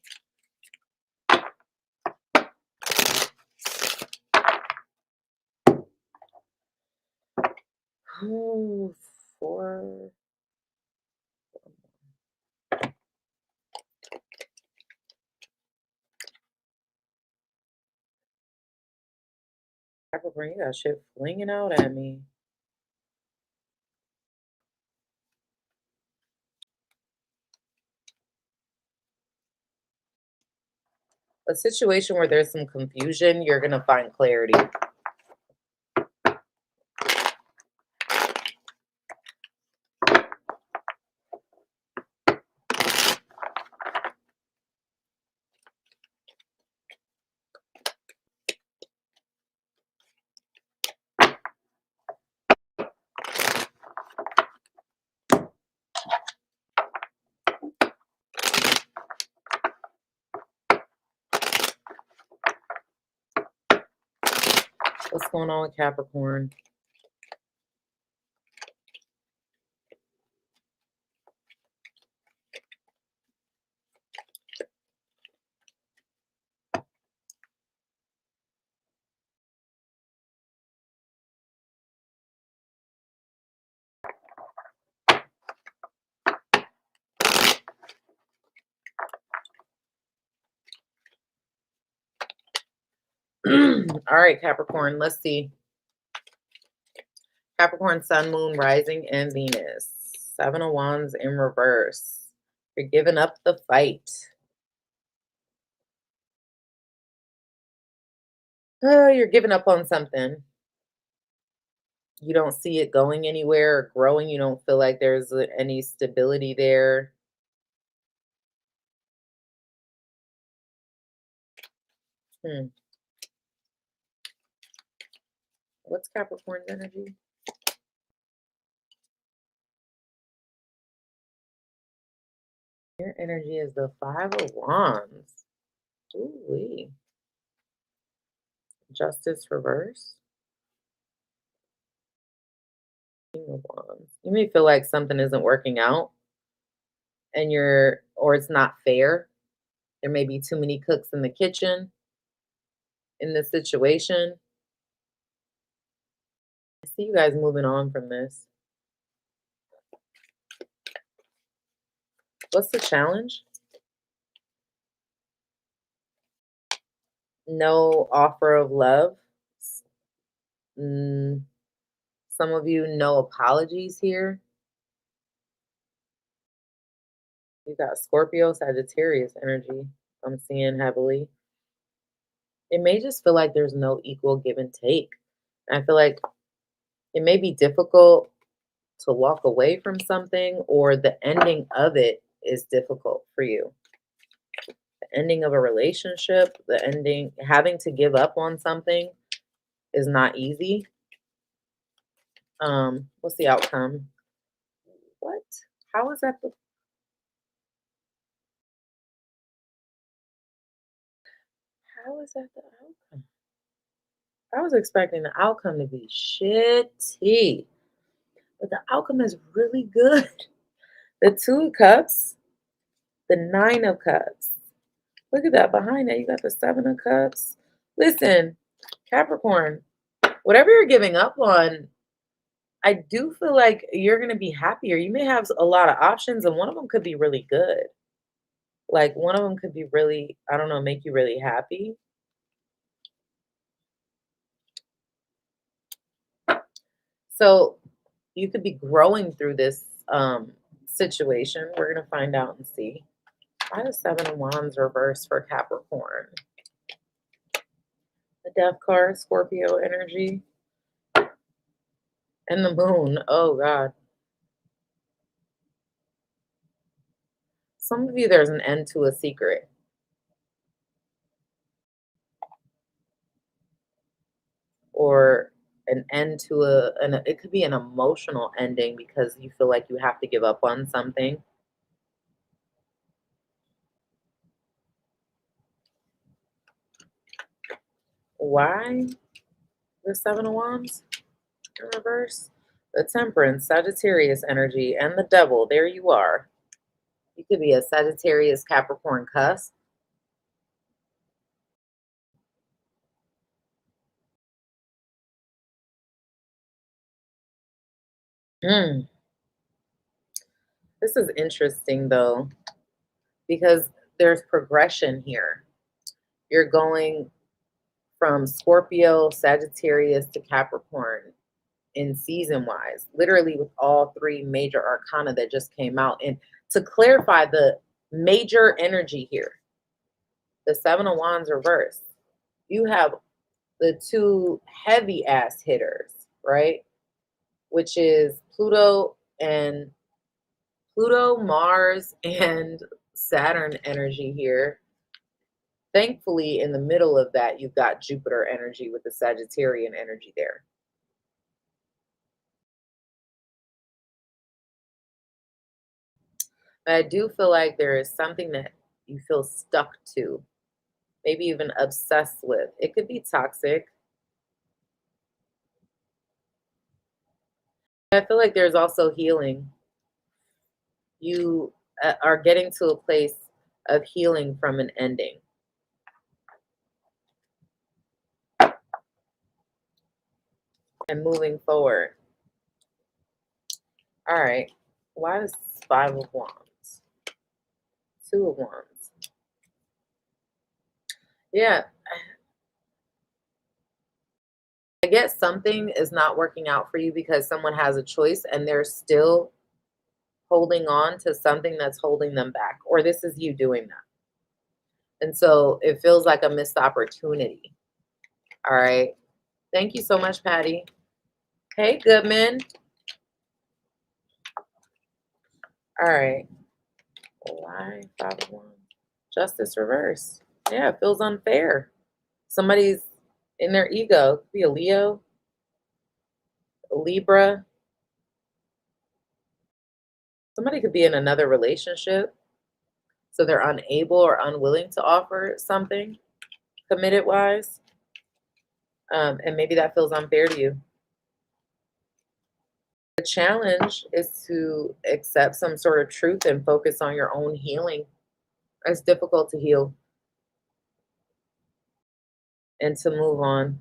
Oh, four. Capricorn, you got shit flinging out at me. A situation where there's some confusion, you're going to find clarity. What's going on with Capricorn? All right, Capricorn, let's see. Capricorn, Sun, Moon, Rising, and Venus. 7 of Wands in reverse. You're giving up the fight. You're giving up on something. You don't see it going anywhere or growing. You don't feel like there's any stability there. What's Capricorn's energy? Your energy is the 5 of Wands. Ooh-wee. Justice reverse. King of Wands. You may feel like something isn't working out and or it's not fair. There may be too many cooks in the kitchen in this situation. I see you guys moving on from this. What's the challenge? No offer of love. Some of you, no apologies here. You got Scorpio, Sagittarius energy. I'm seeing heavily. It may just feel like there's no equal give and take. I feel like it may be difficult to walk away from something, or the ending of it is difficult for you. The ending of a relationship, the ending, having to give up on something is not easy. What's the outcome? What? How is that how is that the outcome? I was expecting the outcome to be shitty, but the outcome is really good. The Two of Cups, the Nine of Cups. Look at that. Behind that, you got the Seven of Cups. Listen, Capricorn, whatever you're giving up on, I do feel like you're going to be happier. You may have a lot of options, and one of them could be really good. Like, one of them could be really, I don't know, make you really happy. So you could be growing through this situation. We're going to find out and see. Why the Seven of Wands reversed for Capricorn? The Death card, Scorpio energy, and the Moon. Oh, God. Some of you, there's an end to a secret. Or an end to it could be an emotional ending because you feel like you have to give up on something. Why the Seven of Wands in reverse? The Temperance, Sagittarius energy, and the Devil. There you are. You could be a Sagittarius Capricorn cusp. Mm. This is interesting though, because there's progression here. You're going from Scorpio, Sagittarius to Capricorn in season wise, literally with all three major arcana that just came out. And to clarify the major energy here, the Seven of Wands reverse, you have the two heavy ass hitters, right? Which is Pluto, Mars, and Saturn energy here. Thankfully, in the middle of that, you've got Jupiter energy with the Sagittarian energy there. But I do feel like there is something that you feel stuck to, maybe even obsessed with. It could be toxic. I feel like there's also healing. You are getting to a place of healing from an ending. And moving forward. All right. Why is Five of Wands? Two of Wands. Yeah. I guess something is not working out for you because someone has a choice and they're still holding on to something that's holding them back. Or this is you doing that. And so it feels like a missed opportunity. All right. Thank you so much, Patty. Hey, Goodman. All right. Why 5 of Wands? Justice reverse. Yeah, it feels unfair. Somebody's in their ego. Could be a Leo, a Libra. Somebody could be in another relationship, so they're unable or unwilling to offer something committed wise. And maybe that feels unfair to you. The challenge is to accept some sort of truth and focus on your own healing. It's difficult to heal and to move on.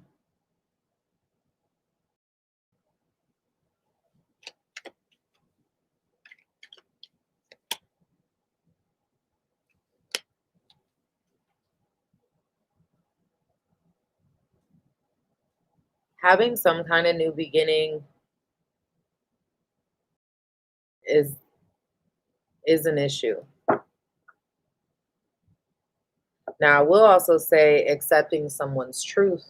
Having some kind of new beginning is an issue. Now, I will also say accepting someone's truth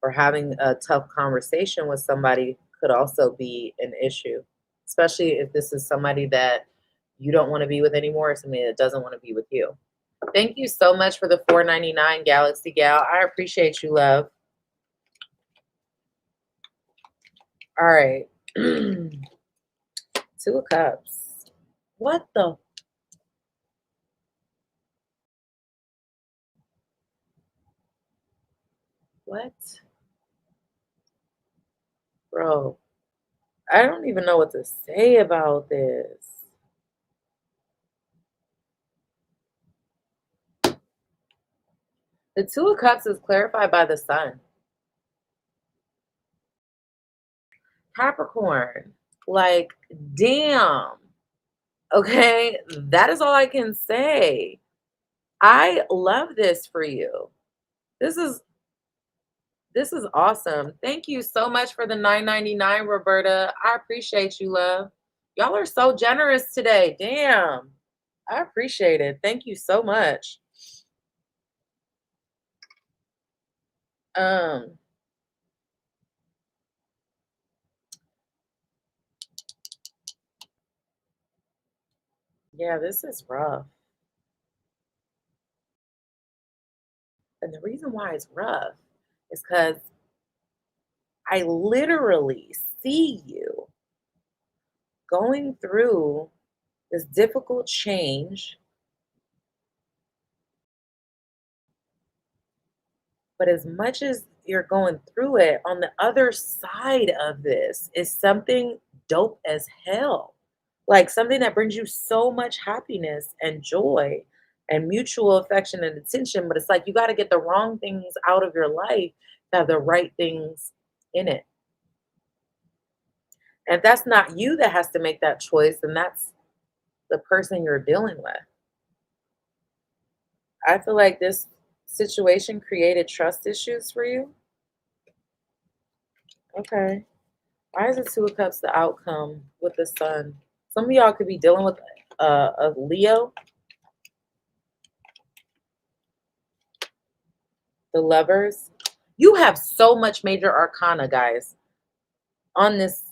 or having a tough conversation with somebody could also be an issue, especially if this is somebody that you don't want to be with anymore or somebody that doesn't want to be with you. Thank you so much for the $4.99, Galaxy Gal. I appreciate you, love. All right. Two of Cups. What the? What? Bro, I don't even know what to say about this. The Two of Cups is clarified by the Sun. Capricorn. Like, damn. Okay, that is all I can say. I love this for you. This is this is awesome. Thank you so much for the 9.99, Roberta. I appreciate you, love. Y'all are so generous today. Damn. I appreciate it. Thank you so much. Um, yeah, this is rough. And the reason why it's rough is because I literally see you going through this difficult change. But as much as you're going through it, on the other side of this is something dope as hell. Like something that brings you so much happiness and joy and mutual affection and attention. But it's like you got to get the wrong things out of your life to have the right things in it. And if that's not you that has to make that choice, then that's the person you're dealing with. I feel like this situation created trust issues for you. Okay. Why is the Two of Cups the outcome with the Sun? Some of y'all could be dealing with a Leo, the Lovers. You have so much major arcana, guys, on this.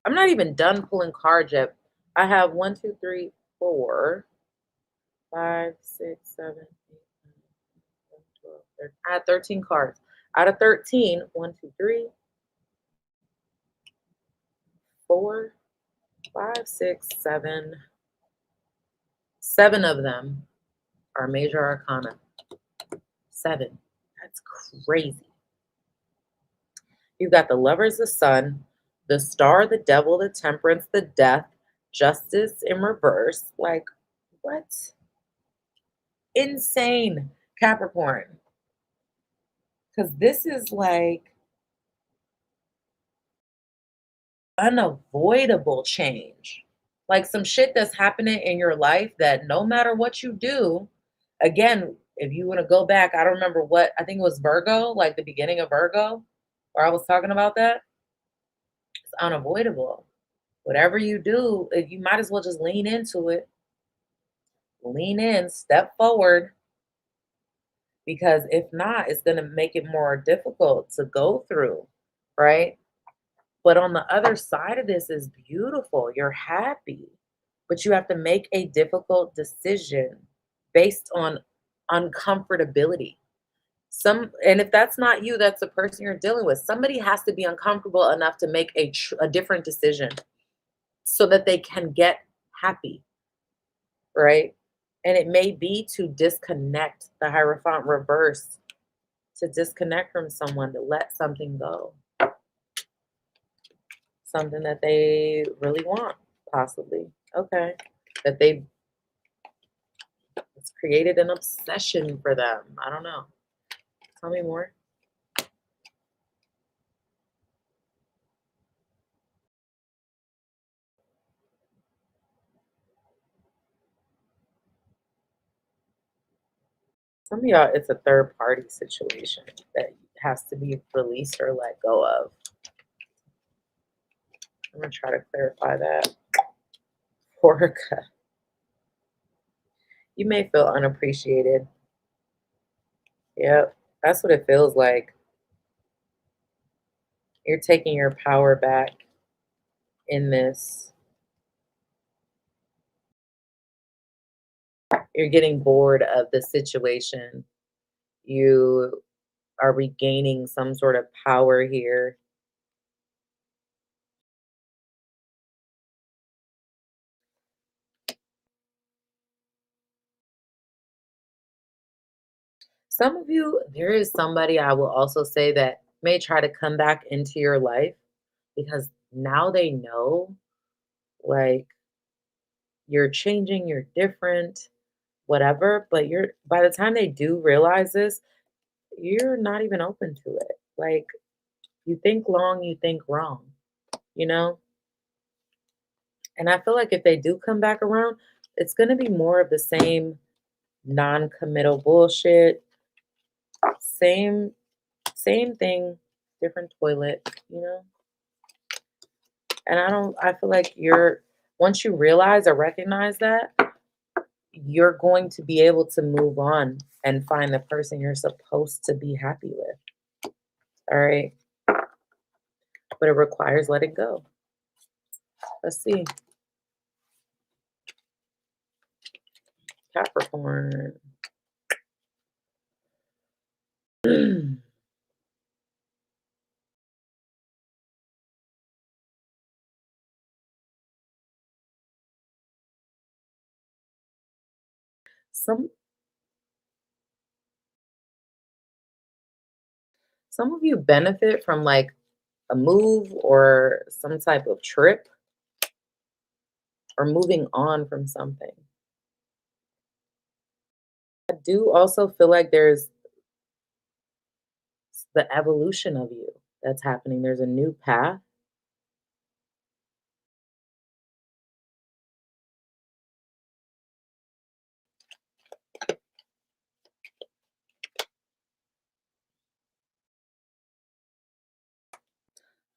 I'm not even done pulling cards yet. I have 1, 2, 3, 4, 5, 6, 7, 8, 9, 10, 12, 13. I had 13 cards. Out of 13, 1, 2, 3, 4, 5, 6, 7. 7 of them are major arcana. 7. That's crazy. You've got the Lovers, the Sun, the Star, the Devil, the Temperance, the Death, Justice in reverse. Like, what? Insane, Capricorn. Because this is like unavoidable change. Like some shit that's happening in your life that no matter what you do, again, if you want to go back, I don't remember what, I think it was Virgo, like the beginning of Virgo, where I was talking about that. It's unavoidable. Whatever you do, you might as well just lean into it. Lean in, step forward, because if not, it's going to make it more difficult to go through, right? But on the other side of this is beautiful. You're happy, but you have to make a difficult decision based on uncomfortability. And if that's not you, that's the person you're dealing with. Somebody has to be uncomfortable enough to make a different decision so that they can get happy, right? And it may be to disconnect, the Hierophant reverse, to disconnect from someone, to let something go, something that they really want, possibly. Okay. That they, it's created an obsession for them. I don't know. Tell me more. Some of y'all, it's a third party situation that has to be released or let go of. I'm going to try to clarify that. Orca. You may feel unappreciated. Yep. That's what it feels like. You're taking your power back in this. You're getting bored of the situation. You are regaining some sort of power here. Some of you, there is somebody I will also say that may try to come back into your life because now they know, like, you're changing, you're different, whatever, but you're by the time they do realize this, you're not even open to it. Like, you think long, you think wrong, you know? And I feel like if they do come back around, it's going to be more of the same non-committal bullshit, same same thing, different toilet, you know? And I feel like you're once you realize or recognize that, you're going to be able to move on and find the person you're supposed to be happy with. All right. But it requires letting go. Let's see. Capricorn. some some of you benefit from like a move or some type of trip or moving on from something. I do also feel like there's the evolution of you that's happening. There's a new path.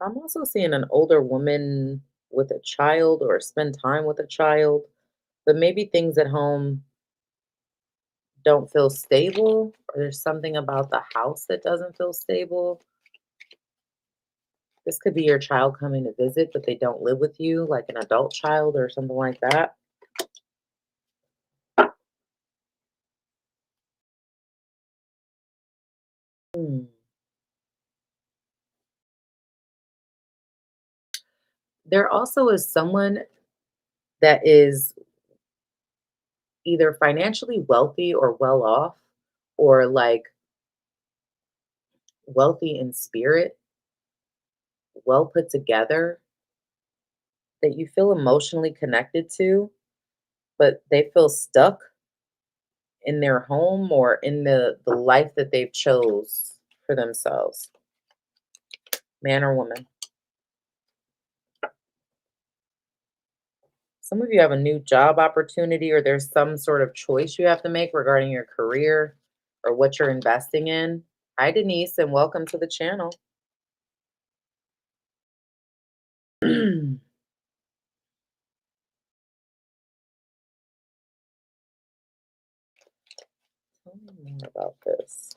I'm also seeing an older woman with a child or spend time with a child, but maybe things at home don't feel stable, or there's something about the house that doesn't feel stable. This could be your child coming to visit, but they don't live with you, like an adult child or something like that. Hmm. There also is someone that is either financially wealthy or well off, or like wealthy in spirit, well put together, that you feel emotionally connected to, but they feel stuck in their home or in the life that they've chose for themselves, man or woman. Some of you have a new job opportunity, or there's some sort of choice you have to make regarding your career or what you're investing in. Hi, Denise, and welcome to the channel. Tell me more about this.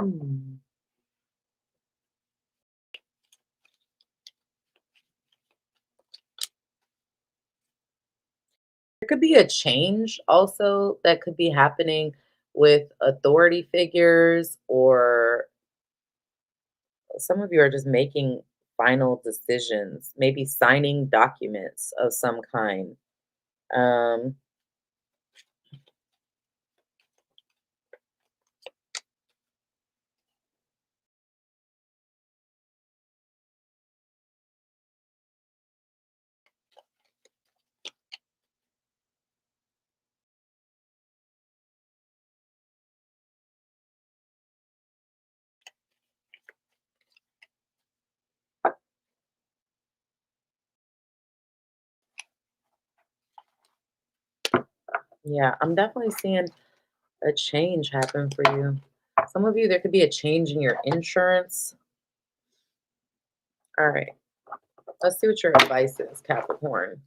Hmm. There could be a change also that could be happening with authority figures, or some of you are just making final decisions, maybe signing documents of some kind. Um, yeah, I'm definitely seeing a change happen for you. Some of you, there could be a change in your insurance. All right, let's see what your advice is, Capricorn.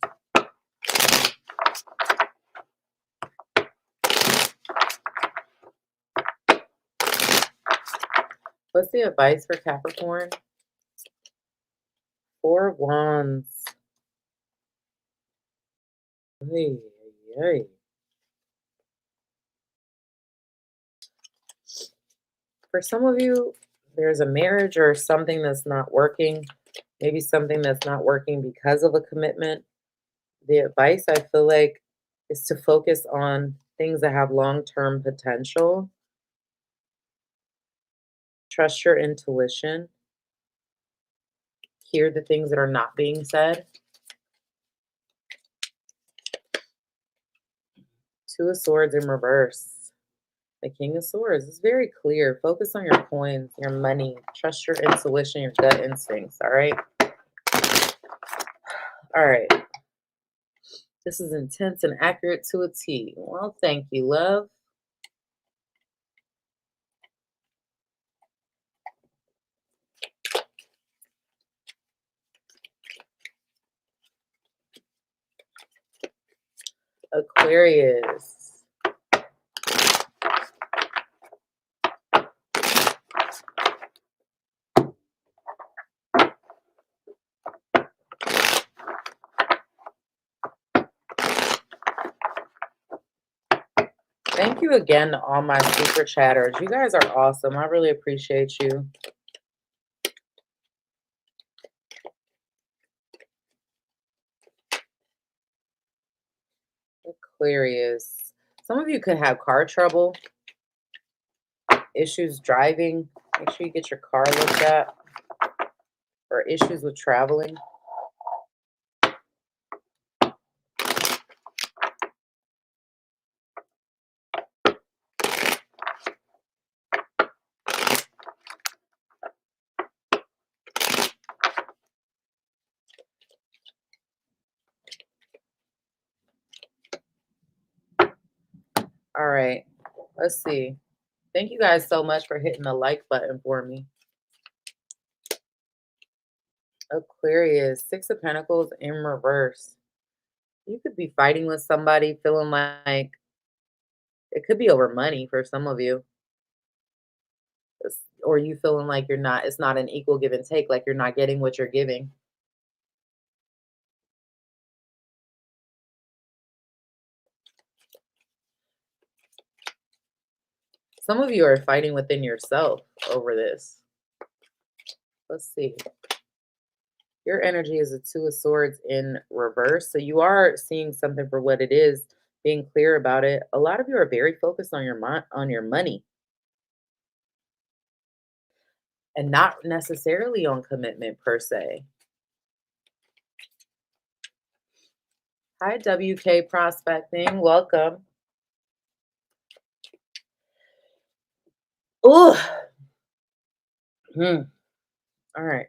What's the advice for Capricorn Four of Wands. Ay, ay, ay. For some of you, there's a marriage or something that's not working. Maybe something that's not working because of a commitment. The advice I feel like is to focus on things that have long-term potential. Trust your intuition. Hear the things that are not being said. Two of Swords in reverse. The King of Swords is very clear. Focus on your coins, your money. Trust your intuition, your gut instincts. All right. All right. This is intense and accurate to a T. Well, thank you, love. Aquarius. Thank you again to all my super chatters. You guys are awesome. I really appreciate you. Aquarius. Some of you could have car trouble, issues driving. Make sure you get your car looked at, or issues with traveling. All right, let's see. Thank you guys so much for hitting the like button for me. Aquarius, Six of Pentacles in reverse. You could be fighting with somebody, feeling like it could be over money for some of you. Or you feeling like it's not an equal give and take, like you're not getting what you're giving. Some of you are fighting within yourself over this. Let's see. Your energy is a Two of Swords in reverse. So you are seeing something for what it is, being clear about it. A lot of you are very focused on your money and not necessarily on commitment per se. Hi, WK Prospecting. Welcome. Oh, all right.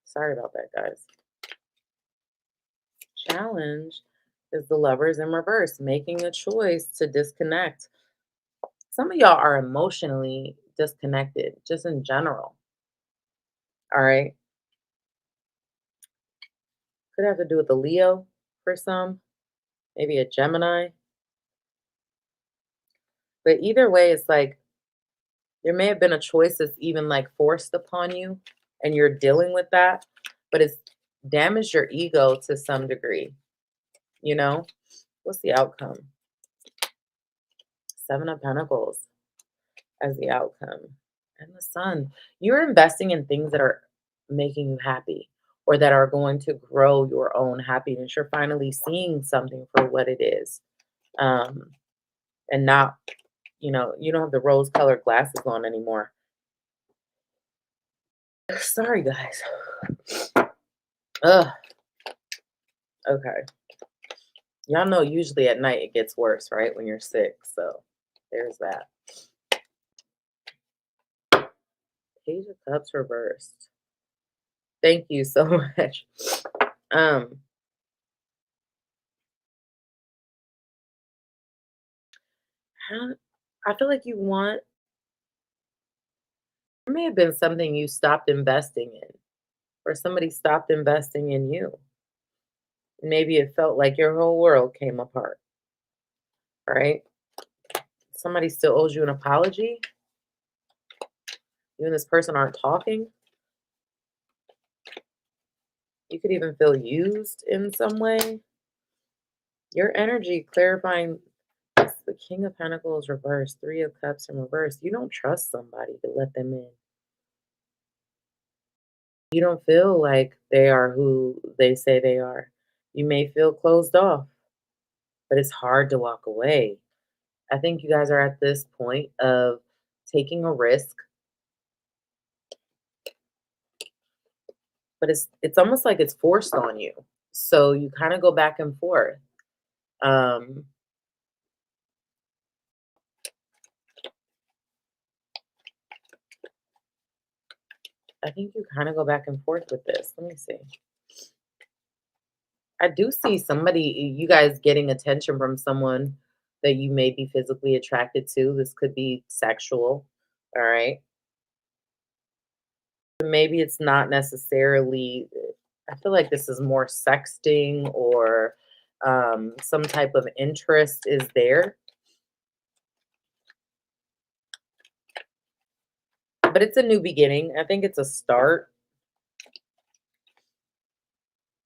Sorry about that, guys. Challenge is the Lovers in reverse, making a choice to disconnect. Some of y'all are emotionally disconnected, just in general. All right. Could have to do with the Leo for some, maybe a Gemini. But either way, it's like there may have been a choice that's even like forced upon you and you're dealing with that, but it's damaged your ego to some degree. You know, what's the outcome? Seven of Pentacles as the outcome. And the Sun. You're investing in things that are making you happy or that are going to grow your own happiness. You're finally seeing something for what it is. And not, you don't have the rose-colored glasses on anymore. Sorry, guys. Ugh. Okay. Y'all know usually at night it gets worse, right? When you're sick. So there's that. Page of Cups reversed. Thank you so much. I feel like there may have been something you stopped investing in, or somebody stopped investing in you. Maybe it felt like your whole world came apart, right? Somebody still owes you an apology. You and this person aren't talking. You could even feel used in some way. Your energy clarifying. It's the King of Pentacles reversed, Three of Cups in reverse. You don't trust somebody to let them in. You don't feel like they are who they say they are. You may feel closed off, but it's hard to walk away. I think you guys are at this point of taking a risk, but it's almost like it's forced on you. So you kind of go back and forth. Um, I think you kind of go back and forth with this. Let me see. I do see somebody, you guys getting attention from someone that you may be physically attracted to. This could be sexual. All right. Maybe it's not necessarily, I feel like this is more sexting or some type of interest is there, but it's a new beginning. I think it's a start.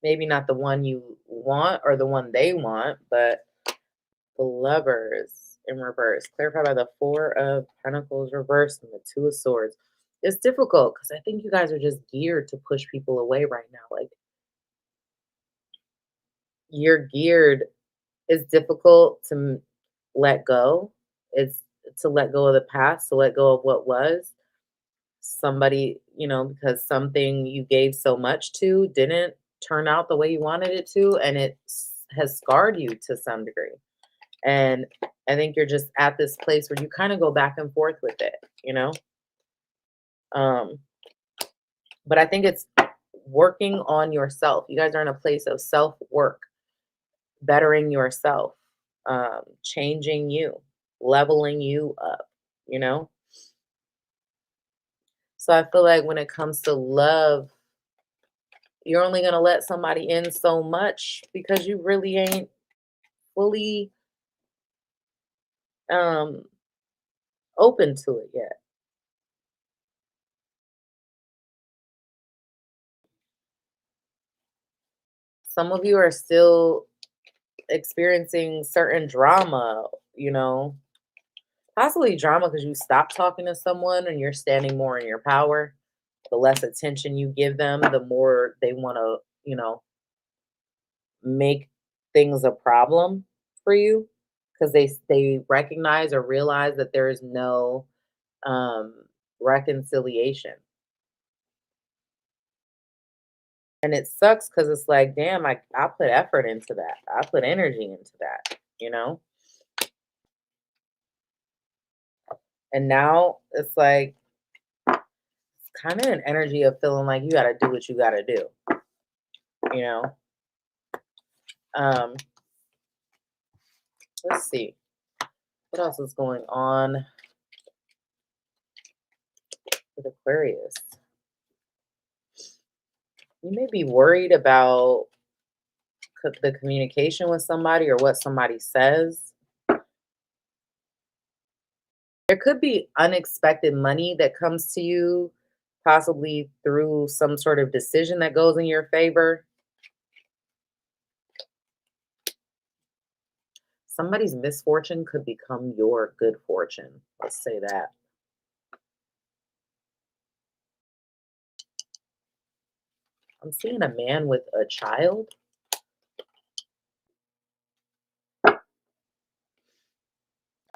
Maybe not the one you want or the one they want, but the Lovers in reverse, clarified by the Four of Pentacles reversed and the Two of Swords. It's difficult because I think you guys are just geared to push people away right now. Like you're geared. It's difficult to let go. It's to let go of the past, to let go of what was. Somebody, because something you gave so much to didn't turn out the way you wanted it to, and has scarred you to some degree. And I think you're just at this place where you kind of go back and forth with it, you know? Um, but I think it's working on yourself. You guys are in a place of self work, bettering yourself, changing you, leveling you up, you know? So I feel like when it comes to love, you're only going to let somebody in so much because you really ain't fully um, open to it yet. Some of you are still experiencing certain drama, possibly drama because you stop talking to someone and you're standing more in your power. The less attention you give them, the more they want to, make things a problem for you because they recognize or realize that there is no um, reconciliation. And it sucks because it's like, damn, I put effort into that. I put energy into that. And now it's like kind of an energy of feeling like you got to do what you got to do, you know? Um, let's see. What else is going on with Aquarius? You may be worried about the communication with somebody or what somebody says. There could be unexpected money that comes to you, possibly through some sort of decision that goes in your favor. Somebody's misfortune could become your good fortune. Let's say that. I'm seeing a man with a child.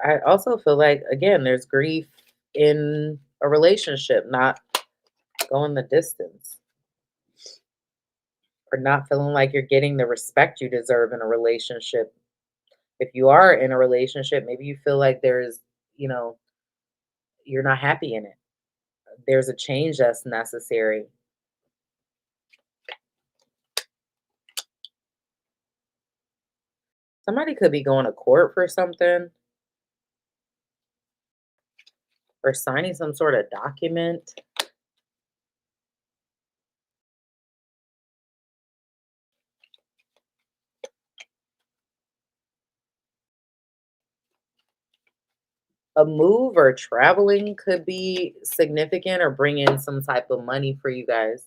I also feel like, again, there's grief in a relationship, not going the distance or not feeling like you're getting the respect you deserve in a relationship. If you are in a relationship, maybe you feel like you know, you're not happy in it. There's a change that's necessary. Somebody could be going to court for something or signing some sort of document. A move or traveling could be significant or bring in some type of money for you guys.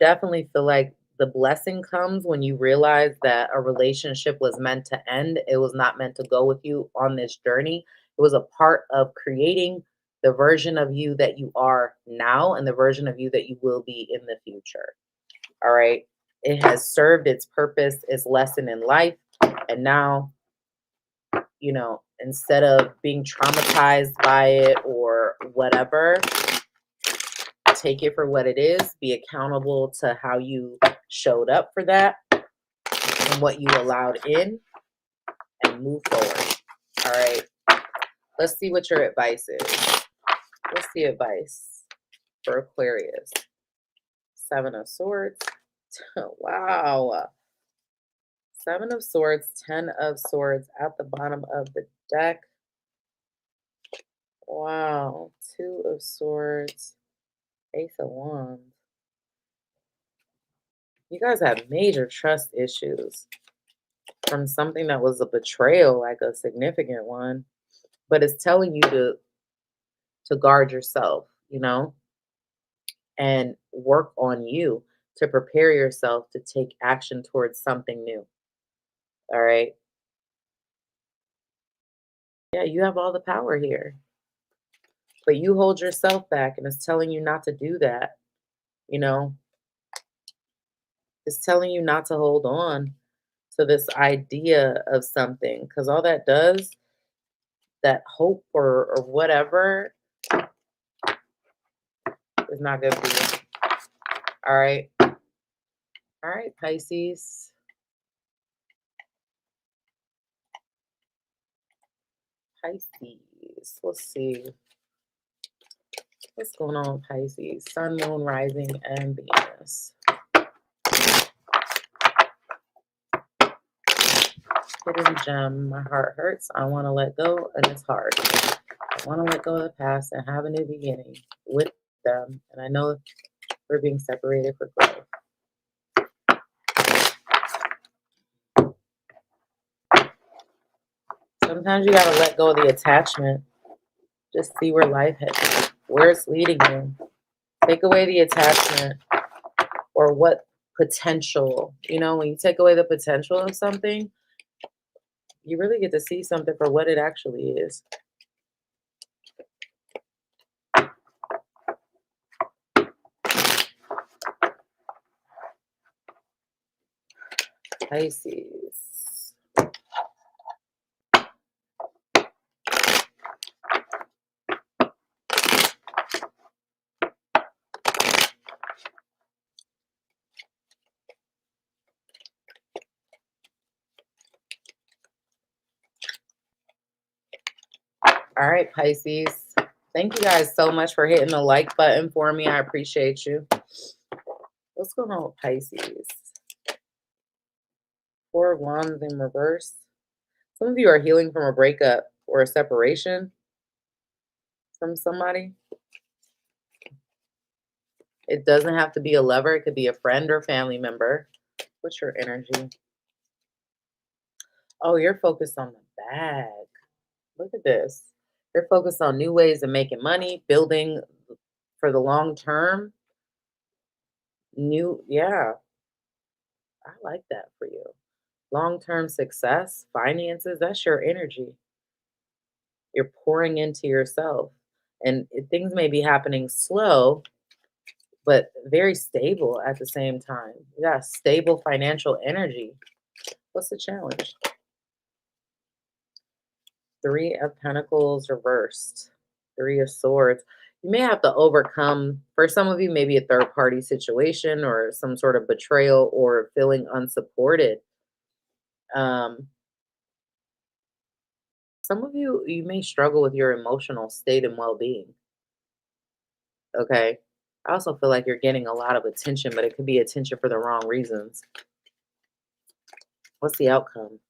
definitely feel like the blessing comes when you realize that a relationship was meant to end. It was not meant to go with you on this journey. It was a part of creating the version of you that you are now and the version of you that you will be in the future. All right. It has served its purpose, its lesson in life. And now, instead of being traumatized by it or whatever, take it for what it is, be accountable to how you showed up for that and what you allowed in, and move forward. All right. Let's see what your advice is. What's the advice for Aquarius? 7 of Swords. Wow. 7 of Swords, 10 of Swords at the bottom of the deck. Wow. 2 of Swords, Ace of Wands. You guys have major trust issues from something that was a betrayal, like a significant one, but it's telling you to guard yourself, and work on you to prepare yourself to take action towards something new. All right. Yeah, you have all the power here, but you hold yourself back, and it's telling you not to do that. You know, it's telling you not to hold on to this idea of something, because all that does, that hope or whatever, is not good for you. All right. All right, Pisces. Pisces. Let's see. What's going on with Pisces? Sun, Moon, Rising, and Venus. Hidden gem. My heart hurts. I want to let go, and it's hard. I want to let go of the past and have a new beginning with them. And I know we're being separated for growth. Sometimes you got to let go of the attachment. Just see where life heads, where it's leading you. Take away the attachment, or what potential. When you take away the potential of something, you really get to see something for what it actually is. Pisces. All right, Pisces. Thank you guys so much for hitting the like button for me. I appreciate you. What's going on with Pisces? 4 of Wands in reverse. Some of you are healing from a breakup or a separation from somebody. It doesn't have to be a lover. It could be a friend or family member. What's your energy? Oh, you're focused on the bag. Look at this. You're focused on new ways of making money, building for the long term. Yeah, I like that for you. Long-term success, finances, that's your energy. You're pouring into yourself. And things may be happening slow, but very stable at the same time. You got stable financial energy. What's the challenge? 3 of Pentacles reversed. 3 of Swords. You may have to overcome, for some of you, maybe a third-party situation or some sort of betrayal or feeling unsupported. Some of you may struggle with your emotional state and well-being. Okay. I also feel like you're getting a lot of attention, but it could be attention for the wrong reasons. What's the outcome?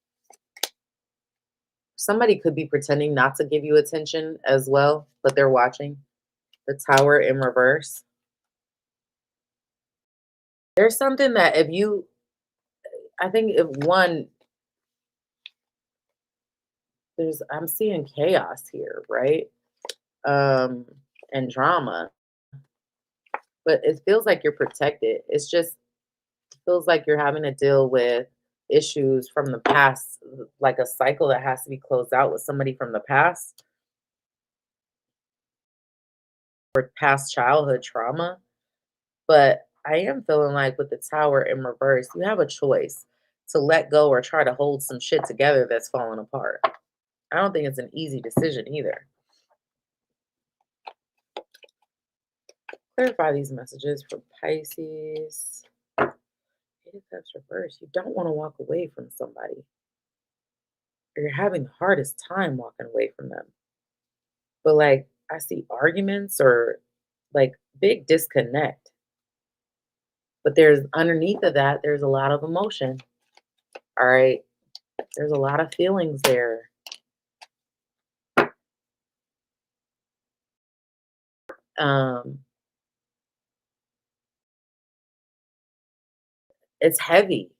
Somebody could be pretending not to give you attention as well, but they're watching. The Tower in reverse. There's something that I think if one, I'm seeing chaos here, right? And drama. but it feels like you're protected. It's just feels like you're having to deal with issues from the past, like a cycle that has to be closed out with somebody from the past or past childhood trauma. But I am feeling like with the tower in reverse, you have a choice to let go or try to hold some shit together that's falling apart. I don't think it's an easy decision either. Clarify these messages for Pisces. Eight of Cups reverse. You don't want to walk away from somebody, or you're having the hardest time walking away from them. But like I see arguments or like big disconnect. But there's underneath of that, there's a lot of emotion. All right. There's a lot of feelings there. Um, it's heavy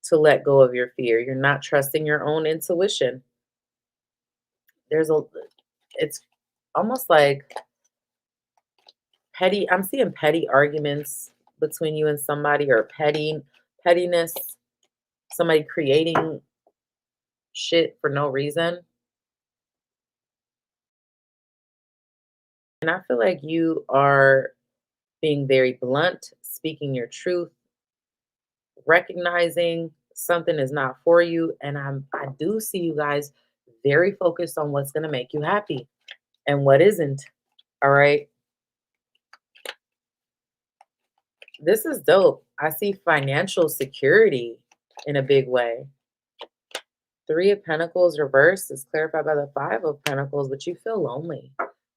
to let go of your fear. You're not trusting your own intuition. There's a it's almost like petty. I'm seeing petty arguments between you and somebody or pettiness, somebody creating shit for no reason. And I feel like you are being very blunt, speaking your truth, recognizing something is not for you. And I do see you guys very focused on what's gonna make you happy and what isn't. All right. This is dope. I see financial security in a big way. Three of Pentacles reversed is clarified by the Five of Pentacles, but you feel lonely.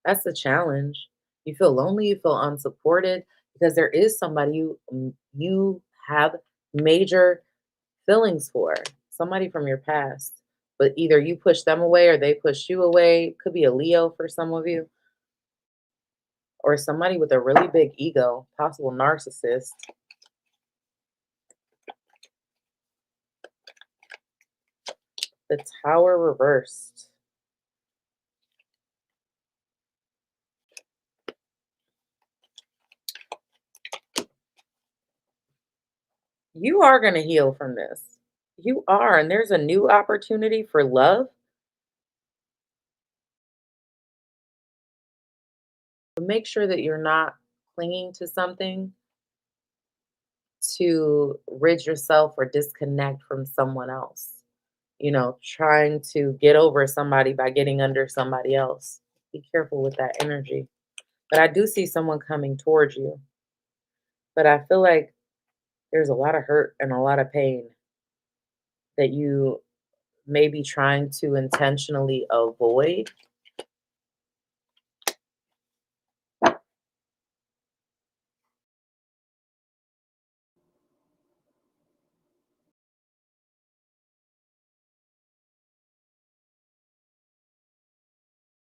That's the challenge. You feel lonely, you feel unsupported because there is somebody you have major feelings for, somebody from your past. But either you push them away or they push you away. Could be a Leo for some of you, or somebody with a really big ego, possible narcissist. The Tower reversed. You are going to heal from this. You are, and there's a new opportunity for love. But make sure that you're not clinging to something to rid yourself or disconnect from someone else. You know, trying to get over somebody by getting under somebody else. Be careful with that energy. But I do see someone coming towards you. But I feel like there's a lot of hurt and a lot of pain that you may be trying to intentionally avoid.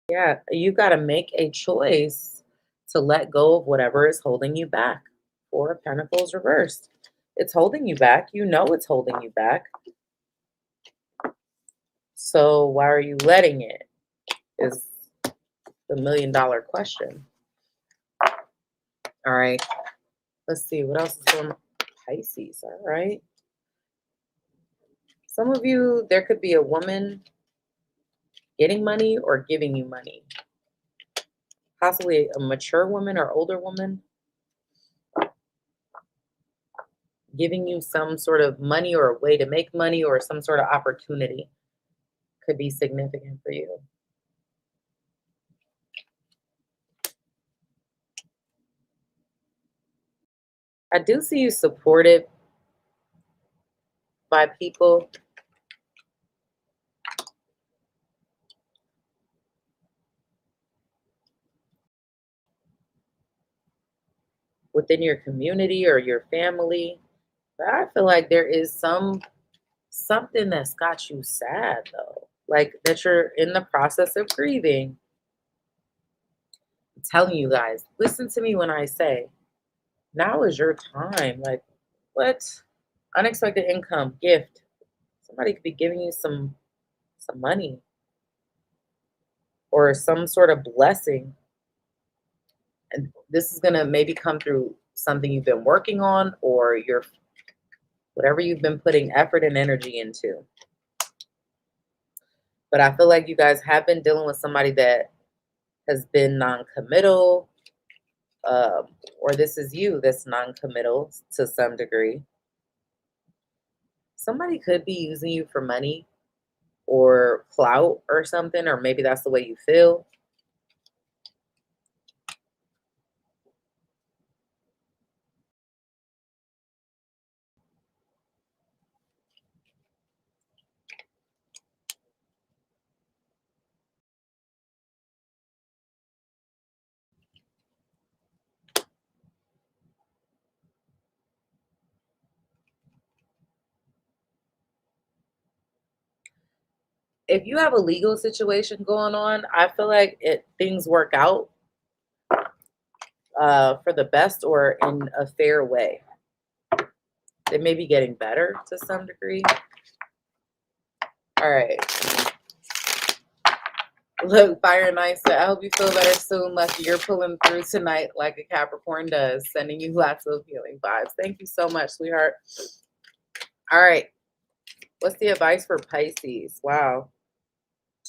Yeah, you got to make a choice to let go of whatever is holding you back. Four of Pentacles reversed. It's holding you back. You know it's holding you back. So why are you letting it? Is the $1,000,000 question. All right. Let's see what else is going on. Pisces. All right. Some of you, there could be a woman getting money or giving you money. Possibly a mature woman or older woman giving you some sort of money or a way to make money or some sort of opportunity could be significant for you. I do see you supported by people within your community or your family. But I feel like there is something that's got you sad though. Like that you're in the process of grieving. I'm telling you guys, listen to me when I say now is your time. Like what? Unexpected income, gift. Somebody could be giving you some money or some sort of blessing. And this is going to maybe come through something you've been working on, or your whatever you've been putting effort and energy into. But I feel like you guys have been dealing with somebody that has been non-committal, or this is you that's non-committal to some degree. Somebody could be using you for money or clout or something, or maybe that's the way you feel. If you have a legal situation going on, I feel like things work out for the best or in a fair way. They may be getting better to some degree. All right. Look, Fire Knight said, I hope you feel better soon, Luckii. You're pulling through tonight like a Capricorn does, sending you lots of healing vibes. Thank you so much, sweetheart. All right. What's the advice for Pisces? Wow.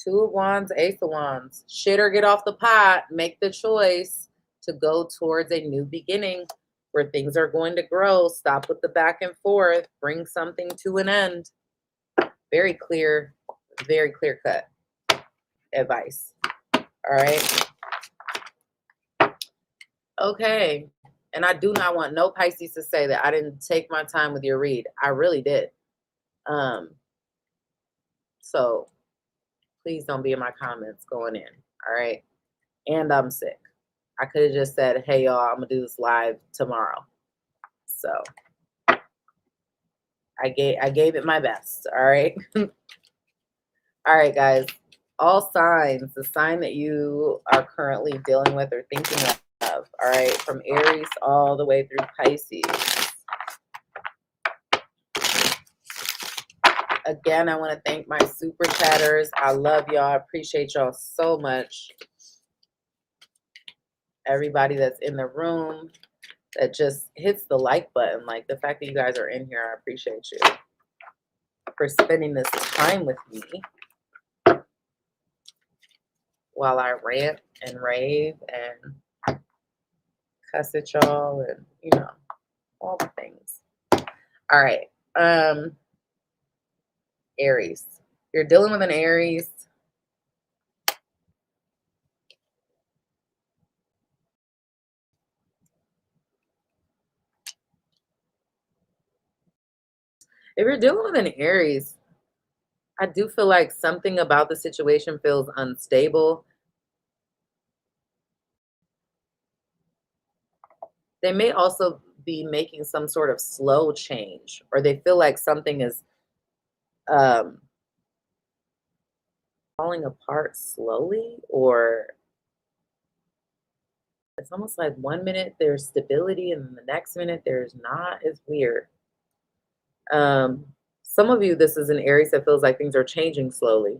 2 of Wands, Ace of Wands. Shit or get off the pot. Make the choice to go towards a new beginning where things are going to grow. Stop with the back and forth. Bring something to an end. Very clear cut advice. All right. Okay. And I do not want no Pisces to say that I didn't take my time with your read. I really did. So please don't be in my comments going in. All right. And I'm sick. I could have just said, hey, y'all, I'm going to do this live tomorrow. So I gave it my best. All right. All right, guys. All signs, the sign that you are currently dealing with or thinking of. All right. From Aries all the way through Pisces. Again, I want to thank my super chatters. I love y'all. I appreciate y'all so much. Everybody that's in the room that just hits the like button. Like the fact that you guys are in here, I appreciate you for spending this time with me while I rant and rave and cuss at y'all and, you know, all the things. All right. Aries. You're dealing with an Aries. If you're dealing with an Aries, I do feel like something about the situation feels unstable. They may also be making some sort of slow change, or they feel like something is falling apart slowly, or it's almost like 1 minute there's stability and the next minute there's not. It's weird. Some of you, this is an Aries that feels like things are changing slowly.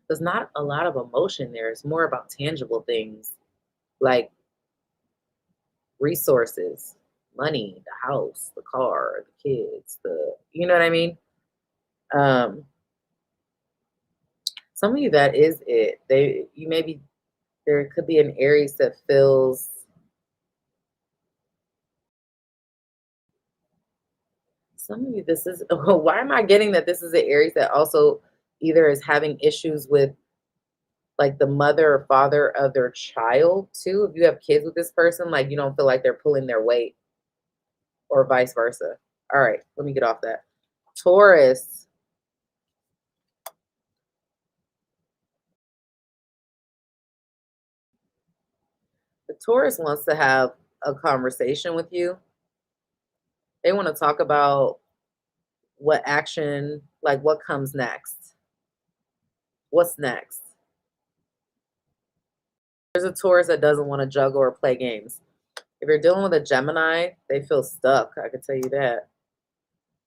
There's not a lot of emotion there. It's more about tangible things like resources, money, the house, the car, the kids, you know what I mean? Some of you, that is it. There could be an Aries that feels some of you, this is, why am I getting that this is an Aries that also either is having issues with like the mother or father of their child too? If you have kids with this person, like you don't feel like they're pulling their weight, or vice versa. All right, let me get off that. Taurus. The Taurus wants to have a conversation with you. They want to talk about what action, like what comes next. What's next? There's a Taurus that doesn't want to juggle or play games. If you're dealing with a Gemini, they feel stuck. I can tell you that.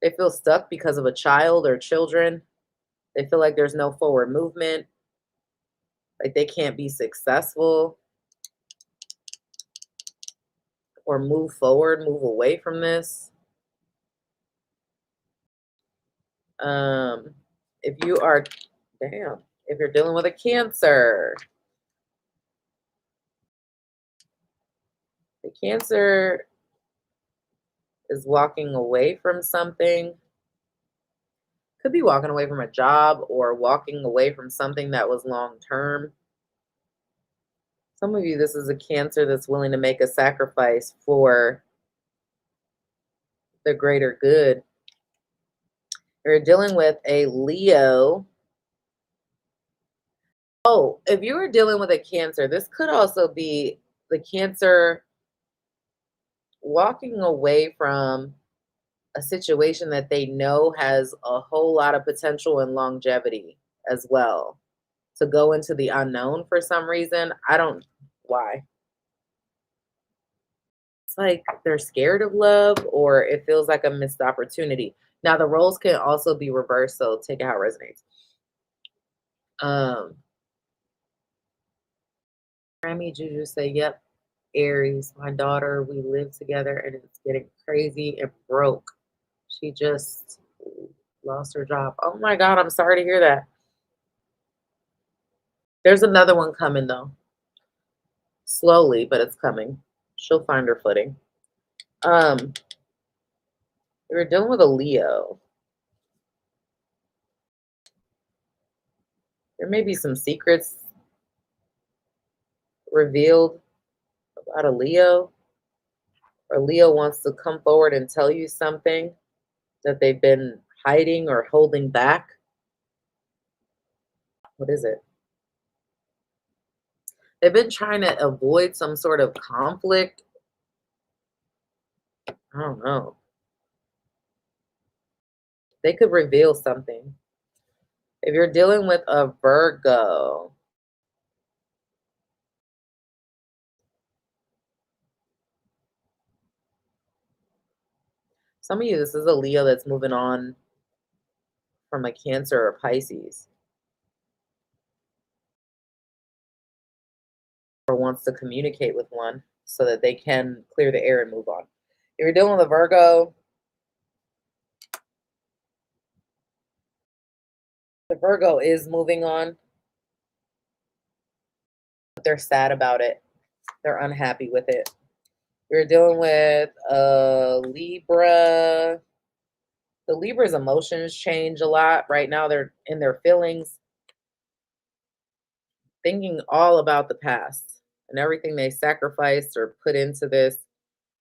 They feel stuck because of a child or children. They feel like there's no forward movement. Like they can't be successful or move forward, move away from this. Um, if you are, damn, if you're dealing with a Cancer, the Cancer is walking away from something. Could be walking away from a job or walking away from something that was long term. Some of you, this is a Cancer that's willing to make a sacrifice for the greater good. You're dealing with a Leo. Oh, if you were dealing with a Cancer, this could also be the Cancer walking away from a situation that they know has a whole lot of potential and longevity as well. To go into the unknown for some reason. I don't why. It's like they're scared of love or it feels like a missed opportunity. Now the roles can also be reversed, so take it how it resonates. Grammy Juju say, yep, Aries, my daughter, we live together and it's getting crazy and broke. She just lost her job. Oh my God, I'm sorry to hear that. There's another one coming though. Slowly, but it's coming. She'll find her footing. We're dealing with a Leo. There may be some secrets revealed about a Leo, or Leo wants to come forward and tell you something that they've been hiding or holding back. What is it? They've been trying to avoid some sort of conflict. I don't know. They could reveal something. If you're dealing with a Virgo, some of you, this is a Leo that's moving on from a Cancer or Pisces, or wants to communicate with one so that they can clear the air and move on. If you're dealing with a Virgo, the Virgo is moving on, but they're sad about it. They're unhappy with it. You're dealing with a Libra. The Libra's emotions change a lot. Right now, they're in their feelings, thinking all about the past and everything they sacrificed or put into this.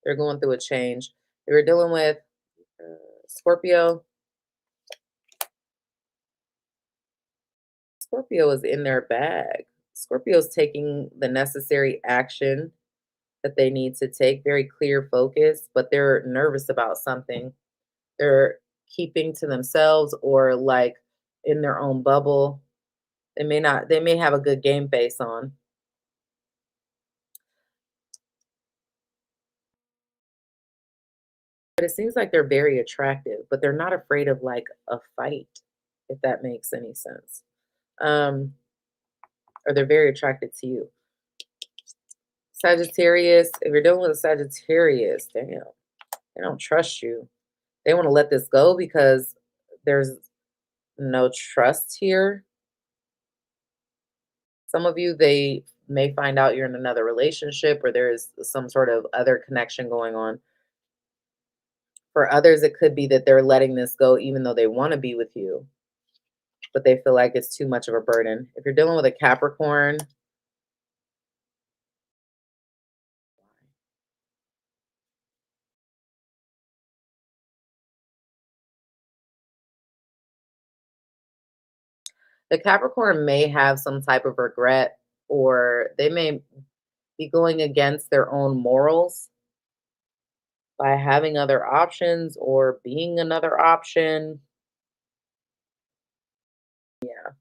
They're going through a change. They were dealing with Scorpio. Scorpio is in their bag. Scorpio's taking the necessary action that they need to take, very clear focus, but they're nervous about something. They're keeping to themselves or like in their own bubble. They may have a good game face on. But it seems like they're very attractive, but they're not afraid of like a fight, if that makes any sense. Um, or they're very attracted to you. Sagittarius, if you're dealing with a Sagittarius, damn, they don't trust you. They want to let this go because there's no trust here. Some of you, they may find out you're in another relationship or there is some sort of other connection going on. For others, it could be that they're letting this go even though they want to be with you, but they feel like it's too much of a burden. If you're dealing with a Capricorn, the Capricorn may have some type of regret or they may be going against their own morals by having other options or being another option. Yeah.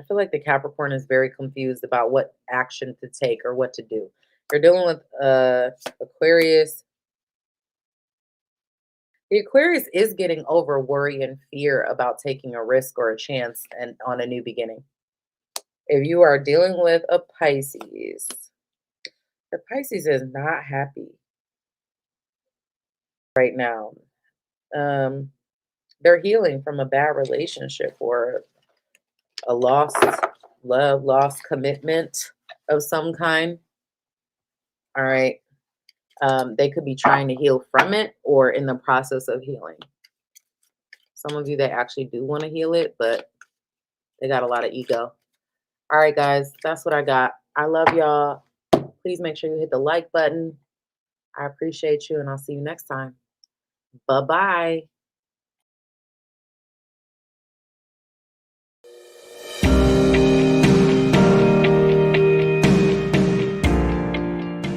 I feel like the Capricorn is very confused about what action to take or what to do. You're dealing with Aquarius. The Aquarius is getting over worry and fear about taking a risk or a chance and on a new beginning. If you are dealing with a Pisces, the Pisces is not happy right now. Um, they're healing from a bad relationship or a lost love, lost commitment of some kind. All right. They could be trying to heal from it or in the process of healing. Some of you, they actually do want to heal it, but they got a lot of ego. All right, guys, that's what I got. I love y'all. Please make sure you hit the like button. I appreciate you, and I'll see you next time. Bye-bye.